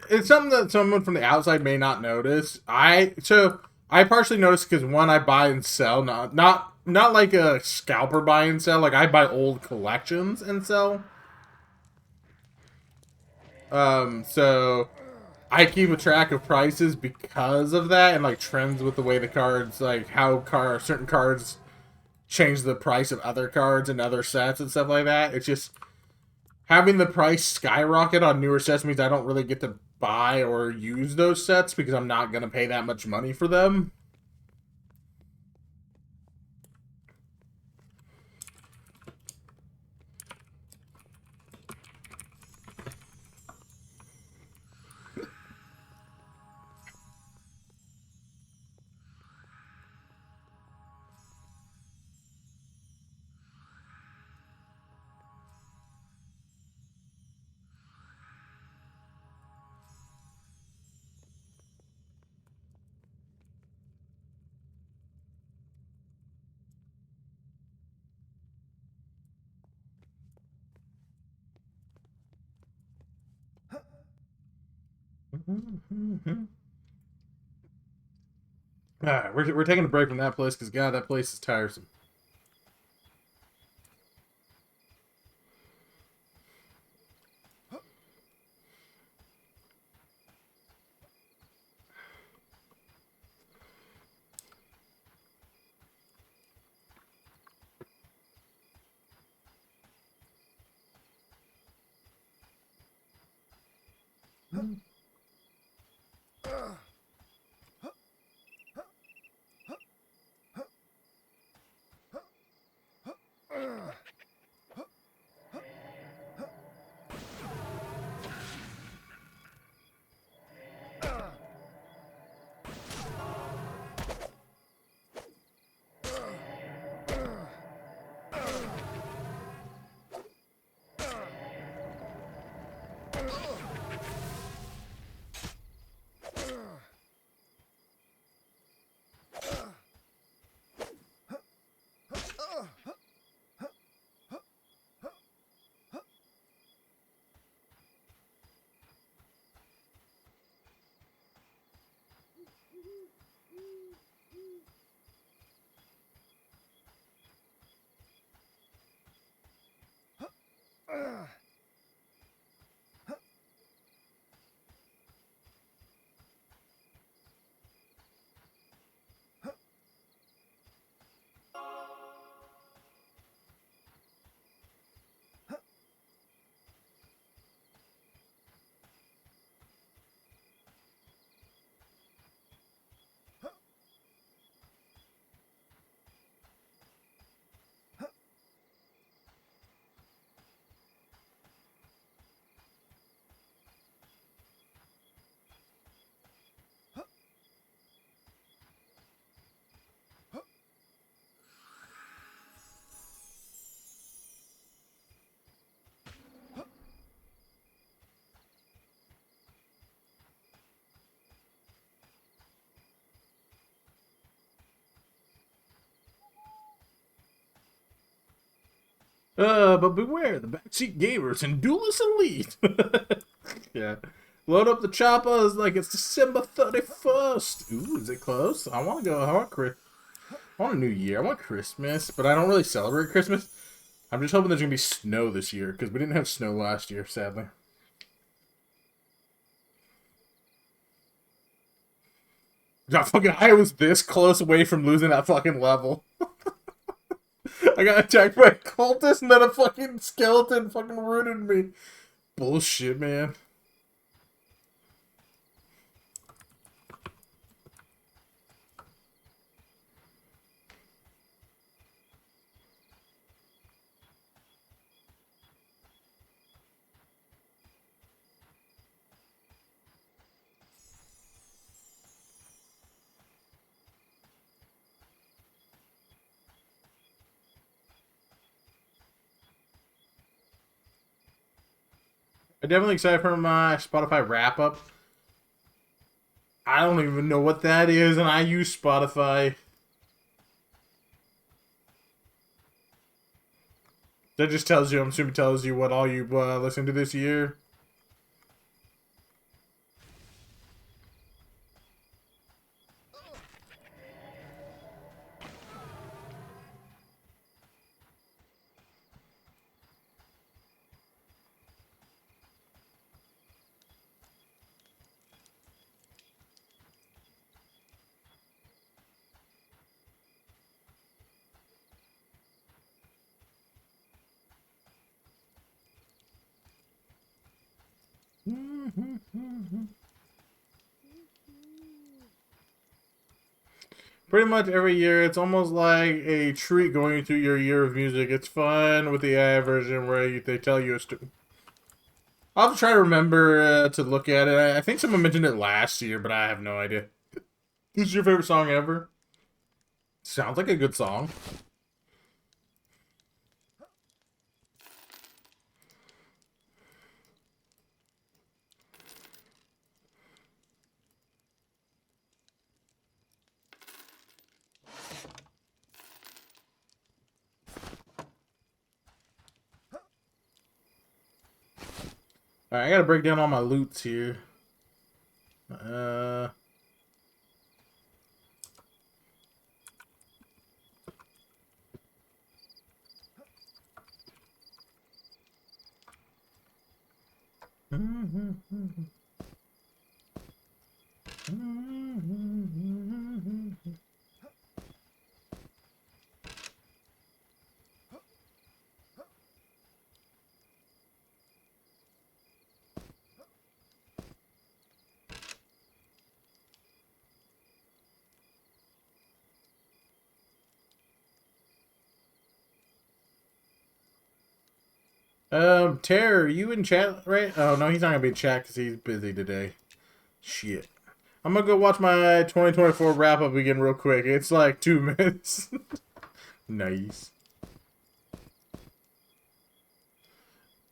it's something that someone from the outside may not notice. I partially notice because one, I buy and sell, not like a scalper buy and sell. Like I buy old collections and sell. So I keep a track of prices because of that, and like trends with the way the cards, like how certain cards change the price of other cards and other sets and stuff like that. It's just having the price skyrocket on newer sets means I don't really get to buy or use those sets because I'm not going to pay that much money for them. Alright, we're taking a break from that place because, God, that place is tiresome. But beware the backseat gamers and duelist elite. Yeah. Load up the choppers like it's December 31st. Ooh, is it close? I want to go. I want a new year. I want Christmas, but I don't really celebrate Christmas. I'm just hoping there's going to be snow this year, because we didn't have snow last year, sadly. I was this close away from losing that fucking level. I got attacked by a cultist and then a fucking skeleton fucking ruined me. Bullshit, man. I'm definitely excited for my Spotify wrap-up. I don't even know what that is, and I use Spotify. That just tells you, I'm assuming it tells you what all you listened to this year. Pretty much every year, it's almost like a treat going through your year of music. It's fun with the AI version where they tell you a I'll have to try to remember to look at it. I think someone mentioned it last year, but I have no idea. Who's your favorite song ever? Sounds like a good song. Alright, I gotta break down all my loots here. Terror, are you in chat, right? Oh, no, he's not gonna be in chat because he's busy today. Shit. I'm gonna go watch my 2024 wrap-up again real quick. It's like 2 minutes. Nice.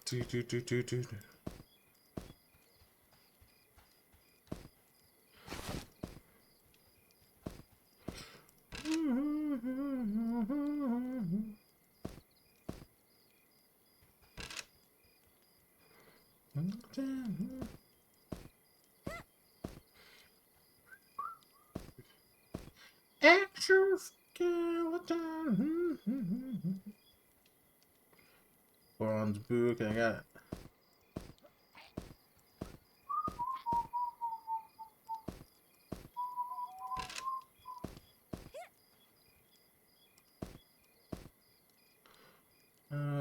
Do, do, do, do, do. Actual skeleton. Bronze book, I got it.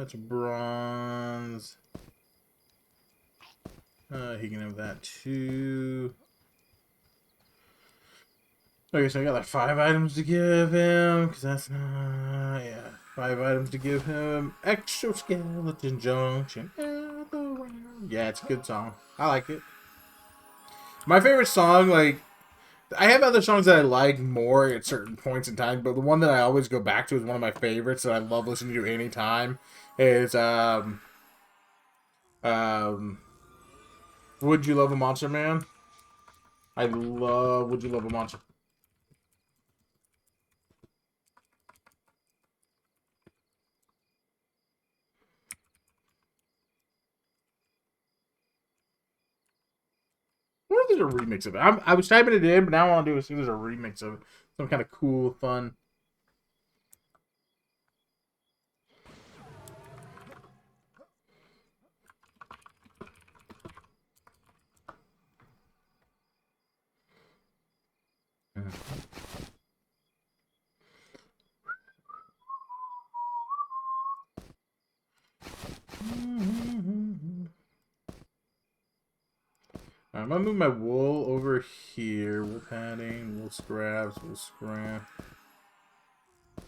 It's bronze. He can have that too. Okay, so I got like 5 items to give him, because that's not, yeah. 5 items to give him. Exoskeleton Junction. Yeah, it's a good song. I like it. My favorite song, like, I have other songs that I like more at certain points in time, but the one that I always go back to is one of my favorites that I love listening to anytime is, Would You Love a Monster Man? I love Would You Love a Monster. there's a remix of it. I was typing it in, but now I want to do is see if there's a remix of it. Some kind of cool, fun. I'm gonna move my wool over here. Wool padding, wool scraps, wool scrap,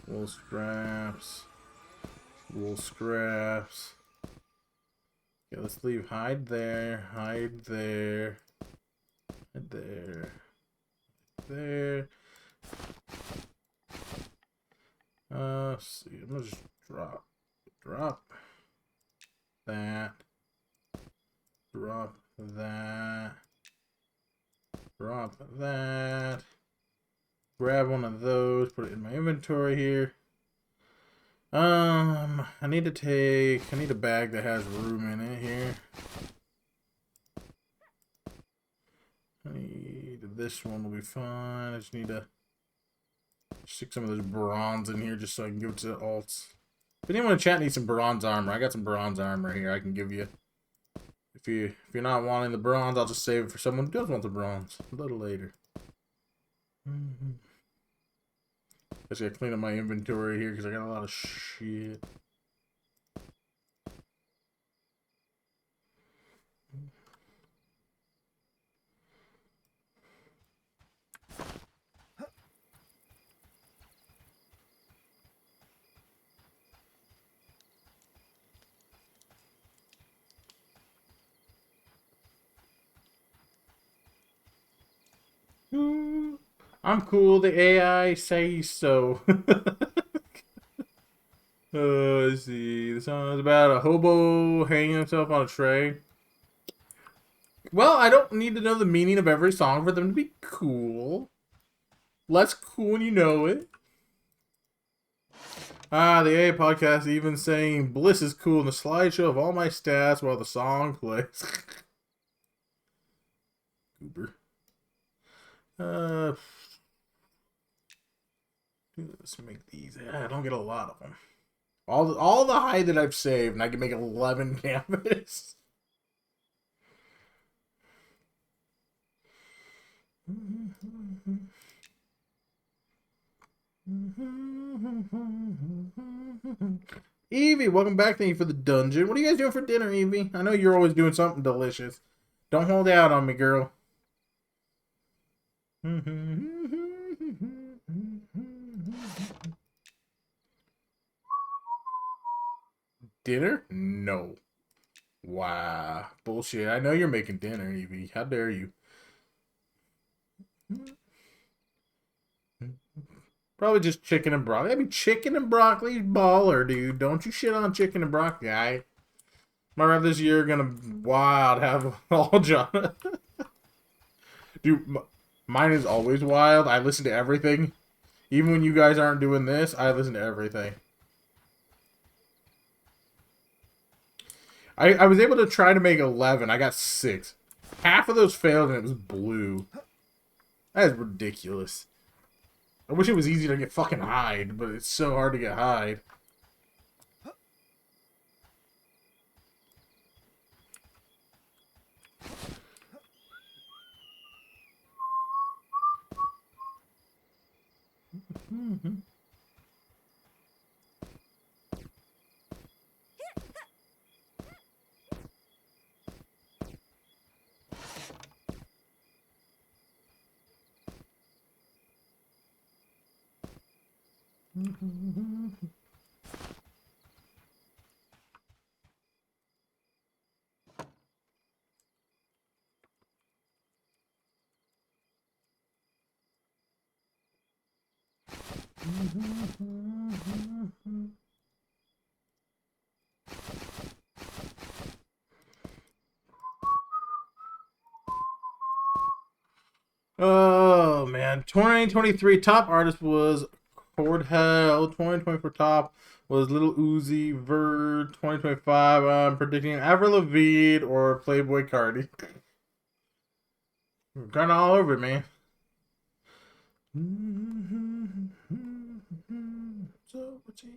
wool scraps, wool scraps. Okay, let's leave hide there, hide there, hide there, there. Let's see. I'm gonna just drop that, drop that, drop that. Grab one of those, put it in my inventory here. I need a bag that has room in it here. This one will be fine. I just need to stick some of this bronze in here just so I can give it to the alts. If anyone in chat needs some bronze armor, I got some bronze armor here I can give you. If you're not wanting the bronze, I'll just save it for someone who does want the bronze a little later. I just gotta clean up my inventory here because I got a lot of shit. I'm cool, the AI say so. Let's see. The song is about a hobo hanging himself on a tray. Well, I don't need to know the meaning of every song for them to be cool. Less cool when you know it. The AI podcast even saying Bliss is cool in the slideshow of all my stats while the song plays. Goober. Let's make these. I don't get a lot of them. All the hide that I've saved, and I can make 11 canvas. Evie, welcome back. Thank you for the dungeon. What are you guys doing for dinner, Evie? I know you're always doing something delicious. Don't hold out on me, girl. Dinner? No. Wow. Bullshit. I know you're making dinner, Evie. How dare you? Probably just chicken and broccoli. I mean, chicken and broccoli's baller, dude. Don't you shit on chicken and broccoli, guy. My rep this year gonna wild have all John. Dude, mine is always wild. I listen to everything. Even when you guys aren't doing this, I listen to everything. I was able to try to make 11. I got 6. Half of those failed and it was blue. That is ridiculous. I wish it was easy to get fucking hide, but it's so hard to get hide. Oh man, 2023 top artist was Cordell. 2024 top was Little Uzi Vert. 2025, I'm predicting Avril Lavigne or Playboy Cardi. Kind of all over it, man. So what's he?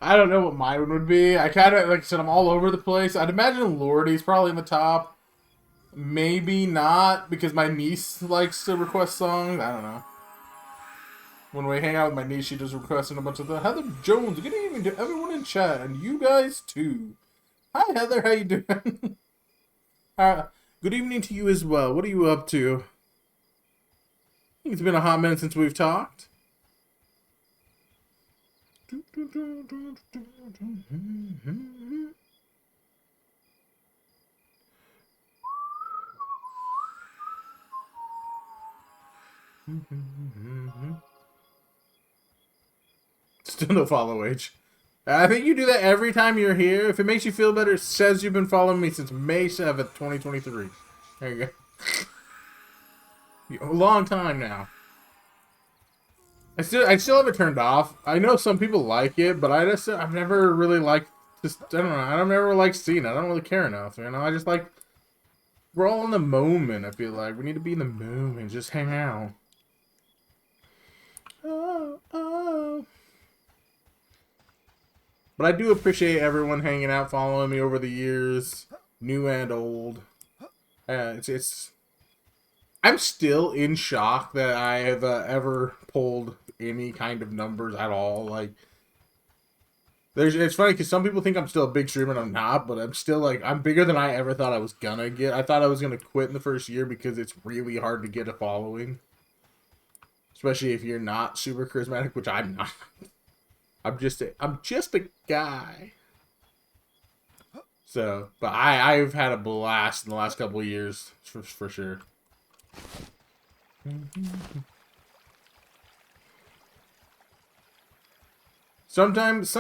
I don't know what mine would be. I kind of, like I said, I'm all over the place. I'd imagine Lordy's probably in the top. Maybe not, because my niece likes to request songs. I don't know. When we hang out with my niece, she just requesting a bunch of the Heather Jones. Good evening to everyone in chat, and you guys too. Hi Heather, how you doing? Good evening to you as well. What are you up to? I think it's been a hot minute since we've talked. Still no follow age. I think you do that every time you're here. If it makes you feel better, it says you've been following me since May 7th, 2023. There you go. A long time now. I still have it turned off. I know some people like it, but I've never really liked just, I don't know, I've never liked seeing it. I don't really care enough, you know? I just like, we're all in the moment, I feel like. We need to be in the moment, just hang out. Oh, oh. But I do appreciate everyone hanging out, following me over the years, new and old. I'm still in shock that I have ever pulled any kind of numbers at all. Like, it's funny because some people think I'm still a big streamer and I'm not, but I'm still like, I'm bigger than I ever thought I was gonna get. I thought I was gonna quit in the first year because it's really hard to get a following, especially if you're not super charismatic, which I'm not. I'm just a guy. So, but I've had a blast in the last couple of years for sure. Sometimes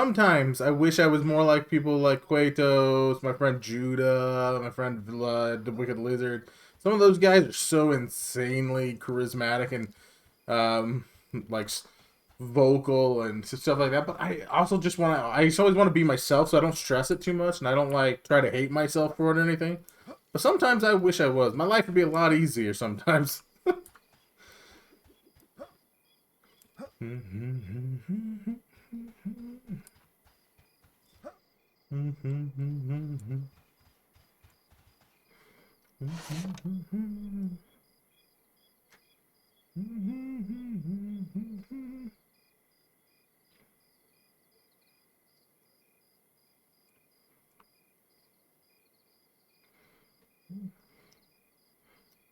I wish I was more like people like Quatos, my friend Judah, my friend the Wicked Lizard. Some of those guys are so insanely charismatic and like vocal and stuff like that. But I also just want to. I just always want to be myself, so I don't stress it too much, and I don't like try to hate myself for it or anything. But sometimes I wish I was. My life would be a lot easier sometimes.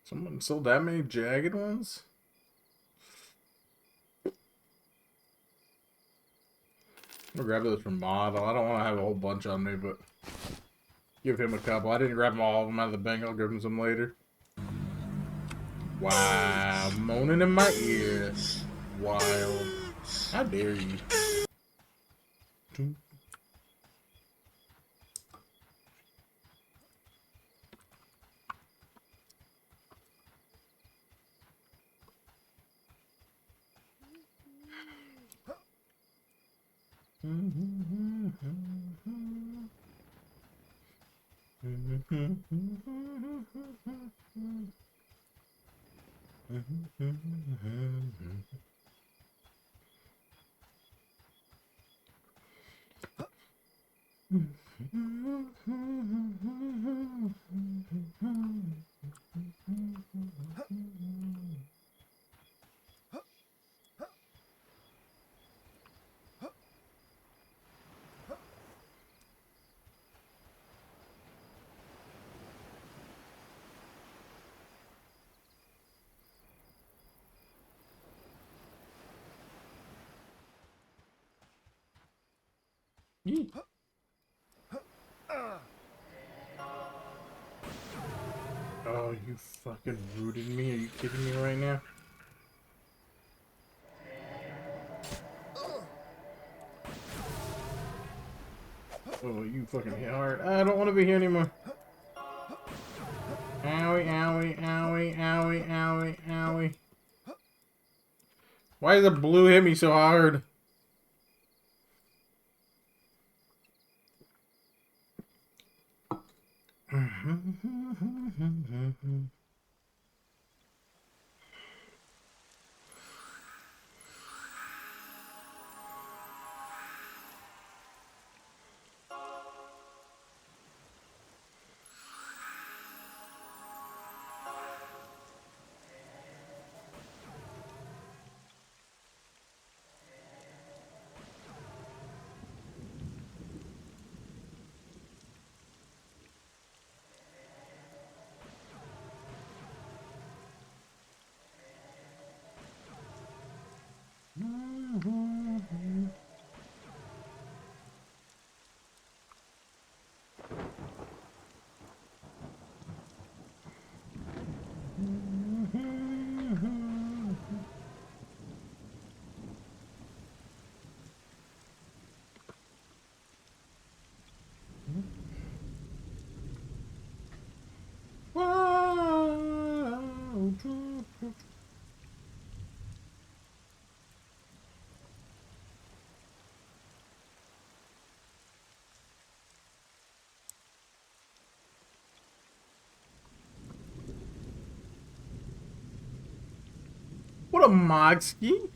Someone sold that many jagged ones? I'm gonna grab those from Model. I don't want to have a whole bunch on me, but give him a couple. I didn't grab them all of them out of the bank. I'll give him some later. Wow, moaning in my ear. Wild. How dare you? Yeet. Oh, you fucking rooted me? Are you kidding me right now? Oh, you fucking hit hard. I don't want to be here anymore. Owie, owie, owie, owie, owie, owie. Why does the blue hit me so hard? What a mogski.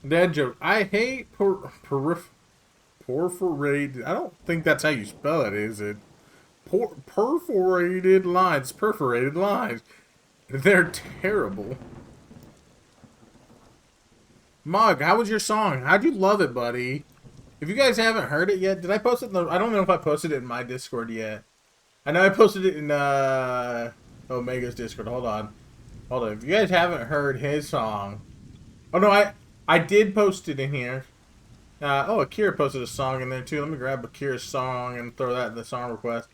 Dad joke. I hate perforated. I don't think that's how you spell it, is it? Perforated lines. Perforated lines. They're terrible. Mog, how was your song? How'd you love it, buddy? If you guys haven't heard it yet, did I post it in the... I don't know if I posted it in my Discord yet. I know I posted it in Omega's Discord. Hold on. Hold on. If you guys haven't heard his song... Oh, no, I did post it in here. Oh, Akira posted a song in there, too. Let me grab Akira's song and throw that in the song request.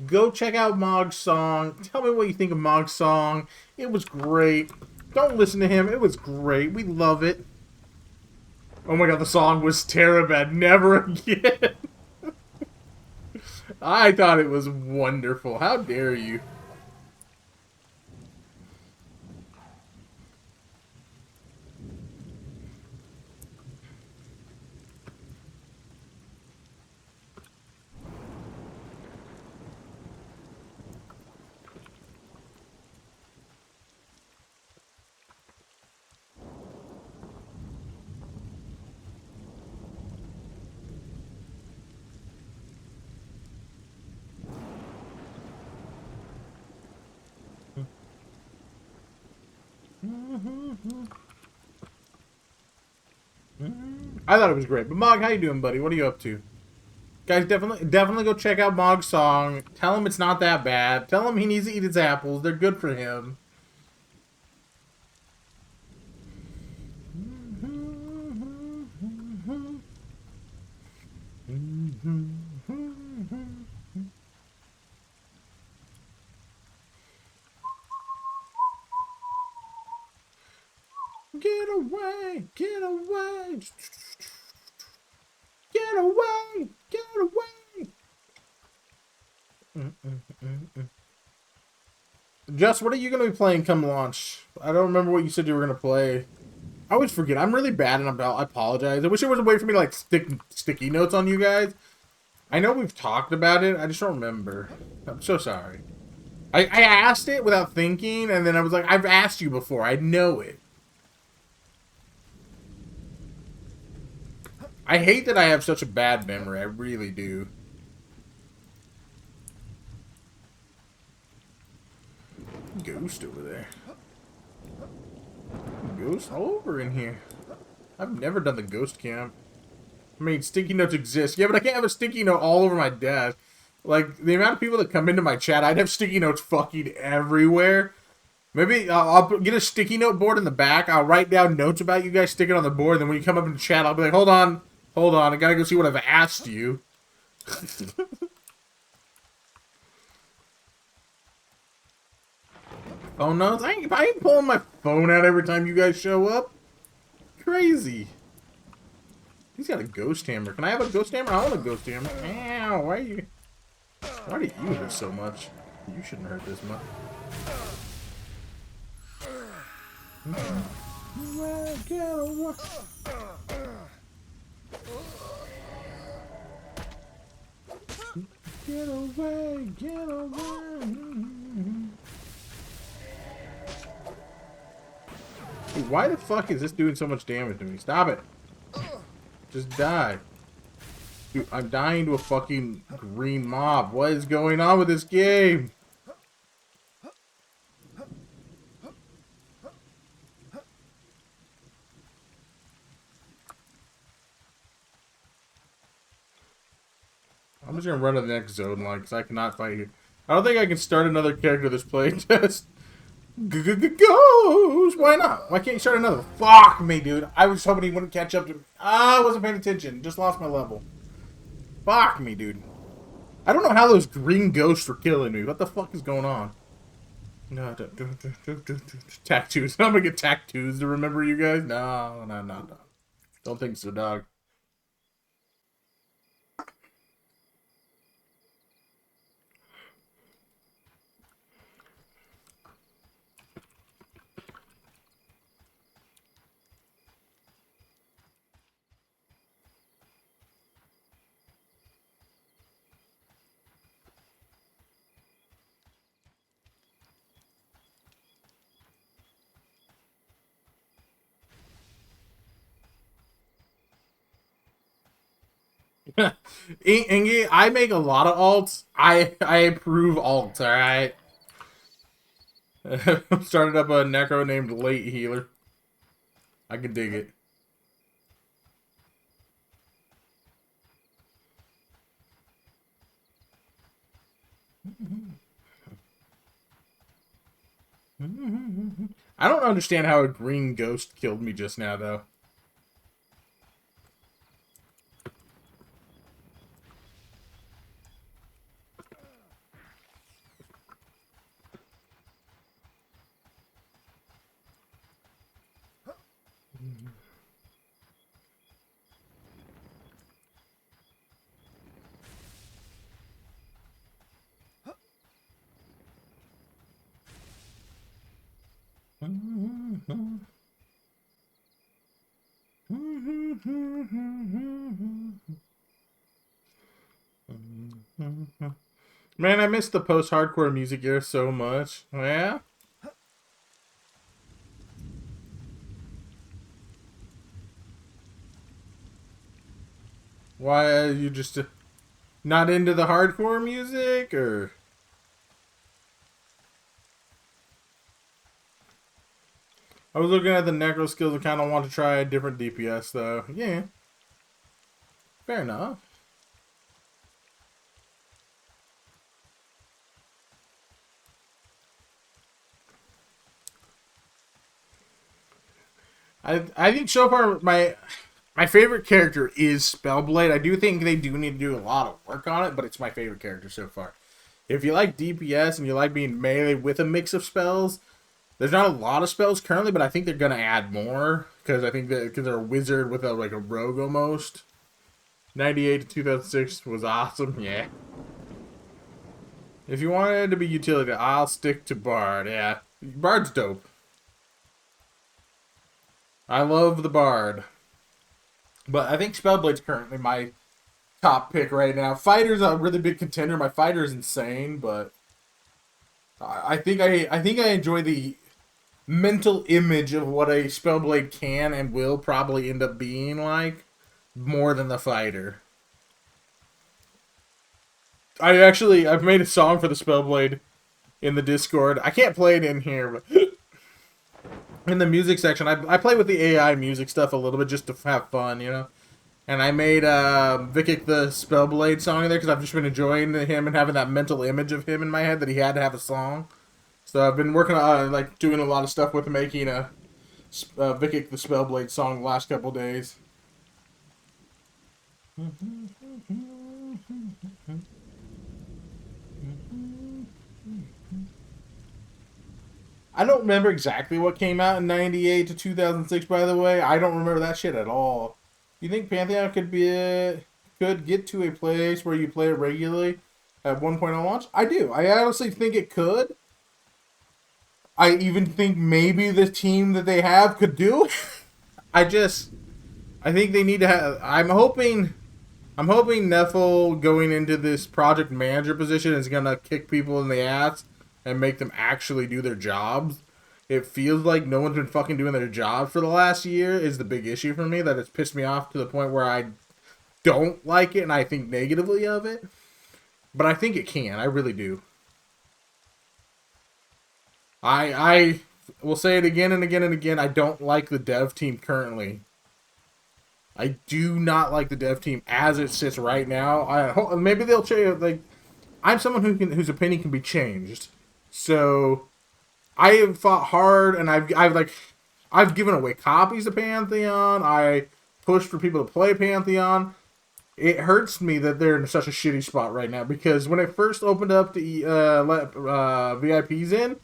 Go check out Mog's song. Tell me what you think of Mog's song. It was great. Don't listen to him. It was great. We love it. Oh my god, the song was terrible. Never again. I thought it was wonderful. How dare you? I thought it was great. But Mog, how you doing, buddy? What are you up to? Guys, definitely go check out Mog's song. Tell him it's not that bad. Tell him he needs to eat his apples. They're good for him. Get away! Get away! Get away! Get away! Just, what are you going to be playing come launch? I don't remember what you said you were going to play. I always forget. I'm really bad and I apologize. I wish there was a way for me to like stick sticky notes on you guys. I know we've talked about it. I just don't remember. I'm so sorry. I asked it without thinking and then I was like, I've asked you before. I know it. I hate that I have such a bad memory. I really do. Ghost over there. Ghost over in here. I've never done the ghost camp. I mean, sticky notes exist. Yeah, but I can't have a sticky note all over my desk. Like, the amount of people that come into my chat, I'd have sticky notes fucking everywhere. Maybe I'll get a sticky note board in the back. I'll write down notes about you guys, stick it on the board. Then when you come up in the chat, I'll be like, hold on. Hold on, I gotta go see what I've asked you. Oh no, I ain't pulling my phone out every time you guys show up. Crazy. He's got a ghost hammer. Can I have a ghost hammer? I want a ghost hammer. Ow, why do you hurt so much? You shouldn't hurt this much. Get away, get away. Dude, why the fuck is this doing so much damage to me? Stop it. Just die. Dude, I'm dying to a fucking green mob. What is going on with this game? I'm just gonna run to the next zone line because I cannot fight you. I don't think I can start another character this playtest. Goes! Why not? Why can't you start another? Fuck me, dude. I was hoping he wouldn't catch up to me. I wasn't paying attention. Just lost my level. Fuck me, dude. I don't know how those green ghosts were killing me. What the fuck is going on? No, tattoos. I'm gonna get tattoos to remember you guys. No. Don't think so, dog. Ingy, I make a lot of alts. I approve alts, alright? Started up a necro named Late Healer. I can dig it. I don't understand how a green ghost killed me just now, though. Man, I miss the post-hardcore music era so much. Yeah? Why are you just not into the hardcore music, or? I was looking at the necro skills and kind of want to try a different DPS, though. Yeah. Fair enough. I think so far my favorite character is Spellblade. I do think they do need to do a lot of work on it, but it's my favorite character so far. If you like DPS and you like being melee with a mix of spells, there's not a lot of spells currently, but I think they're gonna add more because I think that because they're a wizard with a like a rogue almost. 98 to 2006 was awesome. Yeah. If you wanted to be utility, I'll stick to Bard. Yeah, Bard's dope. I love the Bard. But I think Spellblade's currently my top pick right now. Fighter's a really big contender. My fighter is insane, but I think I enjoy the mental image of what a Spellblade can and will probably end up being like more than the fighter. I've made a song for the Spellblade in the Discord. I can't play it in here, but in the music section, I play with the AI music stuff a little bit just to have fun, you know? And I made Vikic the Spellblade song in there because I've just been enjoying him and having that mental image of him in my head that he had to have a song. So I've been working on, like, doing a lot of stuff with making a Vikic the Spellblade song the last couple days. I don't remember exactly what came out in 98 to 2006, by the way. I don't remember that shit at all. You think Pantheon could get to a place where you play it regularly at 1.0 launch? I do. I honestly think it could. I even think maybe the team that they have could do it. I think they need to have. I'm hoping Neffel going into this project manager position is gonna kick people in the ass and make them actually do their jobs. It feels like no one's been fucking doing their job for the last year is the big issue for me. That it's pissed me off to the point where I don't like it and I think negatively of it. But I think it can. I really do. I will say it again and again and again. I don't like the dev team currently. I do not like the dev team as it sits right now. Maybe they'll change. Like, I'm someone whose opinion can be changed. So I have fought hard, and I've given away copies of Pantheon. I pushed for people to play Pantheon. It hurts me that they're in such a shitty spot right now because when it first opened up to let VIPs in,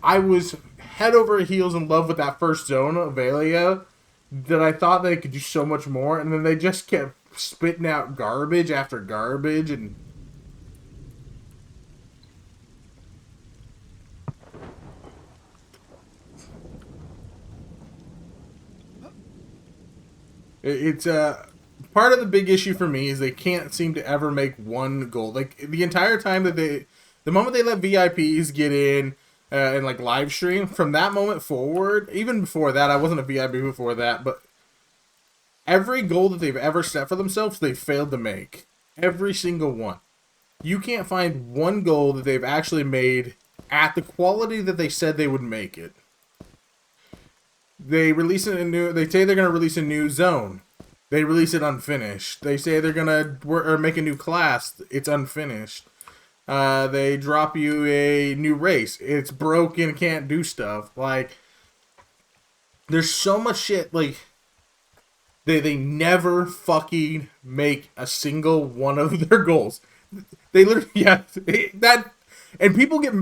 I was head over heels in love with that first zone of Velia. That I thought they could do so much more, and then they just kept spitting out garbage after garbage, and it's part of the big issue for me is they can't seem to ever make one goal. Like the entire time that the moment they let VIPs get in. And like live stream from that moment forward, even before that, I wasn't a VIP before that, but every goal that they've ever set for themselves, they've failed to make. Every single one. You can't find one goal that they've actually made at the quality that they said they would make it. They say they're going to release a new zone. They release it unfinished. They say they're going to make a new class. It's unfinished. They drop you a new race. It's broken, can't do stuff. Like, there's so much shit. Like, they never fucking make a single one of their goals. They literally, and people get.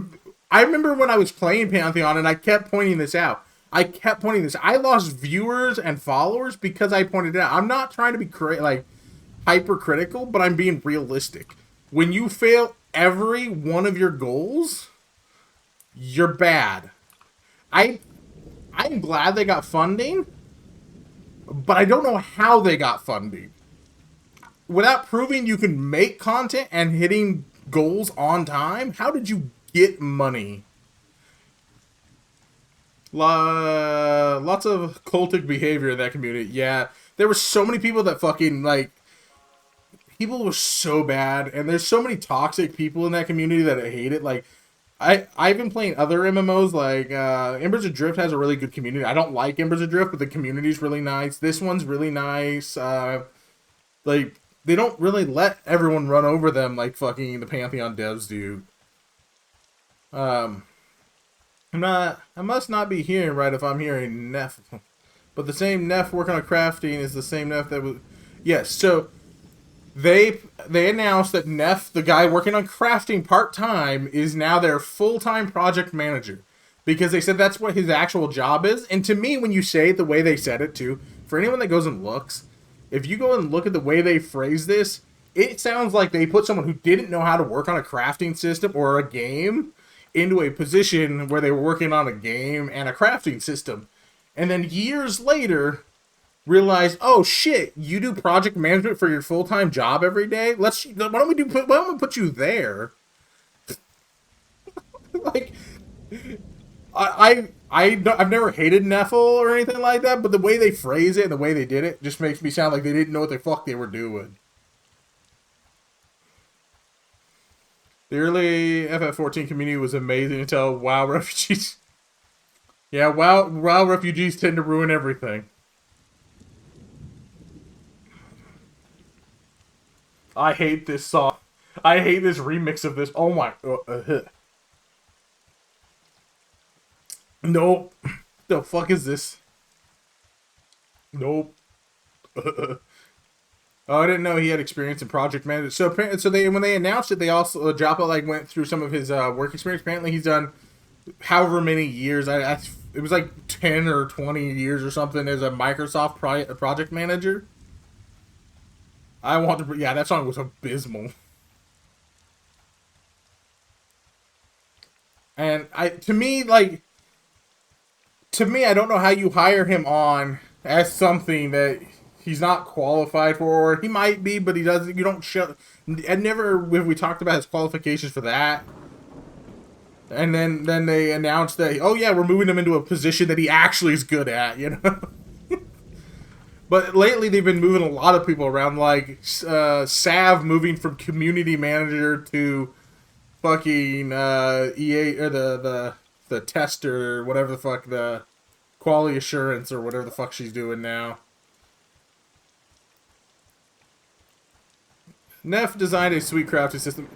I remember when I was playing Pantheon, and I kept pointing this out. I lost viewers and followers because I pointed it out. I'm not trying to be hypercritical, but I'm being realistic. When you fail every one of your goals, you're bad. I'm glad they got funding, but I don't know how they got funding. Without proving you can make content and hitting goals on time, how did you get money? Lots of cultic behavior in that community. Yeah, there were so many people that fucking people were so bad, and there's so many toxic people in that community that I hate it. Like, I've been playing other MMOs, like, Embers of Drift has a really good community. I don't like Embers of Drift, but the community's really nice. This one's really nice. Like, they don't really let everyone run over them like fucking the Pantheon devs do. I must not be hearing right if I'm hearing Neff. But the same Neff working on crafting is the same Neff that was... Yes, so... They announced that Neff, the guy working on crafting part-time, is now their full-time project manager. Because they said that's what his actual job is. And to me, when you say it the way they said it, too, for anyone that goes and looks, if you go and look at the way they phrase this, it sounds like they put someone who didn't know how to work on a crafting system or a game into a position where they were working on a game and a crafting system. And then years later... realized, oh shit, you do project management for your full-time job every day? Why don't we put you there? Like, I've never hated Neffel or anything like that, but the way they phrase it and the way they did it just makes me sound like they didn't know what the fuck they were doing. The early FF14 community was amazing until WoW refugees. Yeah, WoW refugees tend to ruin everything. I hate this song. I hate this remix of this. Oh my... Nope. The fuck is this? Nope. Oh, I didn't know he had experience in project management. So when they announced it, they also Joppa went through some of his work experience. Apparently, he's done however many years. It was like 10 or 20 years or something as a Microsoft project manager. I want to. Yeah, that song was abysmal. And to me, I don't know how you hire him on as something that he's not qualified for. Or he might be, but he doesn't. You don't show. And never have we talked about his qualifications for that. And then they announced that, oh yeah, we're moving him into a position that he actually is good at, you know. But lately they've been moving a lot of people around, like Sav moving from community manager to fucking EA or the tester or whatever the fuck, the quality assurance or whatever the fuck she's doing now. Neff designed a sweet crafting system.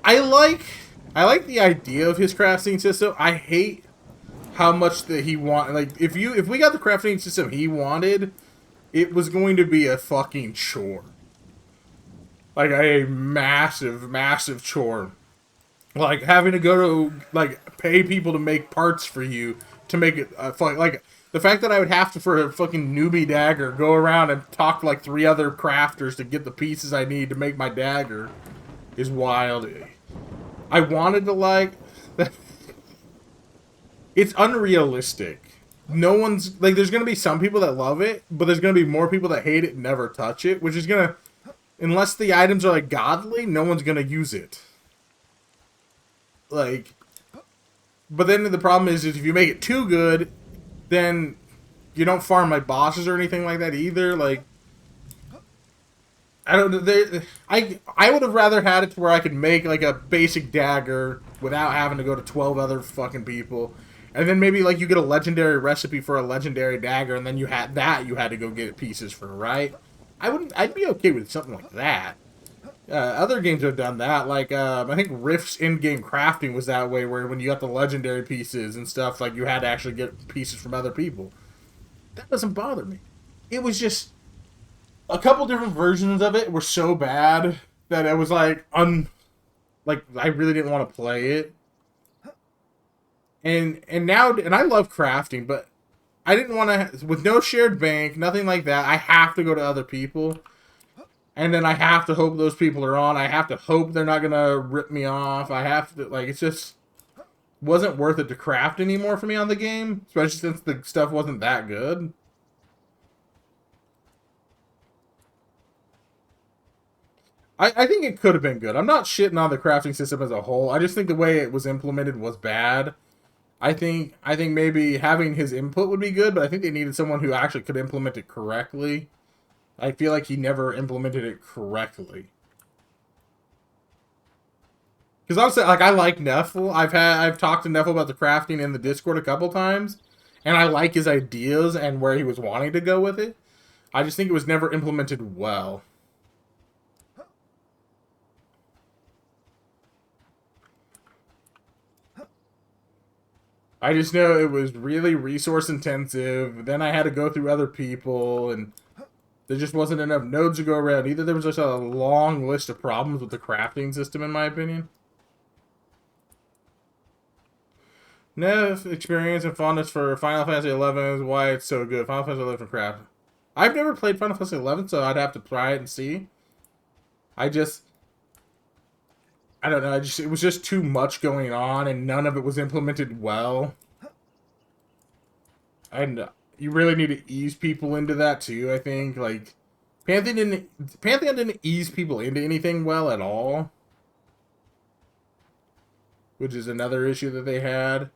I like the idea of his crafting system. I hate how much that he want. Like if we got the crafting system he wanted, it was going to be a fucking chore. Like a massive chore. Like having to go to like pay people to make parts for you to make it like the fact that I would have to, for a fucking newbie dagger, go around and talk to like 3 other crafters to get the pieces I need to make my dagger is wild. I wanted to like it's unrealistic. No one's like, there's gonna be some people that love it, but there's gonna be more people that hate it and never touch it, which is gonna, unless the items are like godly, no one's gonna use it. Like, but then the problem is if you make it too good, then you don't farm like bosses or anything like that either. Like, I don't. I would have rather had it to where I could make like a basic dagger without having to go to 12 other fucking people, and then maybe like you get a legendary recipe for a legendary dagger, and then you had to go get pieces for, right? I'd be okay with something like that. Other games have done that. Like I think Rift's in-game crafting was that way, where when you got the legendary pieces and stuff, like you had to actually get pieces from other people. That doesn't bother me. It was just a couple different versions of it were so bad that it was like like I really didn't want to play it. And now I love crafting, but I didn't want to, with no shared bank, nothing like that. I have to go to other people, and then I have to hope those people are on. I have to hope they're not gonna rip me off. I have to, like, it's just wasn't worth it to craft anymore for me on the game, especially since the stuff wasn't that good. I think it could have been good. I'm not shitting on the crafting system as a whole. I just think the way it was implemented was bad. I think maybe having his input would be good, but I think they needed someone who actually could implement it correctly. I feel like he never implemented it correctly. Because honestly, like, I like Neffel. I've talked to Neffel about the crafting in the Discord a couple times, and I like his ideas and where he was wanting to go with it. I just think it was never implemented well. I just know it was really resource intensive. Then I had to go through other people, and there just wasn't enough nodes to go around. Either there was just a long list of problems with the crafting system, in my opinion. Neff experience and fondness for Final Fantasy XI is why it's so good. Final Fantasy XI for craft. I've never played Final Fantasy XI, so I'd have to try it and see. I don't know. It was just too much going on, and none of it was implemented well. And you really need to ease people into that too. I think like Pantheon didn't ease people into anything well at all, which is another issue that they had.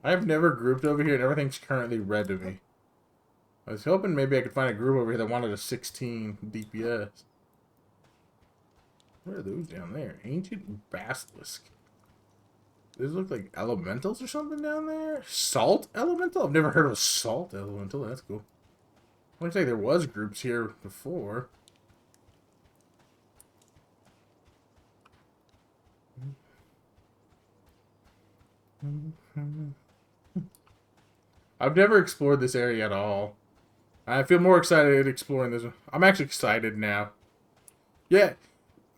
I've never grouped over here, and everything's currently red to me. I was hoping maybe I could find a group over here that wanted a 16 DPS. Where are those down there? Ancient Basilisk. These look like elementals or something down there? Salt elemental? I've never heard of a salt elemental. That's cool. Looks like there was groups here before. I've never explored this area at all. I feel more excited exploring this one. I'm actually excited now. Yeah,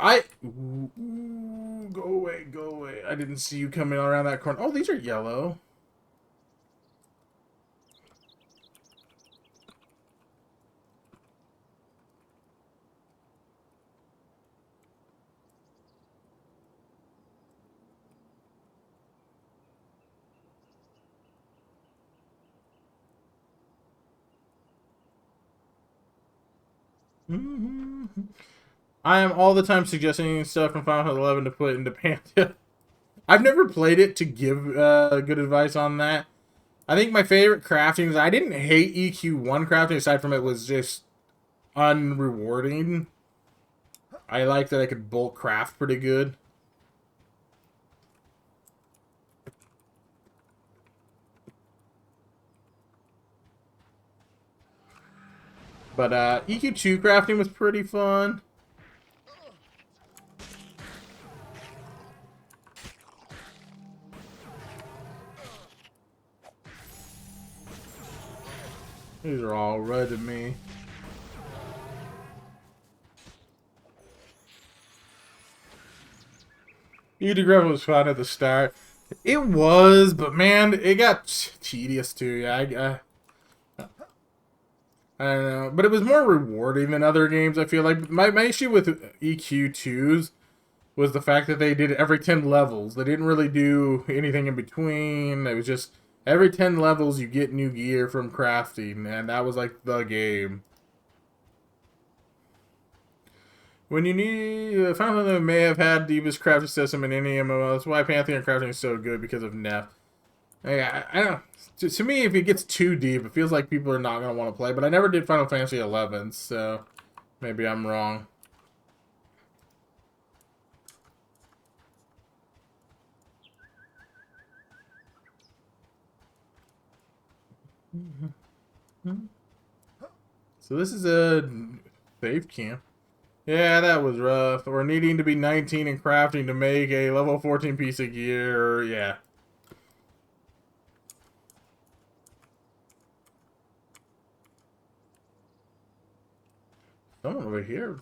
Ooh, go away, go away. I didn't see you coming around that corner. Oh, these are yellow. I am all the time suggesting stuff from Final Fantasy 11 to put into Pantheon. I've never played it to give good advice on that. I think my favorite crafting is I didn't hate EQ1 crafting aside from it was just unrewarding. I like that I could bulk craft pretty good. But EQ2 crafting was pretty fun. These are all red to me. EQ was fun at the start. It was, but man, it got tedious too. Yeah, I don't know, but it was more rewarding than other games. I feel like my issue with EQ2s was the fact that they did every 10 levels. They didn't really do anything in between. It was just every 10 levels you get new gear from crafting, and that was like the game. When you need, Final Fantasy may have had deepest crafting system in any MMO. That's why Pantheon crafting is so good because of Neff. Yeah, I don't know. To me, if it gets too deep, it feels like people are not going to want to play. But I never did Final Fantasy 11, so maybe I'm wrong. So this is a save camp. Yeah, that was rough. Or needing to be 19 in crafting to make a level 14 piece of gear. Yeah. Someone over here.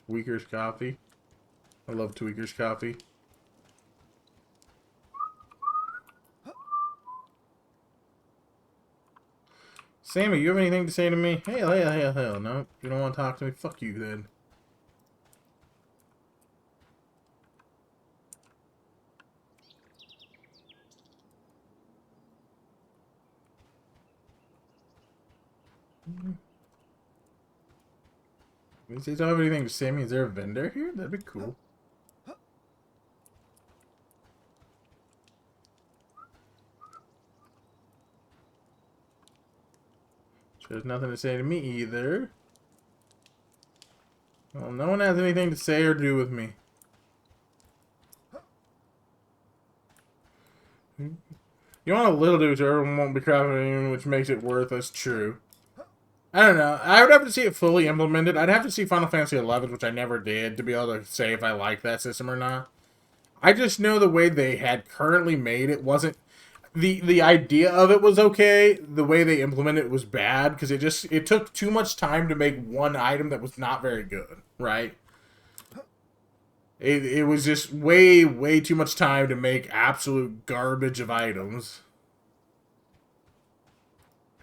Tweaker's coffee. I love Tweaker's coffee. Sammy, you have anything to say to me? Hell. No, you don't want to talk to me? Fuck you, then. If you don't have anything to say to me, is there a vendor here? That'd be cool. There's nothing to say to me either. Well, no one has anything to say or do with me. You want a little dude, so everyone won't be crafting, which makes it worth us. True. I don't know. I would have to see it fully implemented. I'd have to see Final Fantasy 11, which I never did, to be able to say if I like that system or not. I just know the way they had currently made it wasn't... The idea of it was okay. The way they implemented it was bad, because it took too much time to make one item that was not very good, right? It was just way too much time to make absolute garbage of items.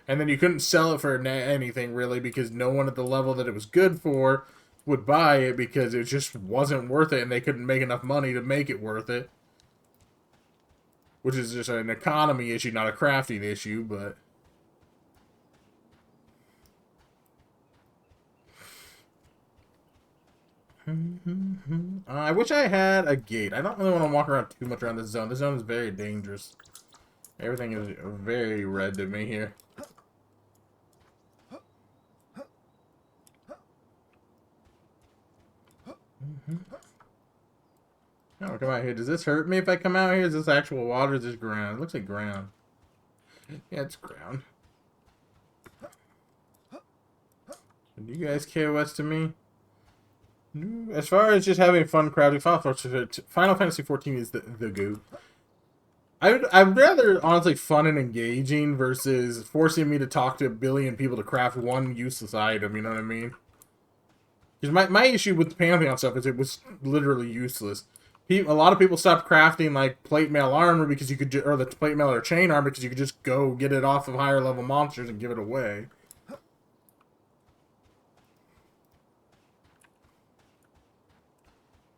And then you couldn't sell it for anything, really, because no one at the level that it was good for would buy it because it just wasn't worth it, and they couldn't make enough money to make it worth it. Which is just an economy issue, not a crafting issue, but... I wish I had a gate. I don't really want to walk around too much around this zone. This zone is very dangerous. Everything is very red to me here. Oh, come out here. Does this hurt me if I come out here? Is this actual water or is this ground? It looks like ground. Yeah, it's ground. Do you guys care what's to me? As far as just having fun crafting, Final Fantasy 14 is the goo. I'd rather honestly fun and engaging versus forcing me to talk to a billion people to craft one useless item. You know what I mean? Because my issue with the Pantheon stuff is it was literally useless. A lot of people stopped crafting like plate mail armor because you could, or the plate mail or chain armor because you could just go get it off of higher level monsters and give it away.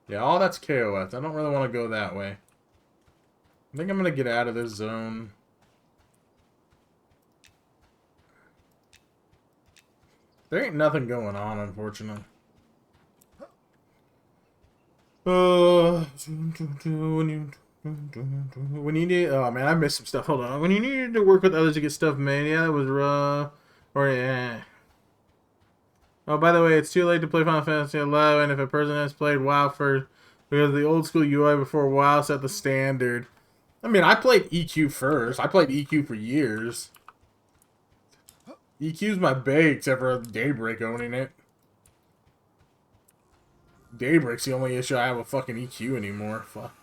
Yeah, all that's KOS. I don't really want to go that way. I think I'm gonna get out of this zone. There ain't nothing going on, unfortunately. When you need, oh man, I missed some stuff. Hold on. When you needed to work with others to get stuff made, yeah, that was rough. Or yeah. Oh, by the way, it's too late to play Final Fantasy 11 if a person has played WoW first, because the old school UI before WoW set the standard. I mean, I played EQ first. I played EQ for years. EQ's my bae, except for Daybreak owning it. Daybreak's the only issue I have with fucking EQ anymore. Fuck.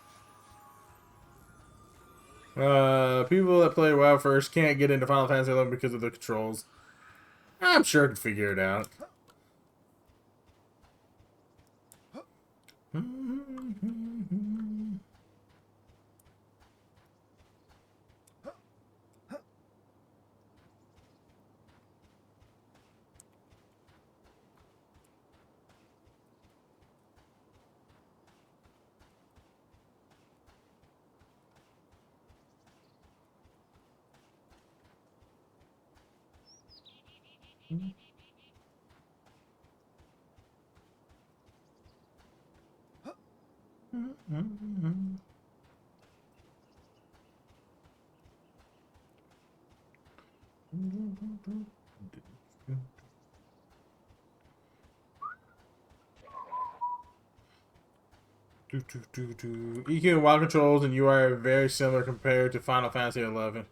People that play WoW first can't get into Final Fantasy 11 because of the controls. I'm sure I can figure it out. EQ and WoW controls and UI are very similar compared to Final Fantasy 11.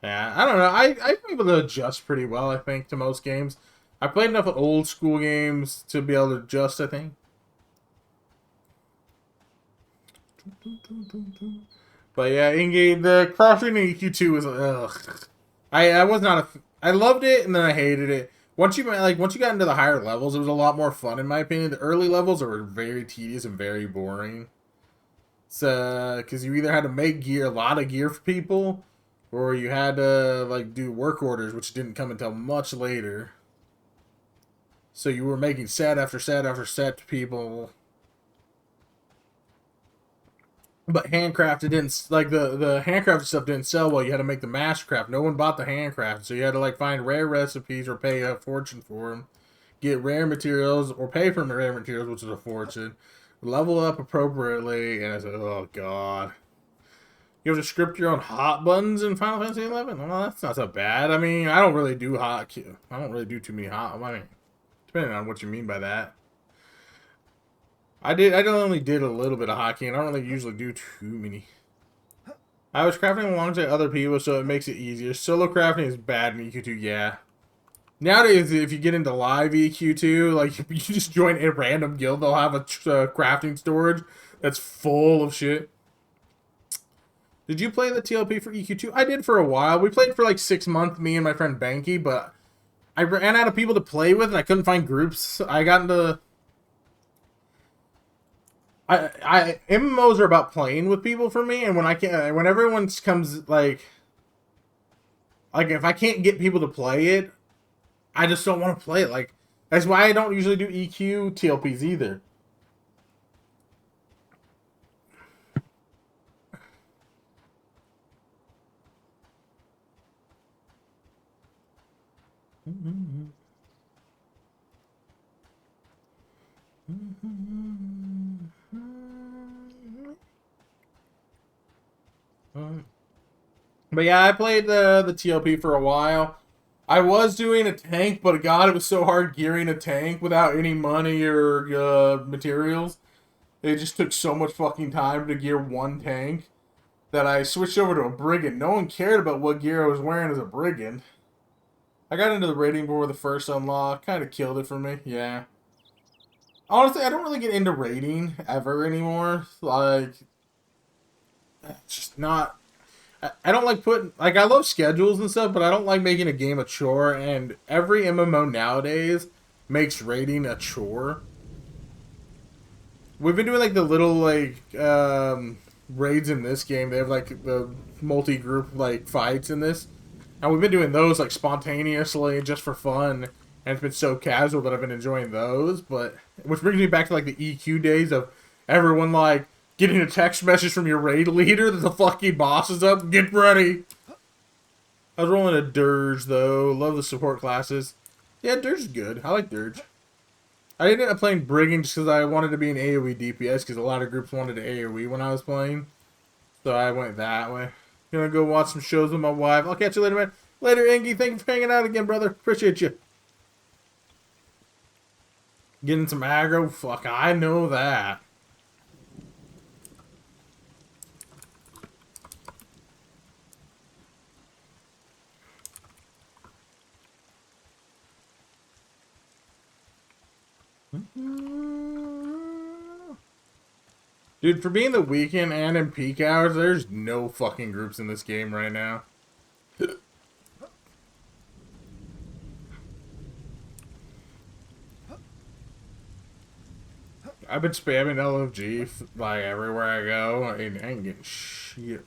Yeah, I don't know. I'm able to adjust pretty well, I think, to most games. I played enough of old school games to be able to adjust, I think. But yeah, in-game, the crafting in EQ2 was, ugh. I was not a... I loved it, and then I hated it. Once you got into the higher levels, it was a lot more fun, in my opinion. The early levels were very tedious and very boring. So, because you either had to make gear, a lot of gear for people, or you had to, like, do work orders, which didn't come until much later. So you were making set after set after set to people. But handcrafted didn't, like, the handcrafted stuff didn't sell well. You had to make the mastercraft. No one bought the handcraft. So you had to, like, find rare recipes or pay a fortune for them. Get rare materials or pay for rare materials, which is a fortune. Level up appropriately. And I said, oh, God. You have to script your own hot buttons in Final Fantasy 11? Well, that's not so bad. I mean, I don't really do too many hot, I mean, depending on what you mean by that. I only did a little bit of hotkey, and I don't really usually do too many. I was crafting alongside other people, so it makes it easier. Solo crafting is bad in EQ2, yeah. Nowadays, if you get into live EQ2, like, you just join a random guild, they'll have a crafting storage that's full of shit. Did you play the TLP for EQ2? I did for a while. We played for like 6 months, me and my friend Banky, but I ran out of people to play with, and I couldn't find groups. I got into... MMOs are about playing with people for me, and when everyone comes, like if I can't get people to play it, I just don't want to play it. Like, that's why I don't usually do EQ TLPs either. But yeah, I played the TLP for a while. I was doing a tank, but God, it was so hard gearing a tank without any money or materials. It just took so much fucking time to gear one tank that I switched over to a brigand. No one cared about what gear I was wearing as a brigand. I got into the raiding before the first unlock. Kind of killed it for me, yeah. Honestly, I don't really get into raiding ever anymore. Like, It's just not. I don't like putting like I love schedules and stuff, but I don't like making a game a chore. And every MMO nowadays makes raiding a chore. We've been doing like the little raids in this game. They have like the multi-group like fights in this, and we've been doing those like spontaneously just for fun. And it's been so casual that I've been enjoying those. But which brings me back to like the EQ days of everyone like getting a text message from your raid leader that the fucking boss is up. Get ready. I was rolling a Dirge though. Love the support classes. Yeah, Dirge is good. I like Dirge. I ended up playing Brigand just because I wanted to be an AoE DPS because a lot of groups wanted to AoE when I was playing. So I went that way. Gonna go watch some shows with my wife. I'll catch you later, man. Later, Ingy. Thank you for hanging out again, brother. Appreciate you. Getting some aggro? Fuck, I know that. Dude, for being the weekend and in peak hours, there's no fucking groups in this game right now. I've been spamming LFG like everywhere I go. I ain't getting shit.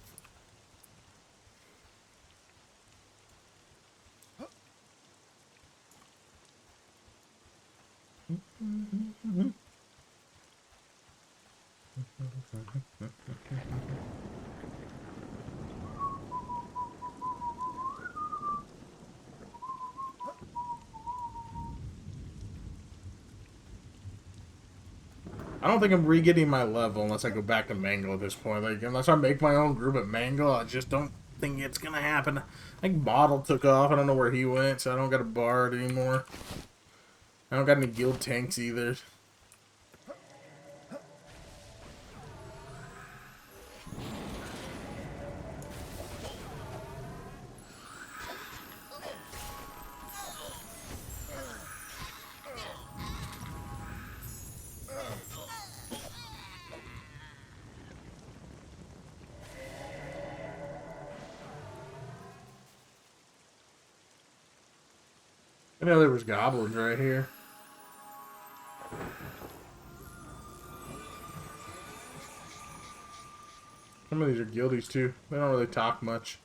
I don't think I'm re-getting my level unless I go back to Mangle at this point. Like, unless I make my own group at Mangle, I just don't think it's gonna happen. I think Bottle took off. I don't know where he went, so I don't got a Bard anymore. I don't got any guild tanks either. I know there was goblins right here. Some of these are guildies too. They don't really talk much.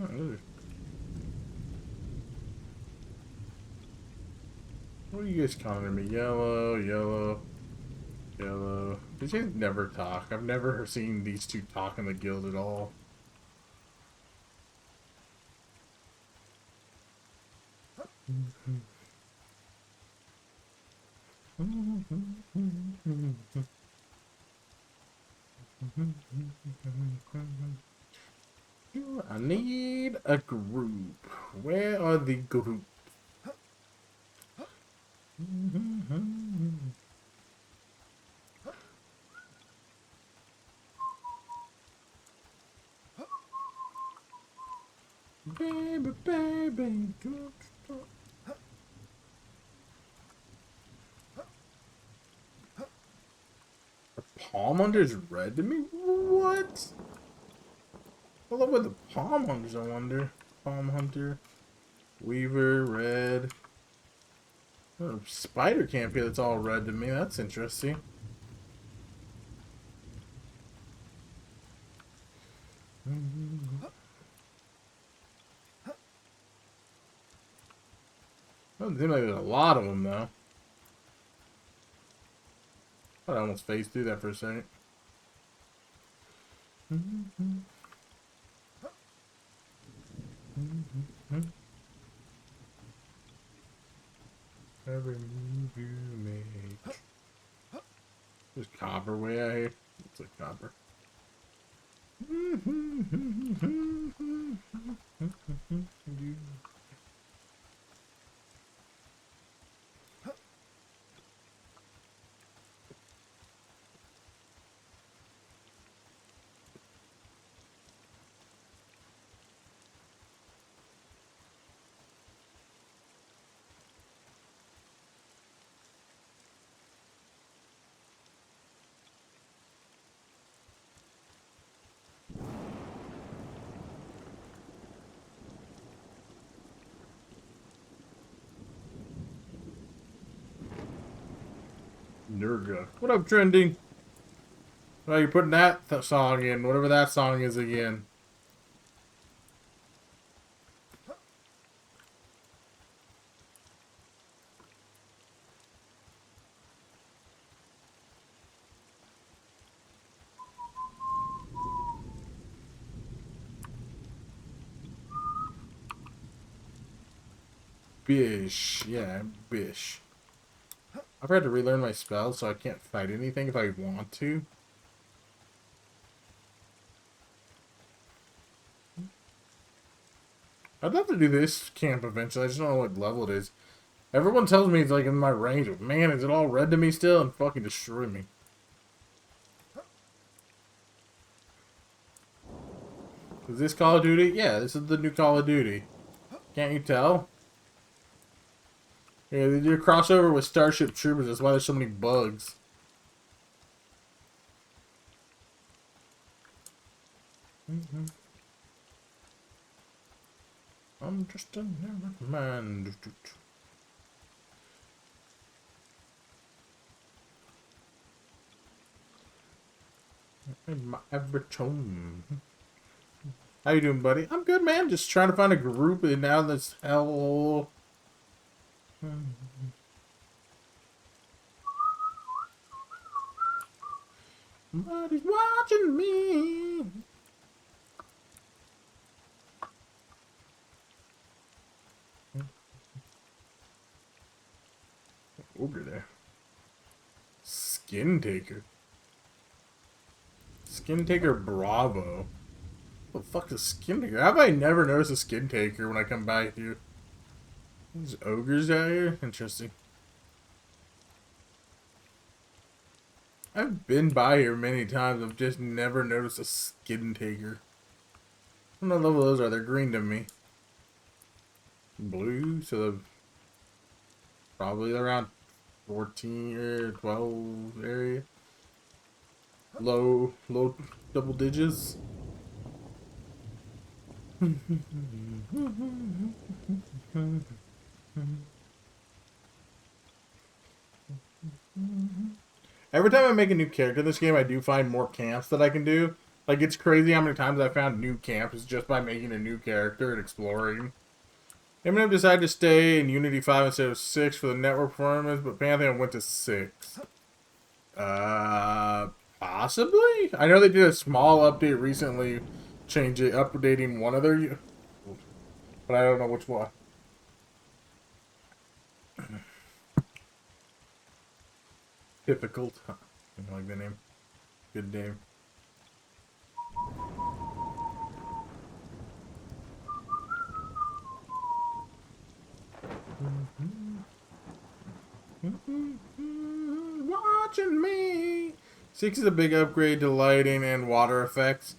Oh, what are you guys calling me? Yellow, yellow, yellow. These guys never talk. I've never seen these two talk in the guild at all. I need a group. Where are the groups? Baby, baby. Palm Hunter's red to me? What? I love what the Palm Hunters, I wonder. Palm Hunter. Weaver, red. Oh, spider can't be that's all red to me. That's interesting. Doesn't seem like there's a lot of them, though. I almost phased through that for a second. Every move you make. There's copper way out here. Looks like copper. Nurga. What up, trending? Oh, you're putting that song in, whatever that song is again. Bish. Yeah, Bish. I've had to relearn my spells, so I can't fight anything if I want to. I'd love to do this camp eventually. I just don't know what level it is. Everyone tells me it's like in my range, but man, is it all red to me still and fucking destroy me. Is this Call of Duty? Yeah, this is the new Call of Duty. Can't you tell? Yeah, they do a crossover with Starship Troopers. That's why there's so many bugs. I'm just a man. In my average home. How you doing, buddy? I'm good, man. Just trying to find a group in now this hell. Somebody's watching me. Over there. Skin Taker. Skin Taker Bravo. What the fuck is Skin Taker? How have I never noticed a Skin Taker when I come back here? These ogres out here? Interesting. I've been by here many times. I've just never noticed a Skin Taker. I don't know what level those are. They're green to me. Blue, so they're probably around 14 or 12 area. Low double digits. Every time I make a new character in this game, I do find more camps that I can do. Like, it's crazy how many times I found new camps just by making a new character and exploring. Eminem decided to stay in Unity 5 instead of 6 for the network performance, but Pantheon went to 6. Possibly? I know they did a small update recently, updating one of their... But I don't know which one. Difficult. I like the name. Good name. Watching me. 6 is a big upgrade to lighting and water effects.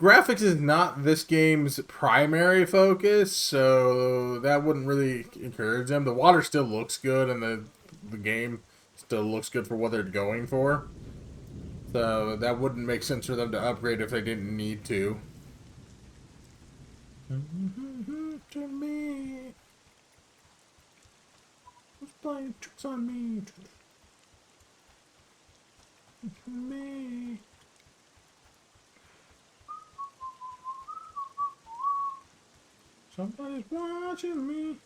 Graphics is not this game's primary focus, so that wouldn't really encourage them. The water still looks good, and the game still looks good for what they're going for. So that wouldn't make sense for them to upgrade if they didn't need to. To me. Who's playing tricks on me? To me. Somebody's watching me.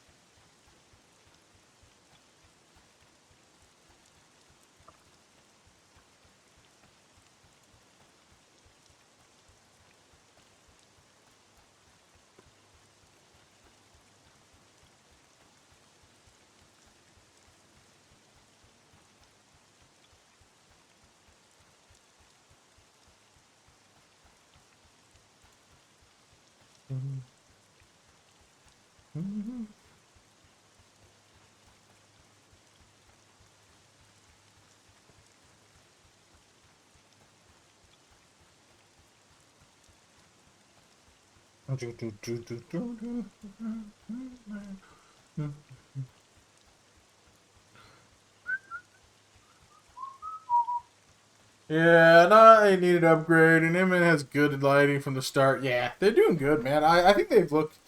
Yeah, no, they needed upgrade, and Emin has good lighting from the start. Yeah, they're doing good, man. I think they've looked.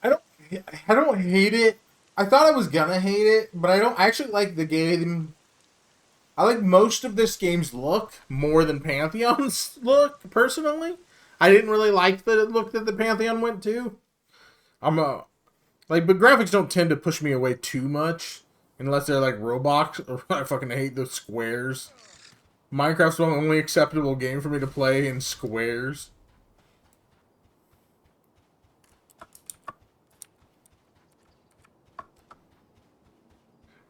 I don't hate it. I thought I was gonna hate it, but I don't. I actually like the game I like most of this game's look more than Pantheon's look, personally. I didn't really like the look that the Pantheon went to. I'm like, but graphics don't tend to push me away too much unless they're like Roblox. Or I fucking hate those squares. Minecraft's the only acceptable game for me to play in squares.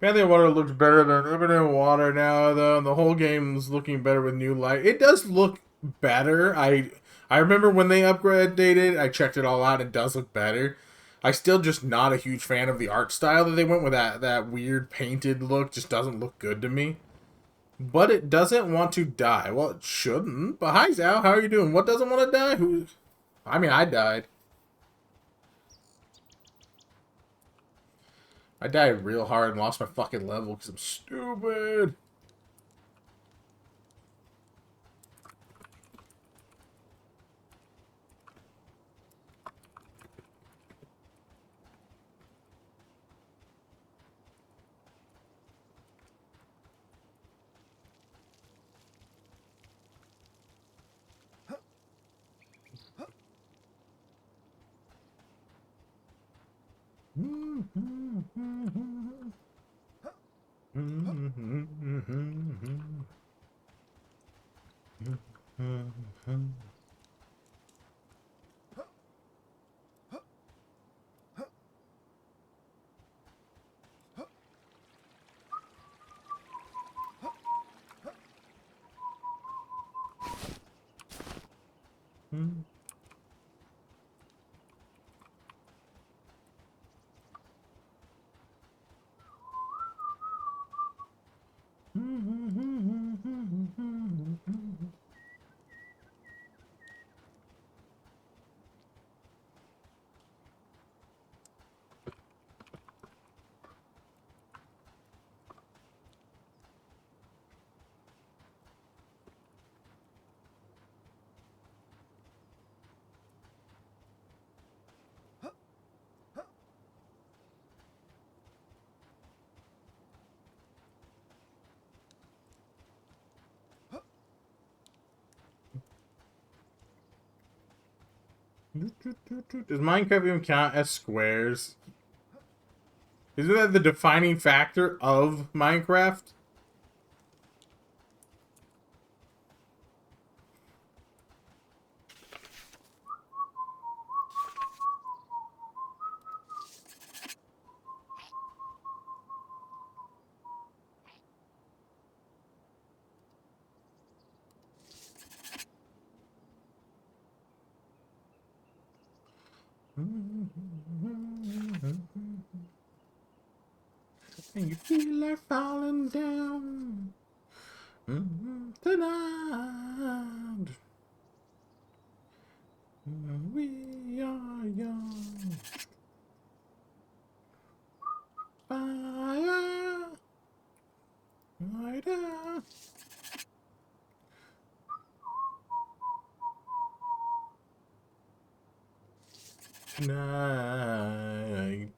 Pantheon Water looks better than Infinite Water now, though, and the whole game's looking better with new light. It does look better. I remember when they upgraded, I checked it all out. It does look better. I still just not a huge fan of the art style that they went with. That weird painted look just doesn't look good to me. But it doesn't want to die. Well, it shouldn't. But hi, Zal. How are you doing? What doesn't want to die? Who? I mean, I died. I died real hard and lost my fucking level because I'm stupid. Does Minecraft even count as squares? Isn't that the defining factor of Minecraft? And you feel like falling down tonight. We are young. Fire. Lighter. Tonight.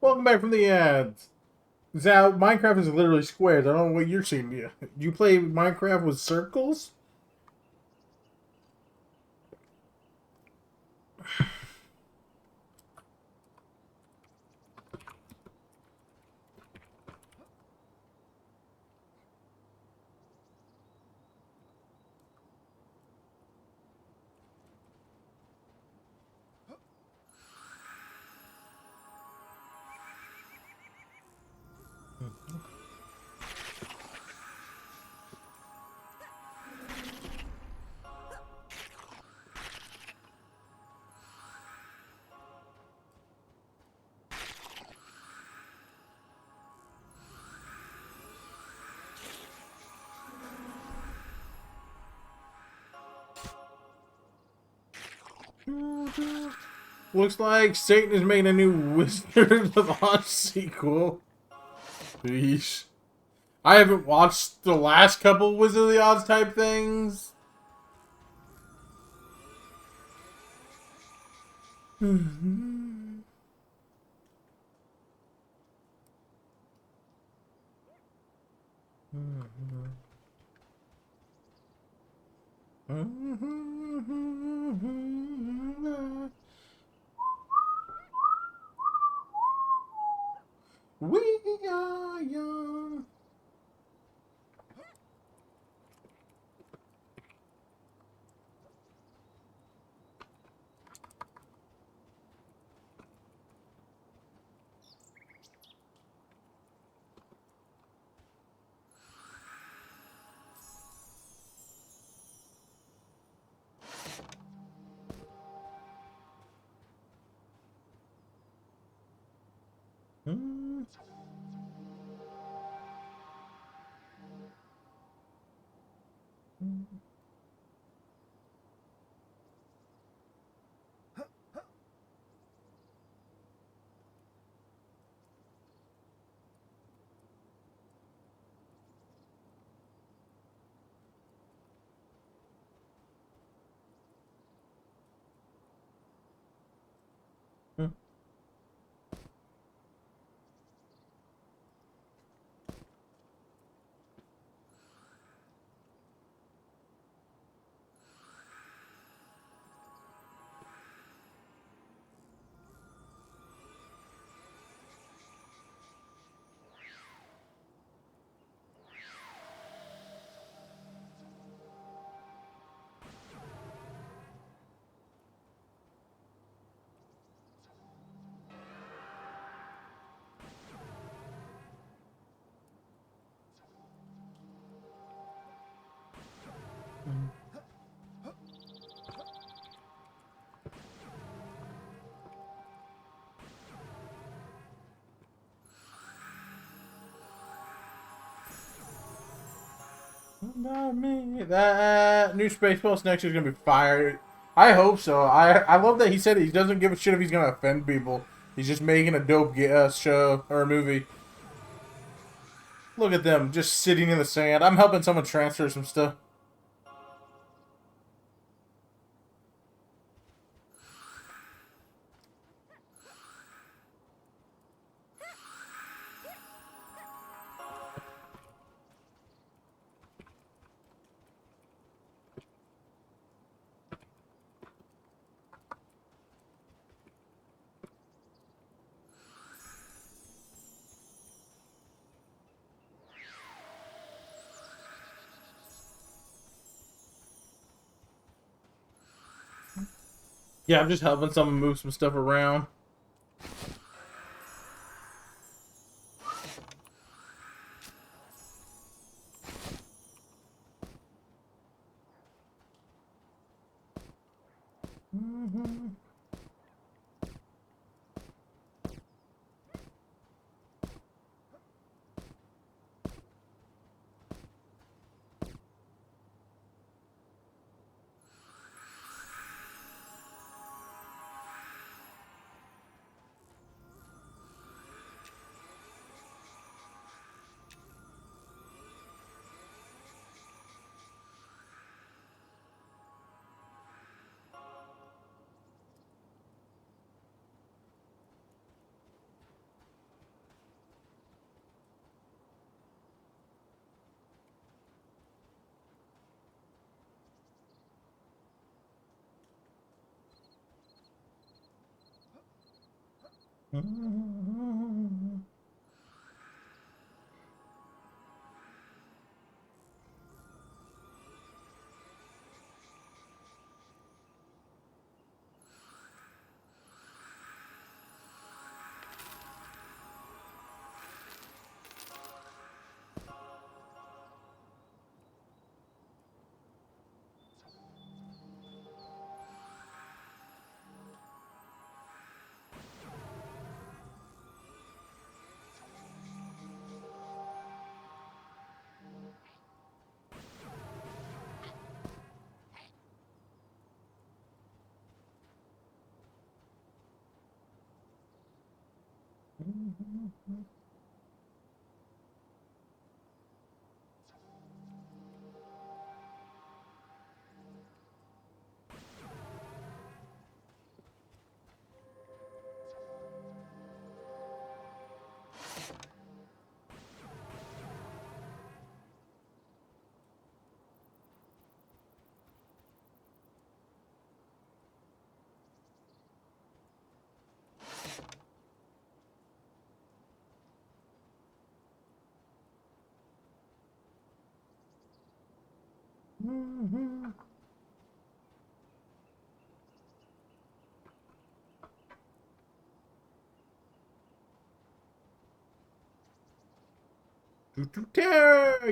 Welcome back from the ads. Zal, Minecraft is literally squares. I don't know what you're seeing. You play Minecraft with circles? Looks like Satan is making a new Wizard of Oz sequel. Yeesh. I haven't watched the last couple Wizard of the Oz type things. We are young. Not me. That new Space Pulse next is gonna be fire. I hope so. I love that he said he doesn't give a shit if he's gonna offend people. He's just making a dope show or a movie. Look at them just sitting in the sand. I'm helping someone transfer some stuff. Yeah, I'm just helping someone move some stuff around.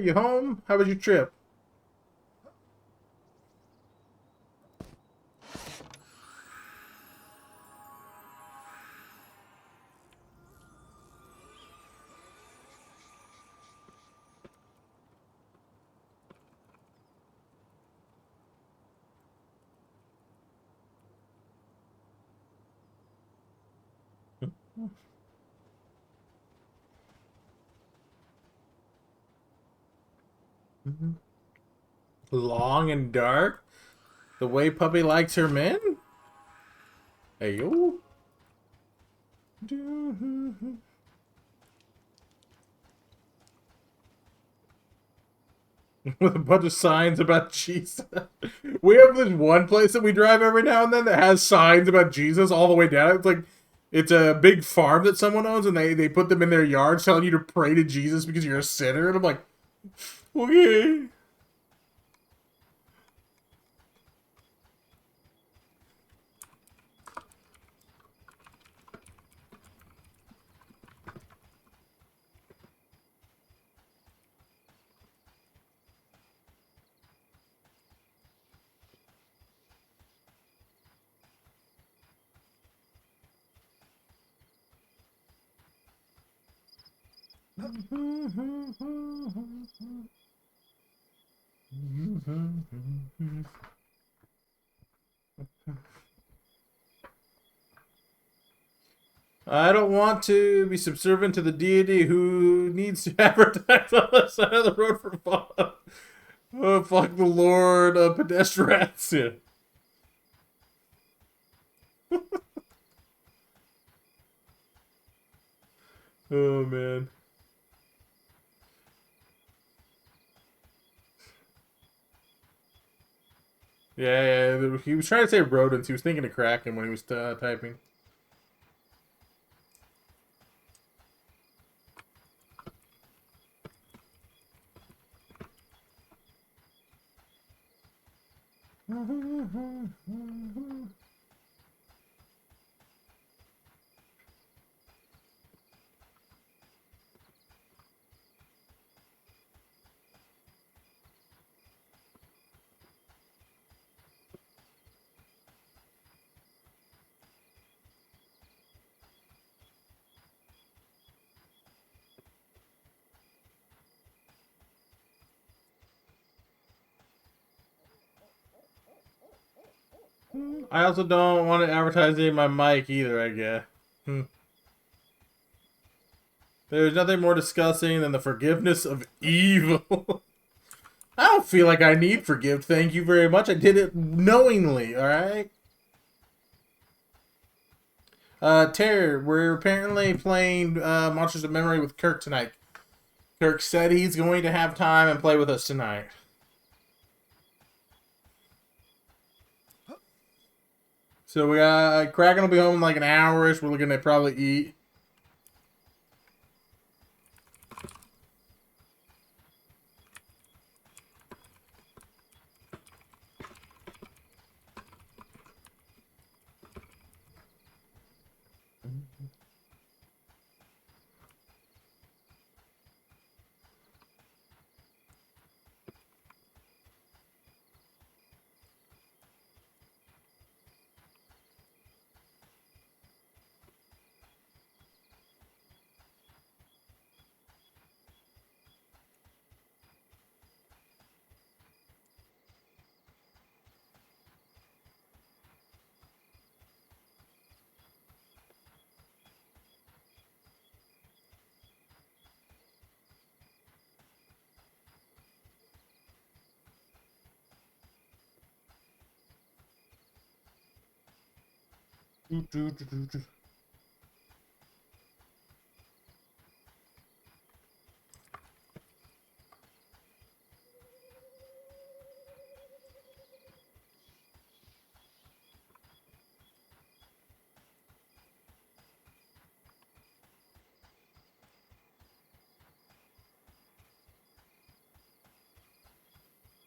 You home? How was your trip? Long and dark? The way Puppy likes her men? Hey, yo. With a bunch of signs about Jesus. We have this one place that we drive every now and then that has signs about Jesus all the way down. It's like, it's a big farm that someone owns, and they put them in their yard telling you to pray to Jesus because you're a sinner. And I'm like, okay. I don't want to be subservient to the deity who needs to advertise on the side of the road for fun. Oh, fuck the Lord of pedestrians. Yeah. Oh, man. Yeah, he was trying to say rodents. He was thinking of Kraken when he was typing. I also don't want to advertise my mic either, I guess. There's nothing more disgusting than the forgiveness of evil. I don't feel like I need forgive. Thank you very much. I did it knowingly, alright? Terror, we're apparently playing Monsters of Memory with Kirk tonight. Kirk said he's going to have time and play with us tonight. So we got Kraken will be home in like an hour-ish. We're gonna probably eat.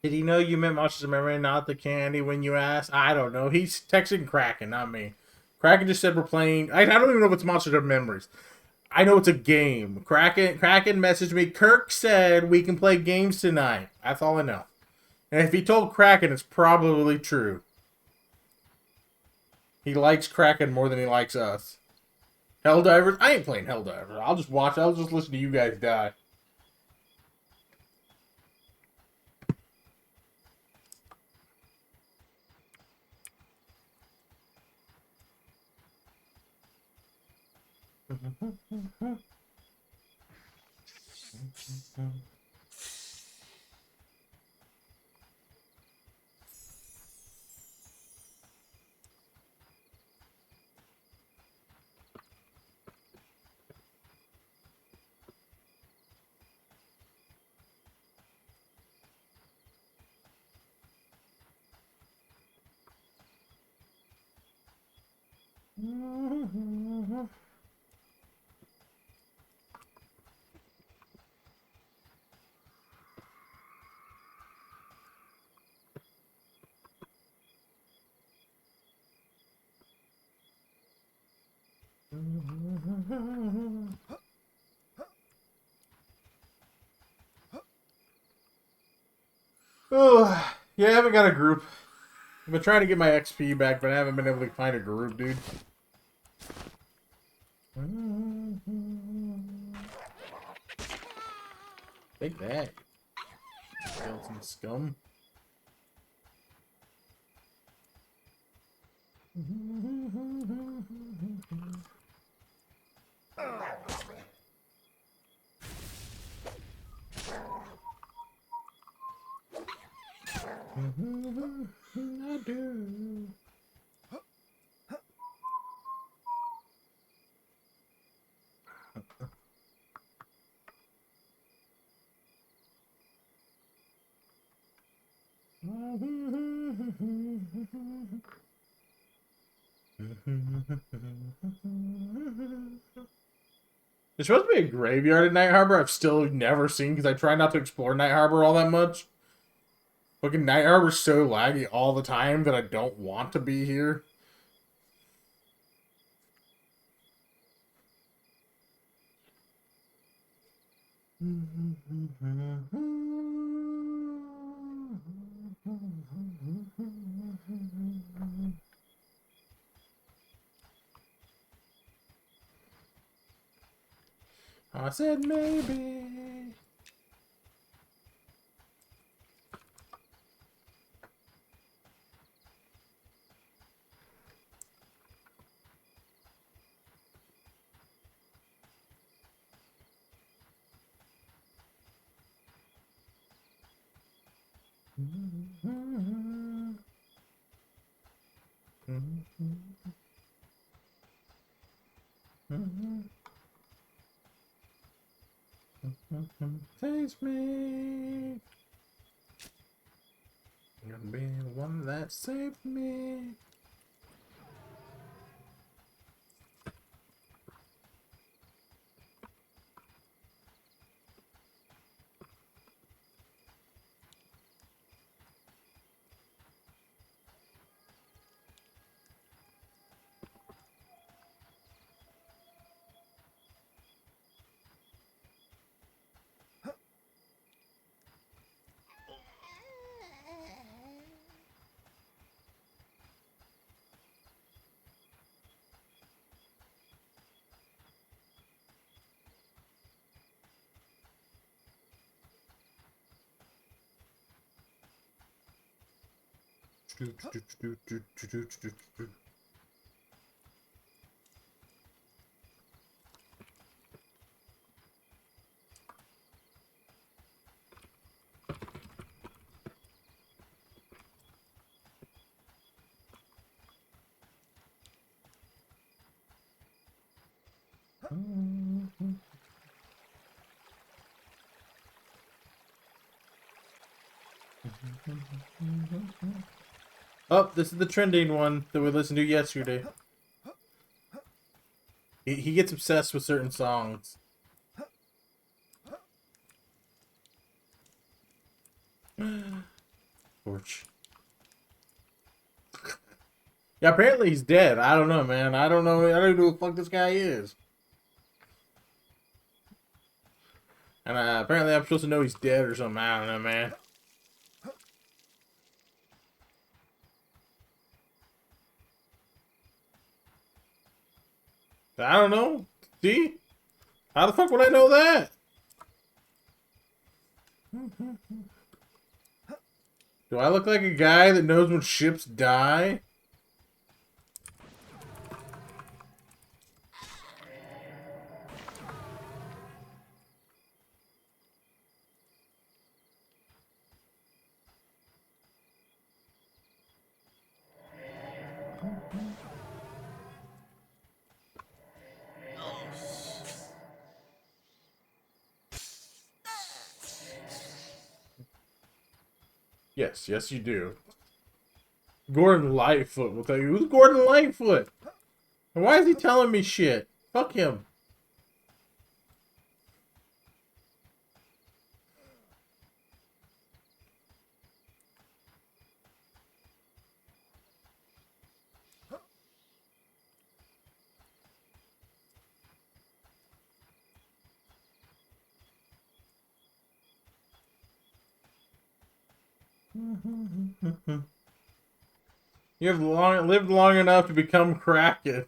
Did he know you meant Monsters of Memory, not the candy when you asked? I don't know. He's texting Kraken, not me. Kraken just said we're playing. I don't even know if it's Monsters of Memories. I know it's a game. Kraken messaged me. Kirk said we can play games tonight. That's all I know. And if he told Kraken, it's probably true. He likes Kraken more than he likes us. Helldivers? I ain't playing Helldivers. I'll just watch. I'll just listen to you guys die. Oh, yeah, I haven't got a group. I've been trying to get my XP back, but I haven't been able to find a group, dude. Take that. Skeleton scum. I do. There's supposed to be a graveyard at Night Harbor I've still never seen because I try not to explore Night Harbor all that much. Fucking Night Harbor's so laggy all the time that I don't want to be here. I said maybe. Taste me. You're gonna be the one that saved me. Oh, this is the trending one that we listened to yesterday. He gets obsessed with certain songs. Torch. Yeah, apparently he's dead. I don't know, man. I don't know. I don't know who the fuck this guy is. And apparently I'm supposed to know he's dead or something. I don't know, man. I don't know. See? How the fuck would I know that? Do I look like a guy that knows when ships die? Yes, yes you do. Gordon Lightfoot will tell you. Who's Gordon Lightfoot? And why is he telling me shit? Fuck him. You have lived long enough to become Kraken.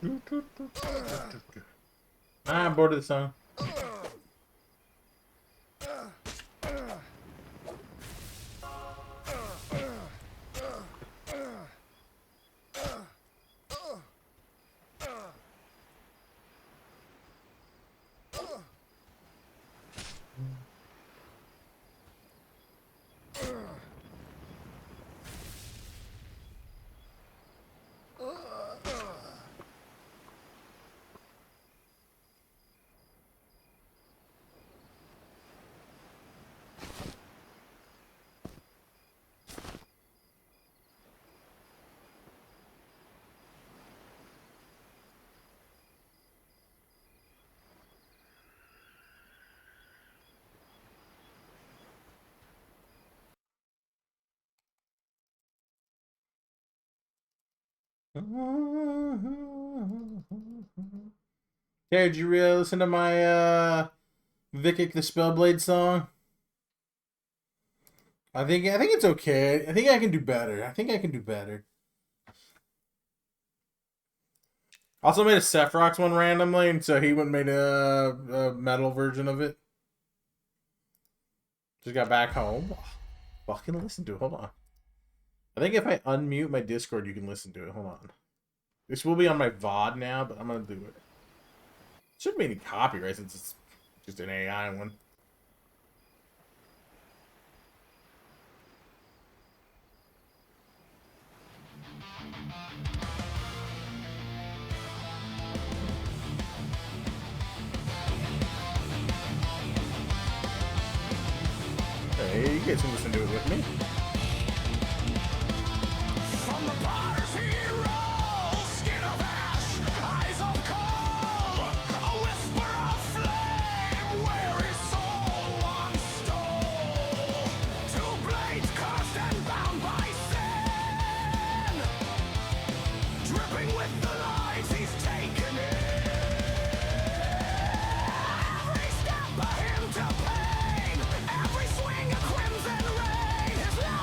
I'm bored of the song. Hey, did you really listen to my Vikic the Spellblade song? I think it's okay. I think I can do better. I think I can do better. Also made a Sephirox one randomly, and so he went and made a metal version of it. Just got back home. Fucking listen to it. Hold on. I think if I unmute my Discord, you can listen to it. Hold on. This will be on my VOD now, but I'm gonna do it. Shouldn't be any copyright since it's just an AI one. Hey, you guys can listen to it with me. From the potter's hero, skin of ash, eyes of coal, a whisper of flame, where his soul once stole. Two blades cursed and bound by sin, dripping with the lives he's taken in. Every step a hymn to pain, every swing a crimson rain. His life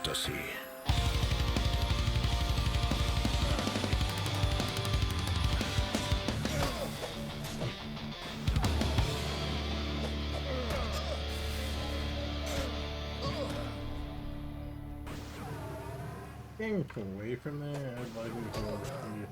does he? Getting away from there. I'd like to go over here.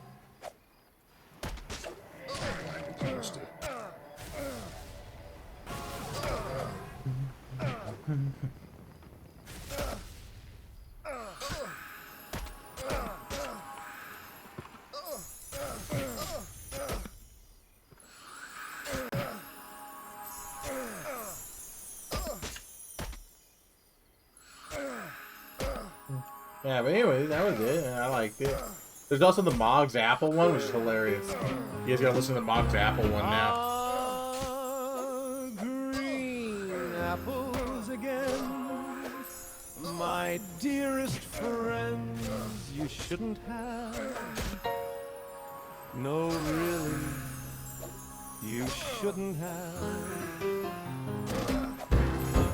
Yeah, but anyway, that was it. I liked it. There's also the Mog's Apple one, which is hilarious. You guys gotta listen to the Mog's Apple one now. Green apples again, my dearest friends, you shouldn't have. No, really, you shouldn't have.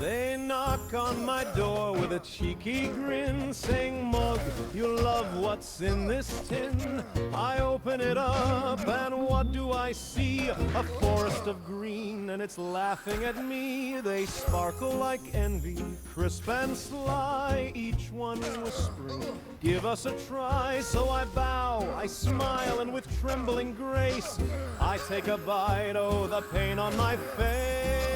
They knock on my door with a cheeky grin, saying, Mug, you love what's in this tin. I open it up, and what do I see? A forest of green, and it's laughing at me. They sparkle like envy, crisp and sly, each one whispering, give us a try. So I bow, I smile, and with trembling grace, I take a bite, oh, the pain on my face.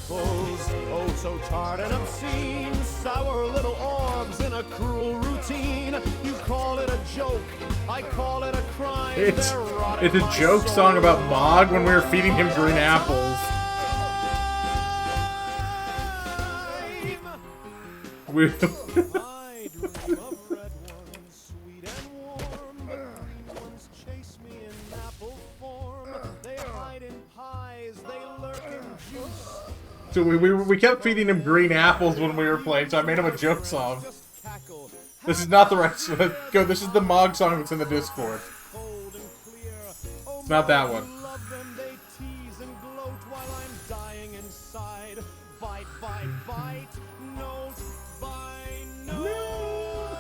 Oh, so tart and obscene, sour little orbs in a cruel routine. You call it a joke, I call it a crime. It's a joke song about Mog when we were feeding him green apples. We I dream of red ones, sweet and warm, but green ones chase me in apple form. They hide in pies, they lurk in juice. So we kept feeding him green apples when we were playing, so I made him a joke song. This is not the right song. Go, this is the Mog song that's in the Discord. It's not that one. They tease and gloat while I'm dying inside. Bite by bite, note by note.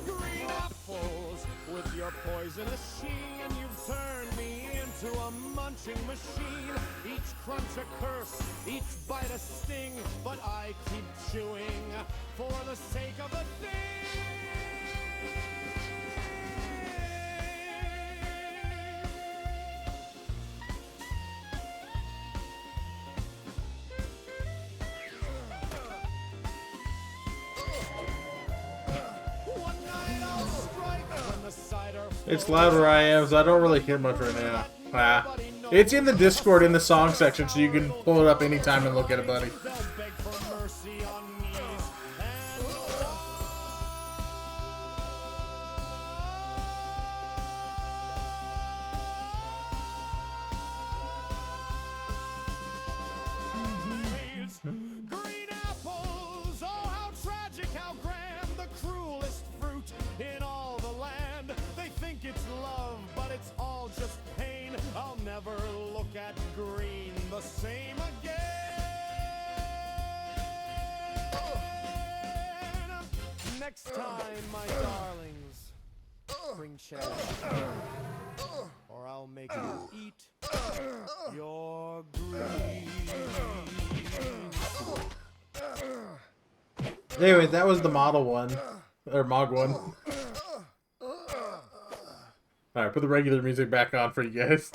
Green apples with your poisonous sheen, you've turned me into a munching machine. Each crunch a curse, each bite a sting, but I keep chewing for the sake of the thing. One night I'll strike when the cider It's loud where I am, so I don't really hear much right now. Ah. It's in the Discord in the song section, so you can pull it up anytime and look at it, buddy. they'll beg for mercy on knees and green apples, oh how tragic, how grand, the cruelest fruit in all the land. They think it's love, but it's all just pain. I'll never look at green the same again. Next time, my darlings, bring cherries, or I'll make you eat your green. Anyway, that was the model one. Or Mog one. Alright, put the regular music back on for you guys.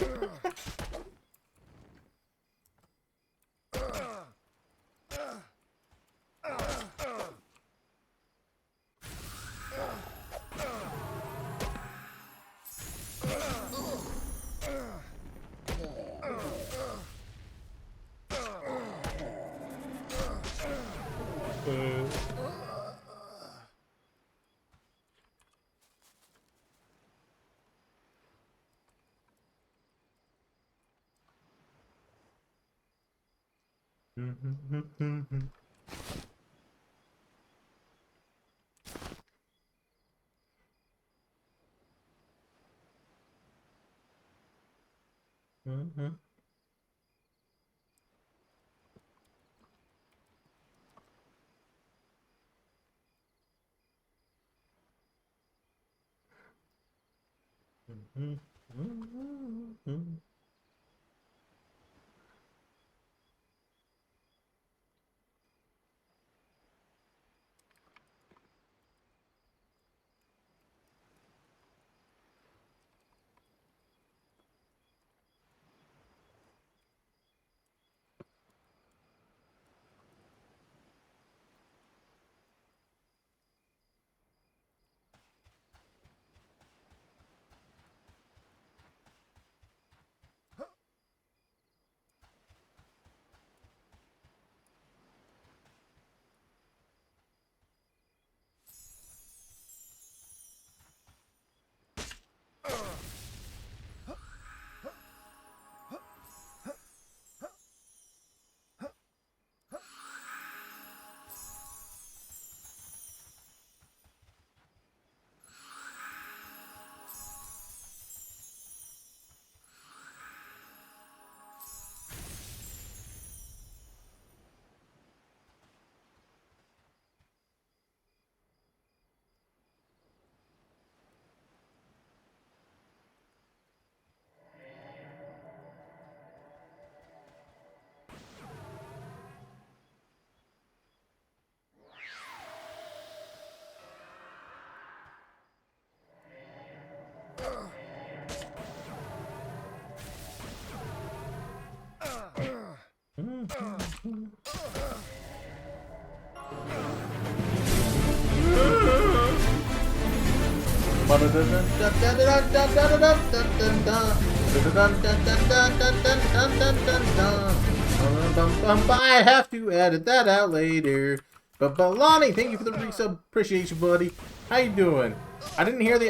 I have to edit that out later. But Lonnie, thank you for the resub. Appreciate you, buddy. How you doing? I didn't hear the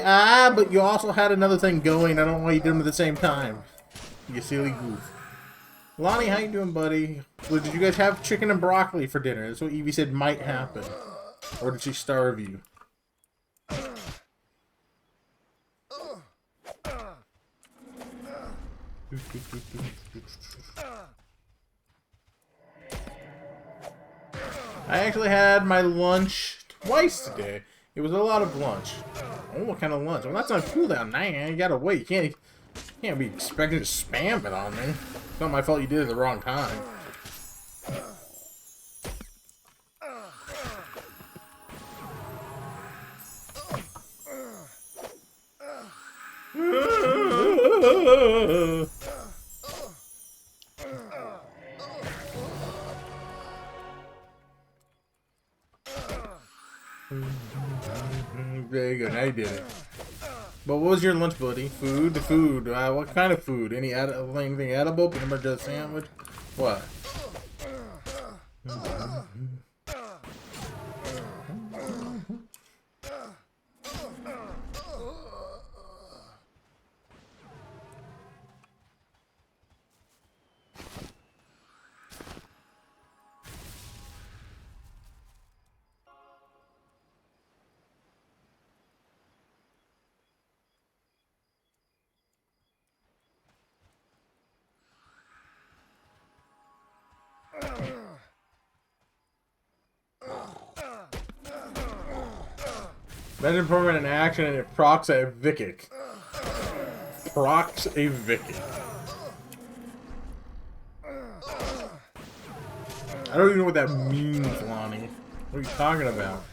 but you also had another thing going. I don't know why you did them at the same time. You silly goof. Lonnie, how you doing, buddy? Well, did you guys have chicken and broccoli for dinner? That's what Evie said might happen. Or did she starve you? I actually had my lunch twice today. It was a lot of lunch. Oh, what kind of lunch? Well, that's on cooldown. Nah, you gotta wait. You can't be expected to spam it on me. It's not my fault you did it at the wrong time. Very good. Now you did it. But what was your lunch, buddy? Food? Food. What kind of food? Anything edible? Peanut butter sandwich? What? Imagine permanent action and it procs a Vikic. Procs a Vikic. I don't even know what that means, Lonnie. What are you talking about?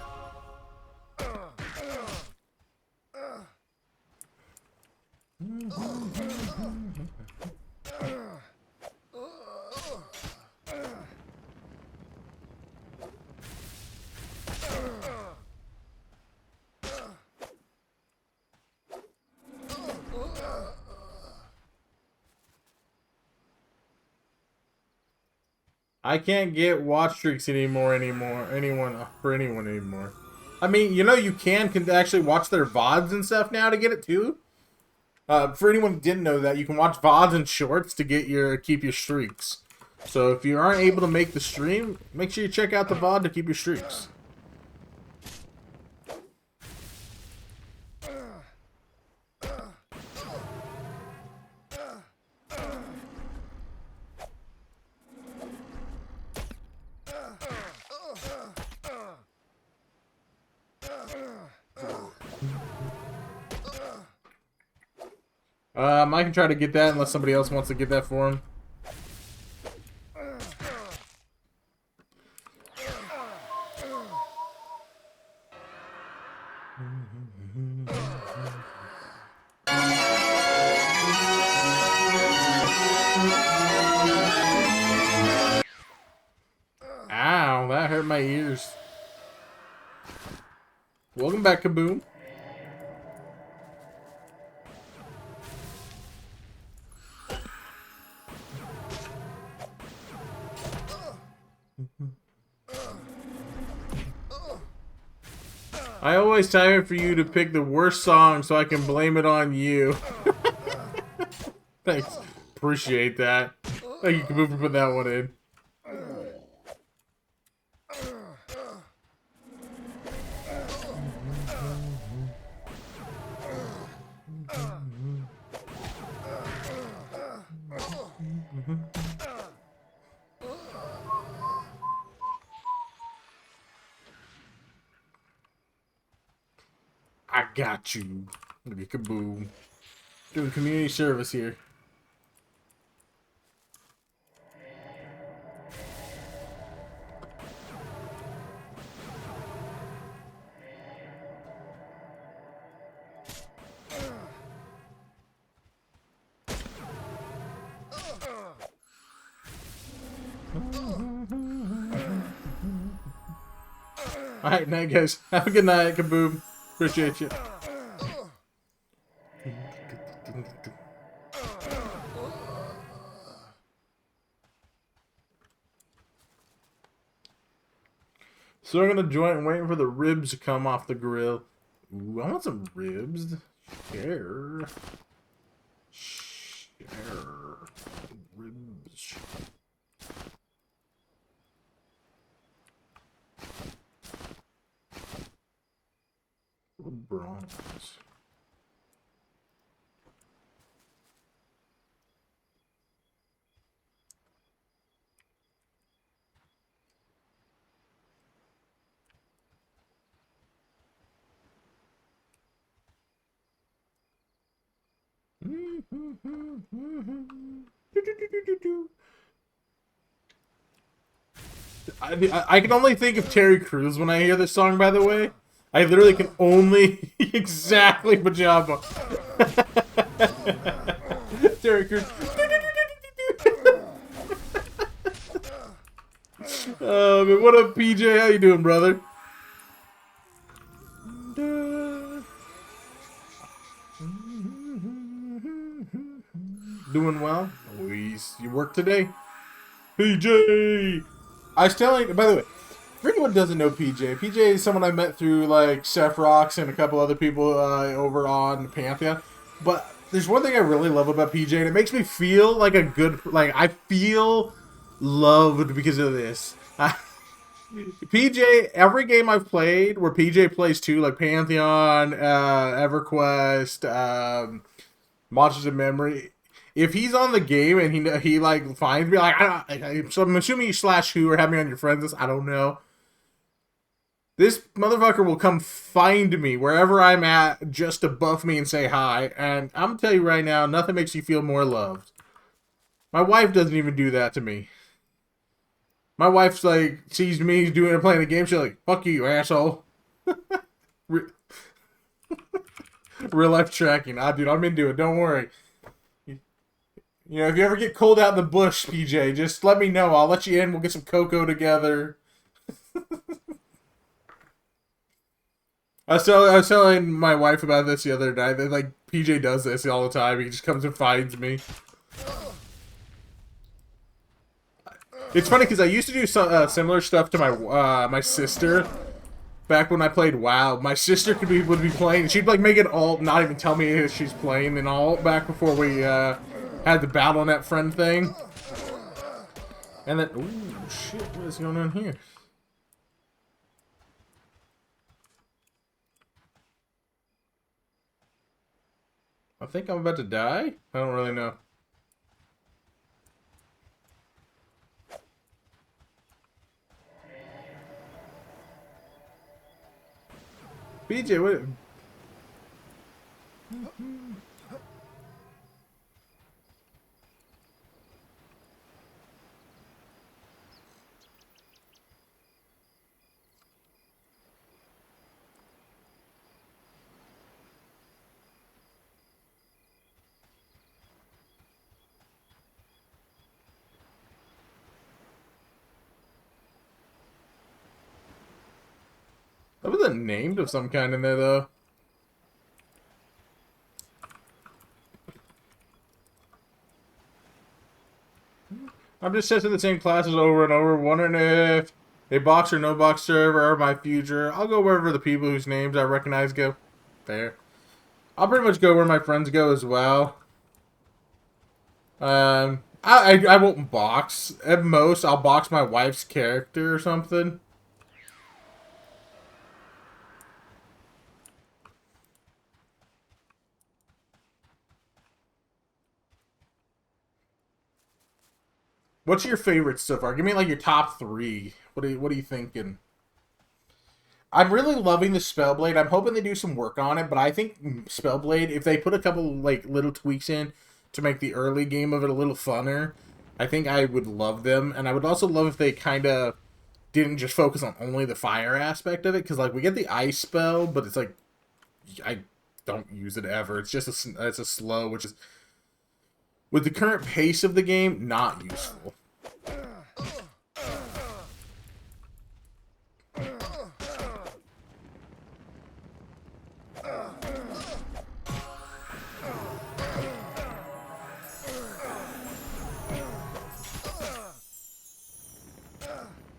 I can't get watch streaks anymore. I mean, you know you can actually watch their VODs and stuff now to get it too. For anyone who didn't know that, you can watch VODs and shorts to keep your streaks. So if you aren't able to make the stream, make sure you check out the VOD to keep your streaks. I can try to get that unless somebody else wants to get that for him. Ow, that hurt my ears. Welcome back, Kaboom. I always time it for you to pick the worst song so I can blame it on you. Thanks. Appreciate that. Thank you, Kaboom, for putting that one in. I got you. Look at Kaboom. Doing community service here. Alright, night, guys. Have a good night, Kaboom. Appreciate you. So we're gonna join and waiting for the ribs to come off the grill. Ooh, I want some ribs. Share. Share. Ribs. Bronze. I can only think of Terry Crews when I hear this song, by the way. I literally can only exactly pajama. Terry Crews. Man, what up, PJ? How you doing, brother? Doing well? Luis, you work today? PJ! I was telling, by the way, for anyone who doesn't know PJ, PJ is someone I met through, like, Sephirox and a couple other people over on Pantheon. But there's one thing I really love about PJ, and it makes me feel like a good, like, I feel loved because of this. PJ, every game I've played where PJ plays too, like Pantheon, EverQuest, Monsters of Memory, if he's on the game and he like finds me, like, so I'm assuming you slash who or have me on your friends list, I don't know. This motherfucker will come find me wherever I'm at just to buff me and say hi. And I'm gonna tell you right now, nothing makes you feel more loved. My wife doesn't even do that to me. My wife's like, sees me doing or playing a game, she's like, fuck you, asshole. Real life tracking. Ah, dude, I'm into it, don't worry. You know, if you ever get cold out in the bush, PJ, just let me know. I'll let you in. We'll get some cocoa together. I was telling my wife about this the other night. That, like, PJ does this all the time. He just comes and finds me. It's funny because I used to do some, similar stuff to my my sister back when I played WoW. My sister would be playing. She'd like make an alt, not even tell me if she's playing an alt back before we had the BattleNet friend thing. And then, ooh, shit, what is going on here? I think I'm about to die? I don't really know. BJ, what? That was a named of some kind in there, though. I'm just testing the same classes over and over, wondering if a box or no box server are my future. I'll go wherever the people whose names I recognize go. Fair. I'll pretty much go where my friends go as well. I won't box. At most, I'll box my wife's character or something. What's your favorite so far? Give me like your top three. What are you thinking? I'm really loving the spellblade. I'm hoping they do some work on it, but I think spellblade, if they put a couple like little tweaks in to make the early game of it a little funner, I think I would love them. And I would also love if they kind of didn't just focus on only the fire aspect of it, because like we get the ice spell, but it's like I don't use it ever. It's just it's a slow, which is with the current pace of the game not useful.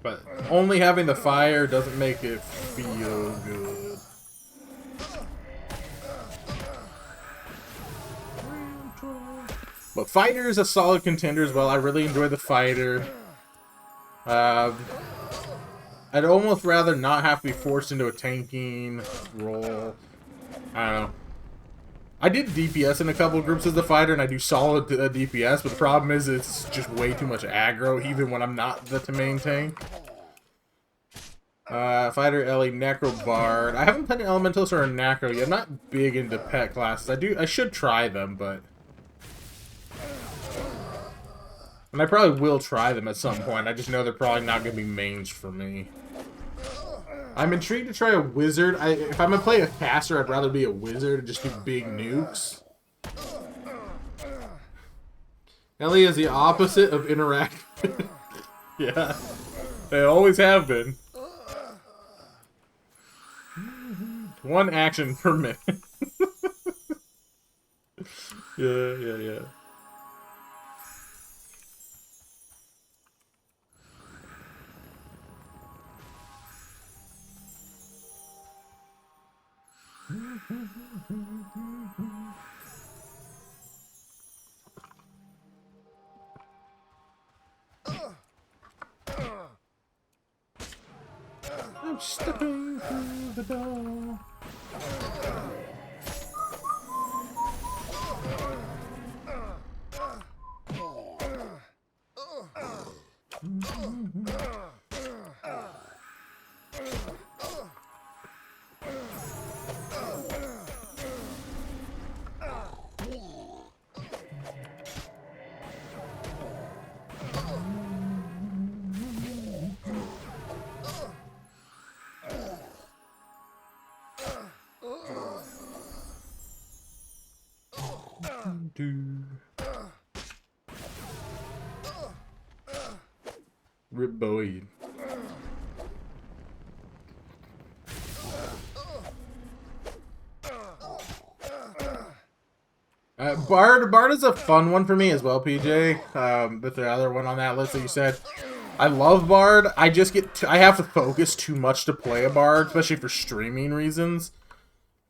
But only having the fire doesn't make it feel good. But fighter is a solid contender as well. I really enjoy the fighter. I'd almost rather not have to be forced into a tanking role. I don't know. I did DPS in a couple of groups as the fighter, and I do solid DPS, but the problem is it's just way too much aggro, even when I'm not the main tank. Fighter, Ellie, Necro, Bard. I haven't played an Elementalist or a Necro yet. I'm not big into pet classes. I should try them, but... And I probably will try them at some point. I just know they're probably not going to be mains for me. I'm intrigued to try a wizard. If I'm going to play a caster, I'd rather be a wizard and just do big nukes. Ellie is the opposite of interactive. Yeah. They always have been. One action per minute. Yeah. I'm stepping through the door. Rip Boyd. Bard is a fun one for me as well, PJ. That's the other one on that list that you said. I love Bard. I just I have to focus too much to play a Bard, especially for streaming reasons.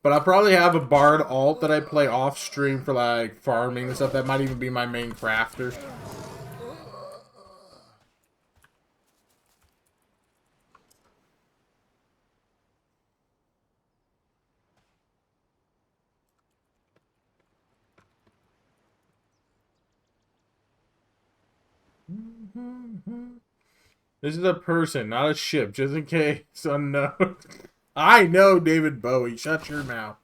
But I'll probably have a Bard alt that I play off stream for like farming and stuff. That might even be my main crafter. This is a person, not a ship, just in case unknown. I know David Bowie. Shut your mouth.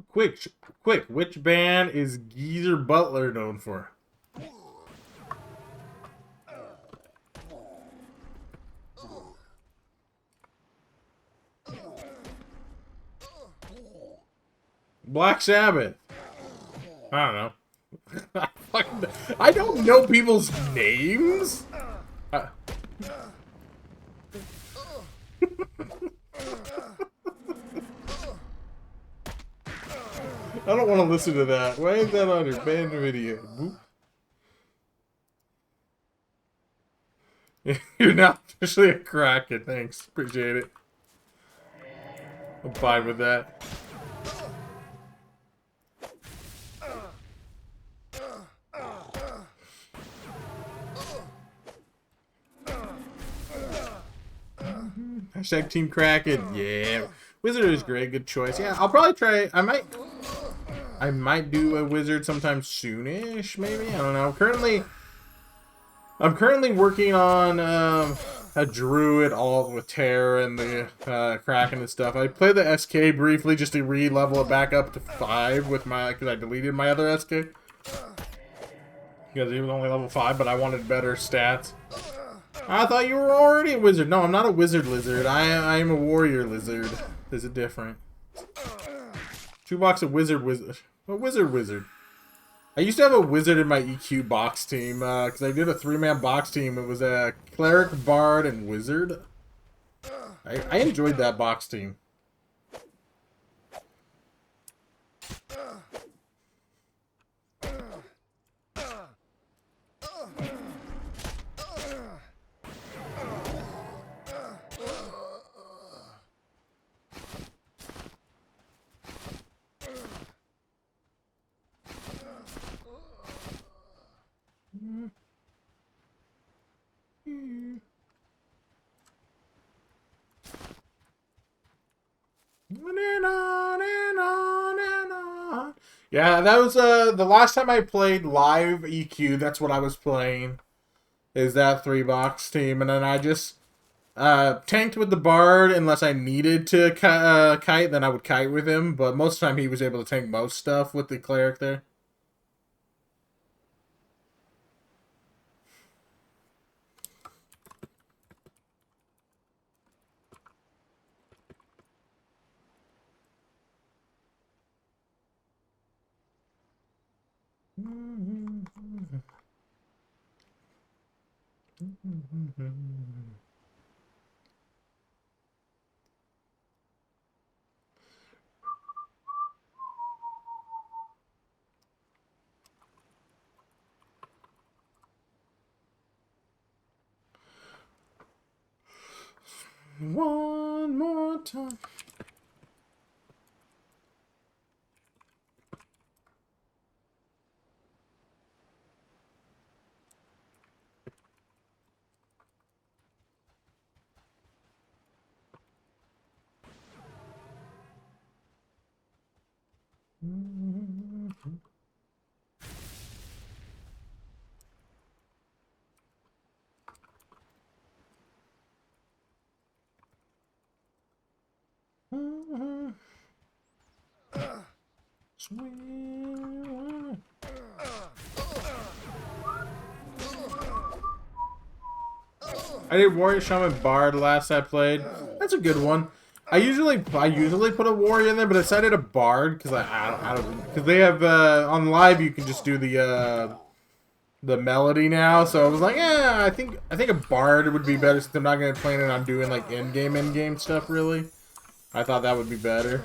Quick, quick. Which band is Geezer Butler known for? Black Sabbath. I don't know. I don't know people's names. I don't want to listen to that. Why is that on your band video? Boop. You're not officially a Kraken. Thanks. Appreciate it. I'm fine with that. Hashtag Team Kraken. Yeah. Wizard is great. Good choice. Yeah, I'll probably try. I might do a wizard sometime soonish, maybe. I don't know. I'm currently working on a druid all with Terra and the Kraken and stuff. I played the SK briefly just to re-level it back up to 5 with my, because I deleted my other SK. Because he was only level 5, but I wanted better stats. I thought you were already a wizard. No, I'm not a wizard lizard. I am a warrior lizard. Is it different? 2 box of wizard. A wizard. I used to have a wizard in my EQ box team, because I did a 3-man box team. It was a cleric, bard, and wizard. I enjoyed that box team. Yeah, that was the last time I played live EQ. That's what I was playing. Is that 3-box team, and then I just tanked with the bard unless I needed to kite. Then I would kite with him, but most of the time he was able to tank most stuff with the cleric there. One more time. I did Warrior Shaman Bard last I played. That's a good one. I usually put a warrior in there, but I decided a bard because I don't because they have on live you can just do the melody now. So I was like, yeah, I think a bard would be better since I'm not gonna plan on doing like end game stuff really. I thought that would be better.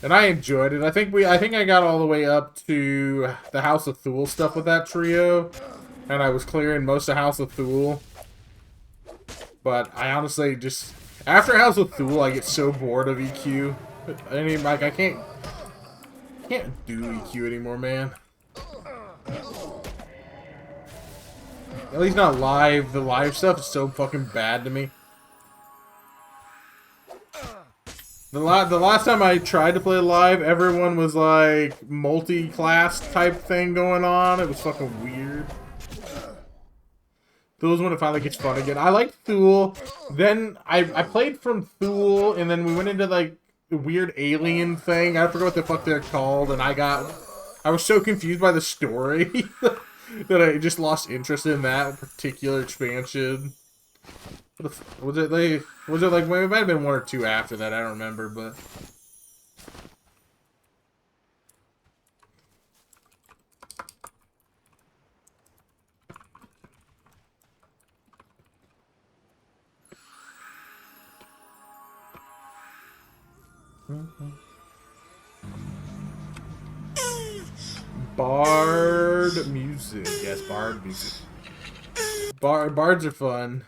And I enjoyed it. I think I got all the way up to the House of Thule stuff with that trio. And I was clearing most of House of Thule. But I honestly just... After House of Thule, I get so bored of EQ. I mean, like, I can't do EQ anymore, man. At least not live. The live stuff is so fucking bad to me. The last time I tried to play live, everyone was like multi-class type thing going on. It was fucking weird. Thule's when it finally gets fun again. I like Thule. Then I played from Thule, and then we went into like weird alien thing. I forgot what the fuck they're called, and I was so confused by the story that I just lost interest in that particular expansion. Was it like well, it might have been one or two after that, I don't remember, but Bard music. Yes, Bard music. Bards are fun.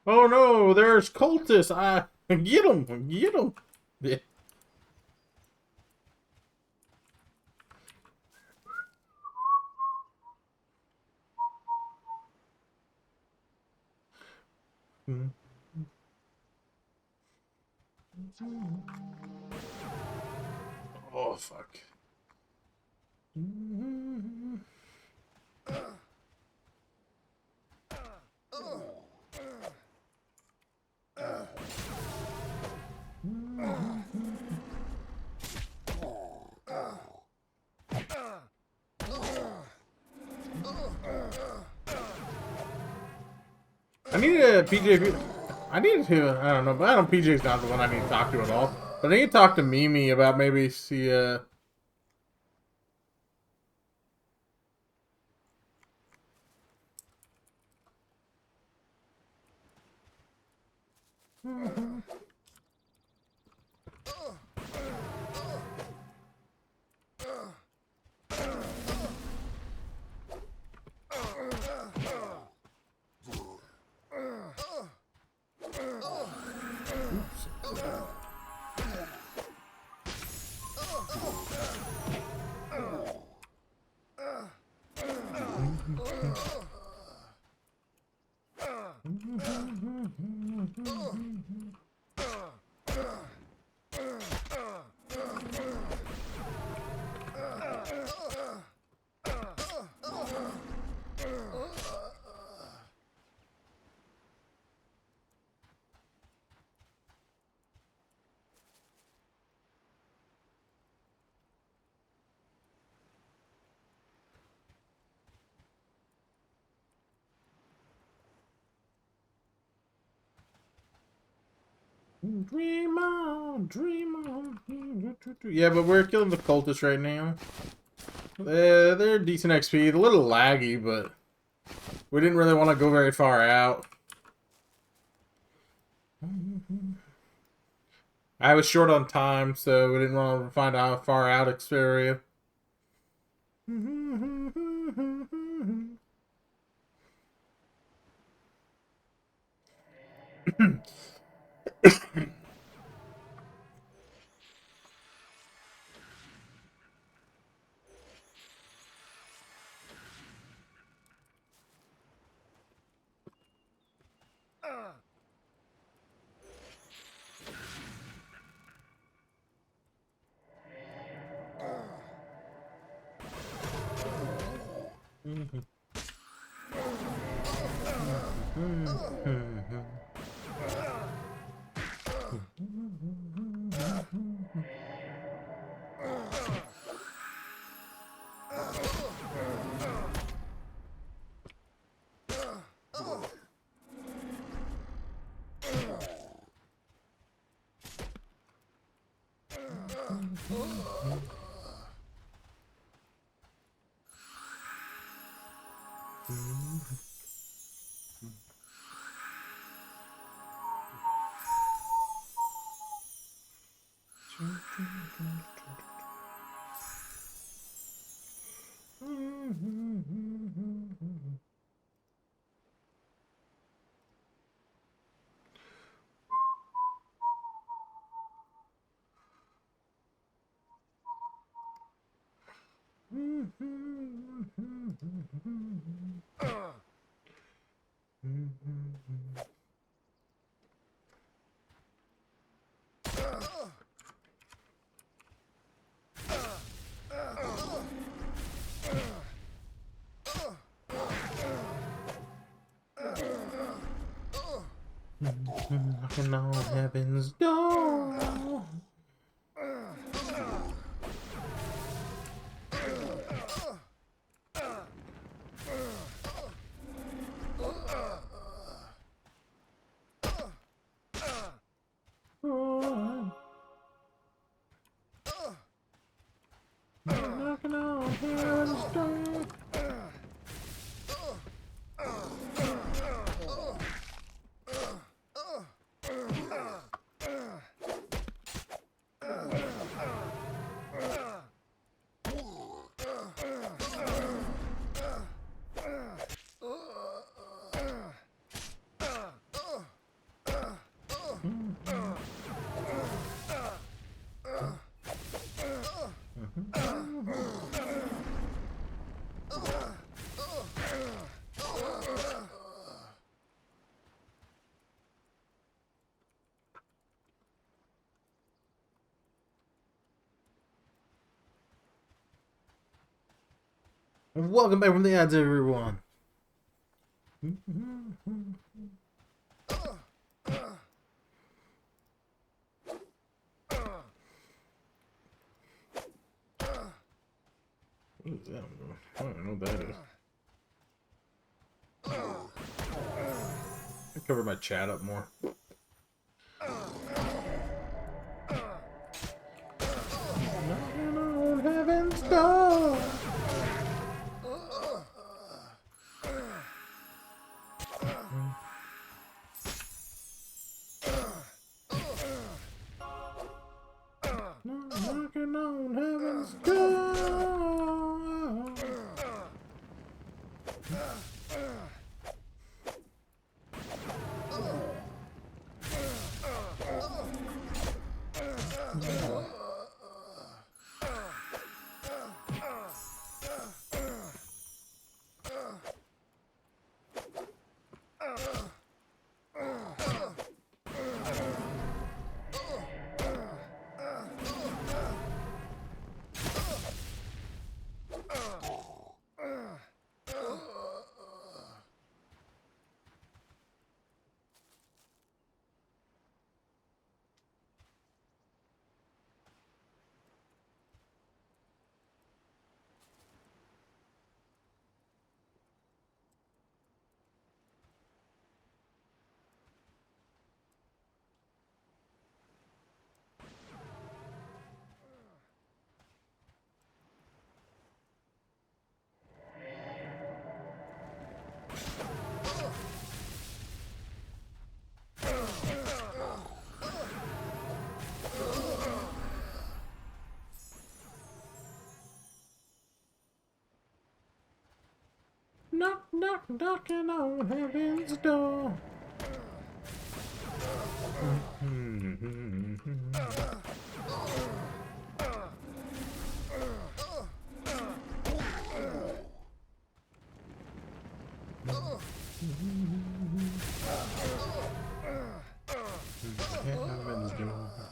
Oh no, there's cultists. Get them, get them. Yeah. Oh fuck. I need a PJ. I need to. I don't know, but I don't. PJ's not the one I need to talk to at all. But I need to talk to Mimi about maybe see. Dream on, dream on. Yeah, but we're killing the cultists right now. They're decent XP. A little laggy, but we didn't really want to go very far out. I was short on time, so we didn't want to find out how far out area. Knocking on heaven's door. Knocking on heaven's door. Welcome back from the ads, everyone. What is that? I don't know what that is. I cover my chat up more. Knocking on heaven's door. Knocking on heaven's door. Knock, knock, knocking on heaven's door. Heaven's door.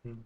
Don't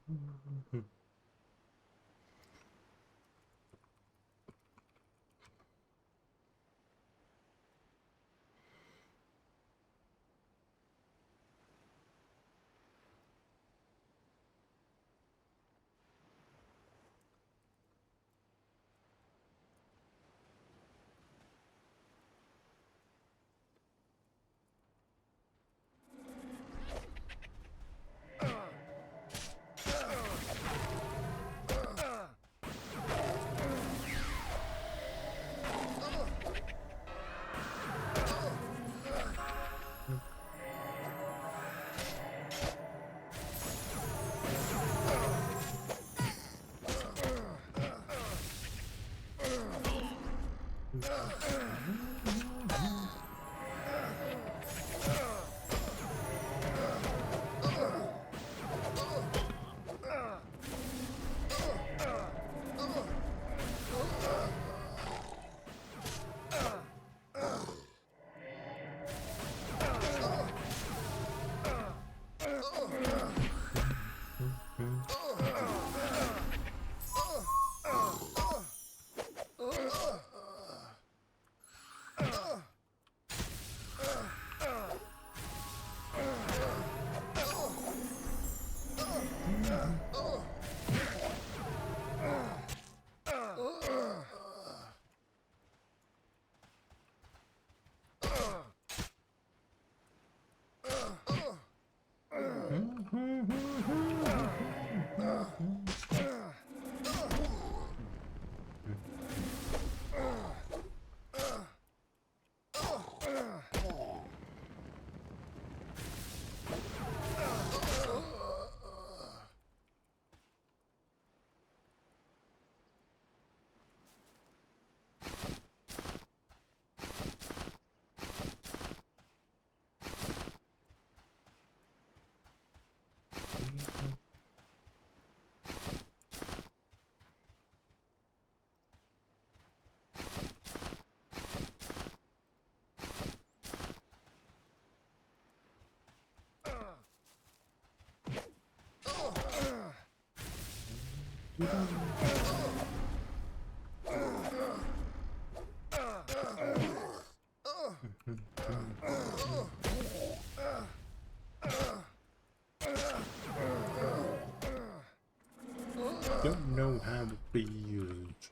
know how it feels.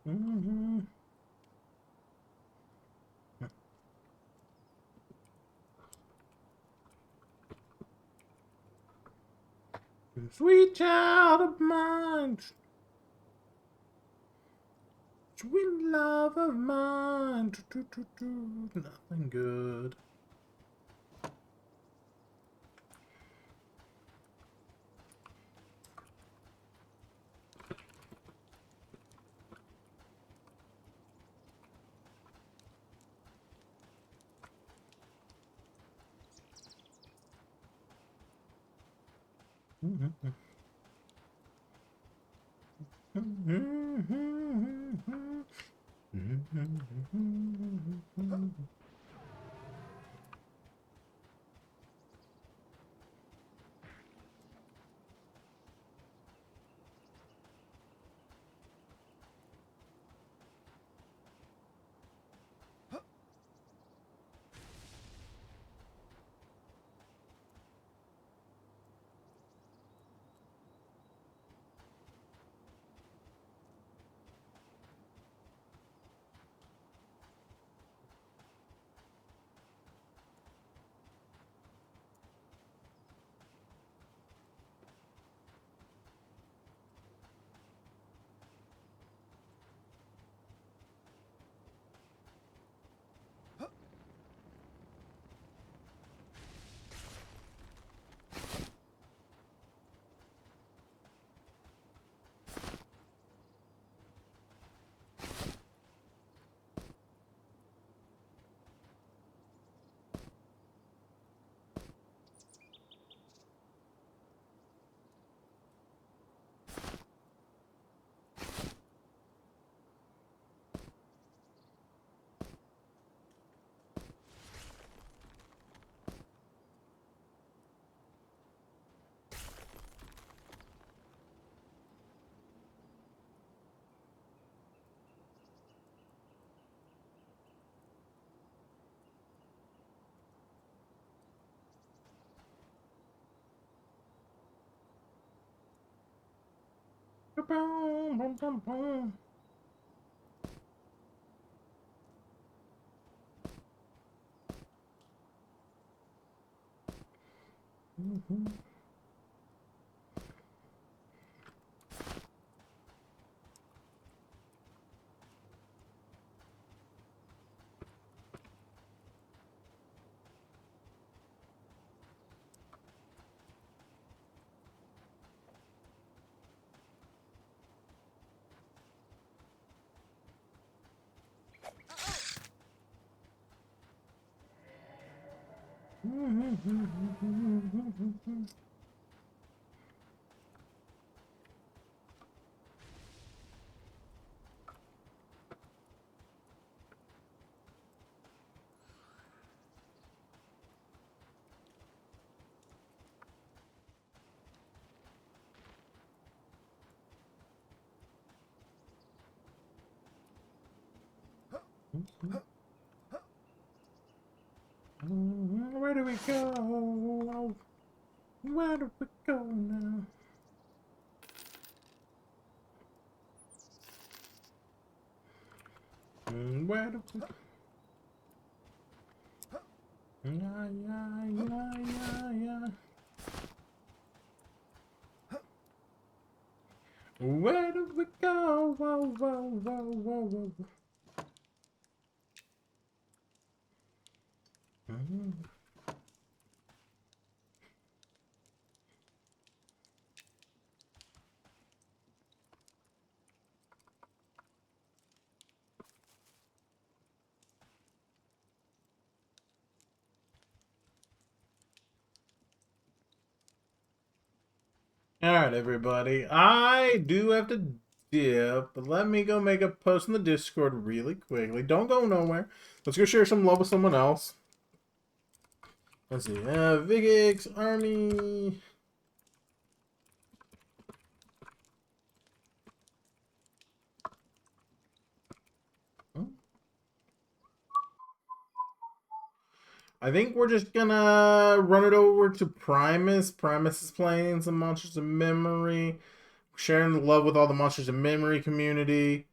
Mm-hmm. Sweet child of mine, sweet love of mine, nothing good. Where do we go? Where do we go now? Where do we go? Yeah, yeah, yeah, yeah, yeah. Where do we go? Whoa, whoa, whoa, whoa, whoa. Alright, everybody. I do have to dip, but let me go make a post in the Discord really quickly. Don't go nowhere. Let's go share some love with someone else. Let's see. Vigix, Army. I think we're just gonna run it over to Primus. Primus is playing some Monsters of Memory, sharing the love with all the Monsters of Memory community.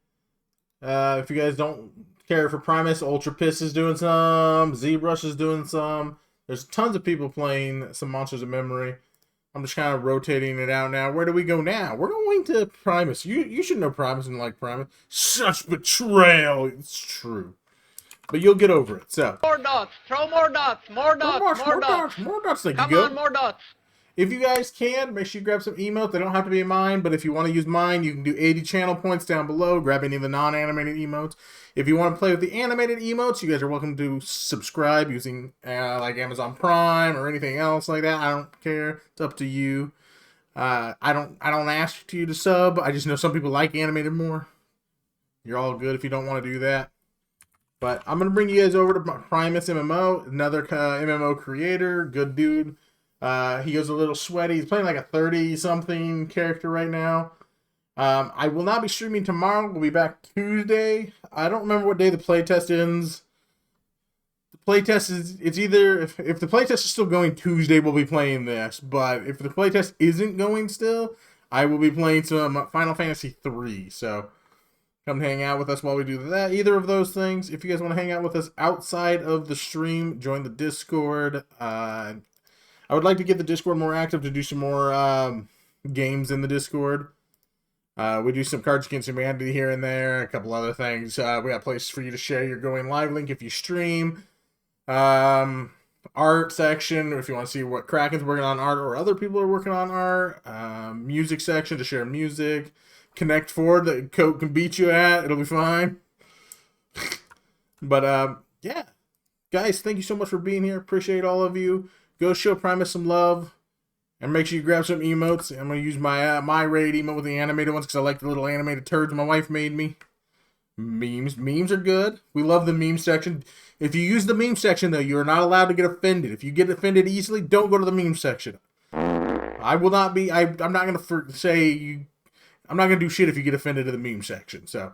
If you guys don't care for Primus, Ultra Piss is doing some. ZBrush is doing some. There's tons of people playing some Monsters of Memory. I'm just kind of rotating it out now. Where do we go now? We're going to Primus. You should know Primus and like Primus. Such betrayal. It's true. But you'll get over it. So. More dots. Throw more dots. More dots. More dots. More dots. Thank you. Come on, more dots. If you guys can, make sure you grab some emotes. They don't have to be mine, but if you want to use mine, you can do 80 channel points down below. Grab any of the non-animated emotes. If you want to play with the animated emotes, you guys are welcome to subscribe using like Amazon Prime or anything else like that. I don't care. It's up to you. I don't ask you to sub. I just know some people like animated more. You're all good if you don't want to do that. But I'm going to bring you guys over to Primus MMO, another MMO creator, good dude. He goes a little sweaty. He's playing like a 30-something character right now. I will not be streaming tomorrow. We'll be back Tuesday. I don't remember what day the playtest ends. The playtest is, it's either, if the playtest is still going Tuesday, we'll be playing this. But if the playtest isn't going still, I will be playing some Final Fantasy 3. So come hang out with us while we do that. Either of those things. If you guys want to hang out with us outside of the stream, join the Discord. I would like to get the Discord more active to do some more games in the Discord. We do some Cards Against Humanity here and there, a couple other things. We got places for you to share your going live link if you stream. Art section, if you want to see what Kraken's working on art or other people are working on art. Music section to share music. Connect Ford that Coke can beat you at. It'll be fine. But, yeah. Guys, thank you so much for being here. Appreciate all of you. Go show Primus some love. And make sure you grab some emotes. I'm going to use my raid emote with the animated ones because I like the little animated turds my wife made me. Memes. Memes are good. We love the meme section. If you use the meme section, though, you're not allowed to get offended. If you get offended easily, don't go to the meme section. I will not be... I'm not going to say... I'm not going to do shit if you get offended to the meme section. So,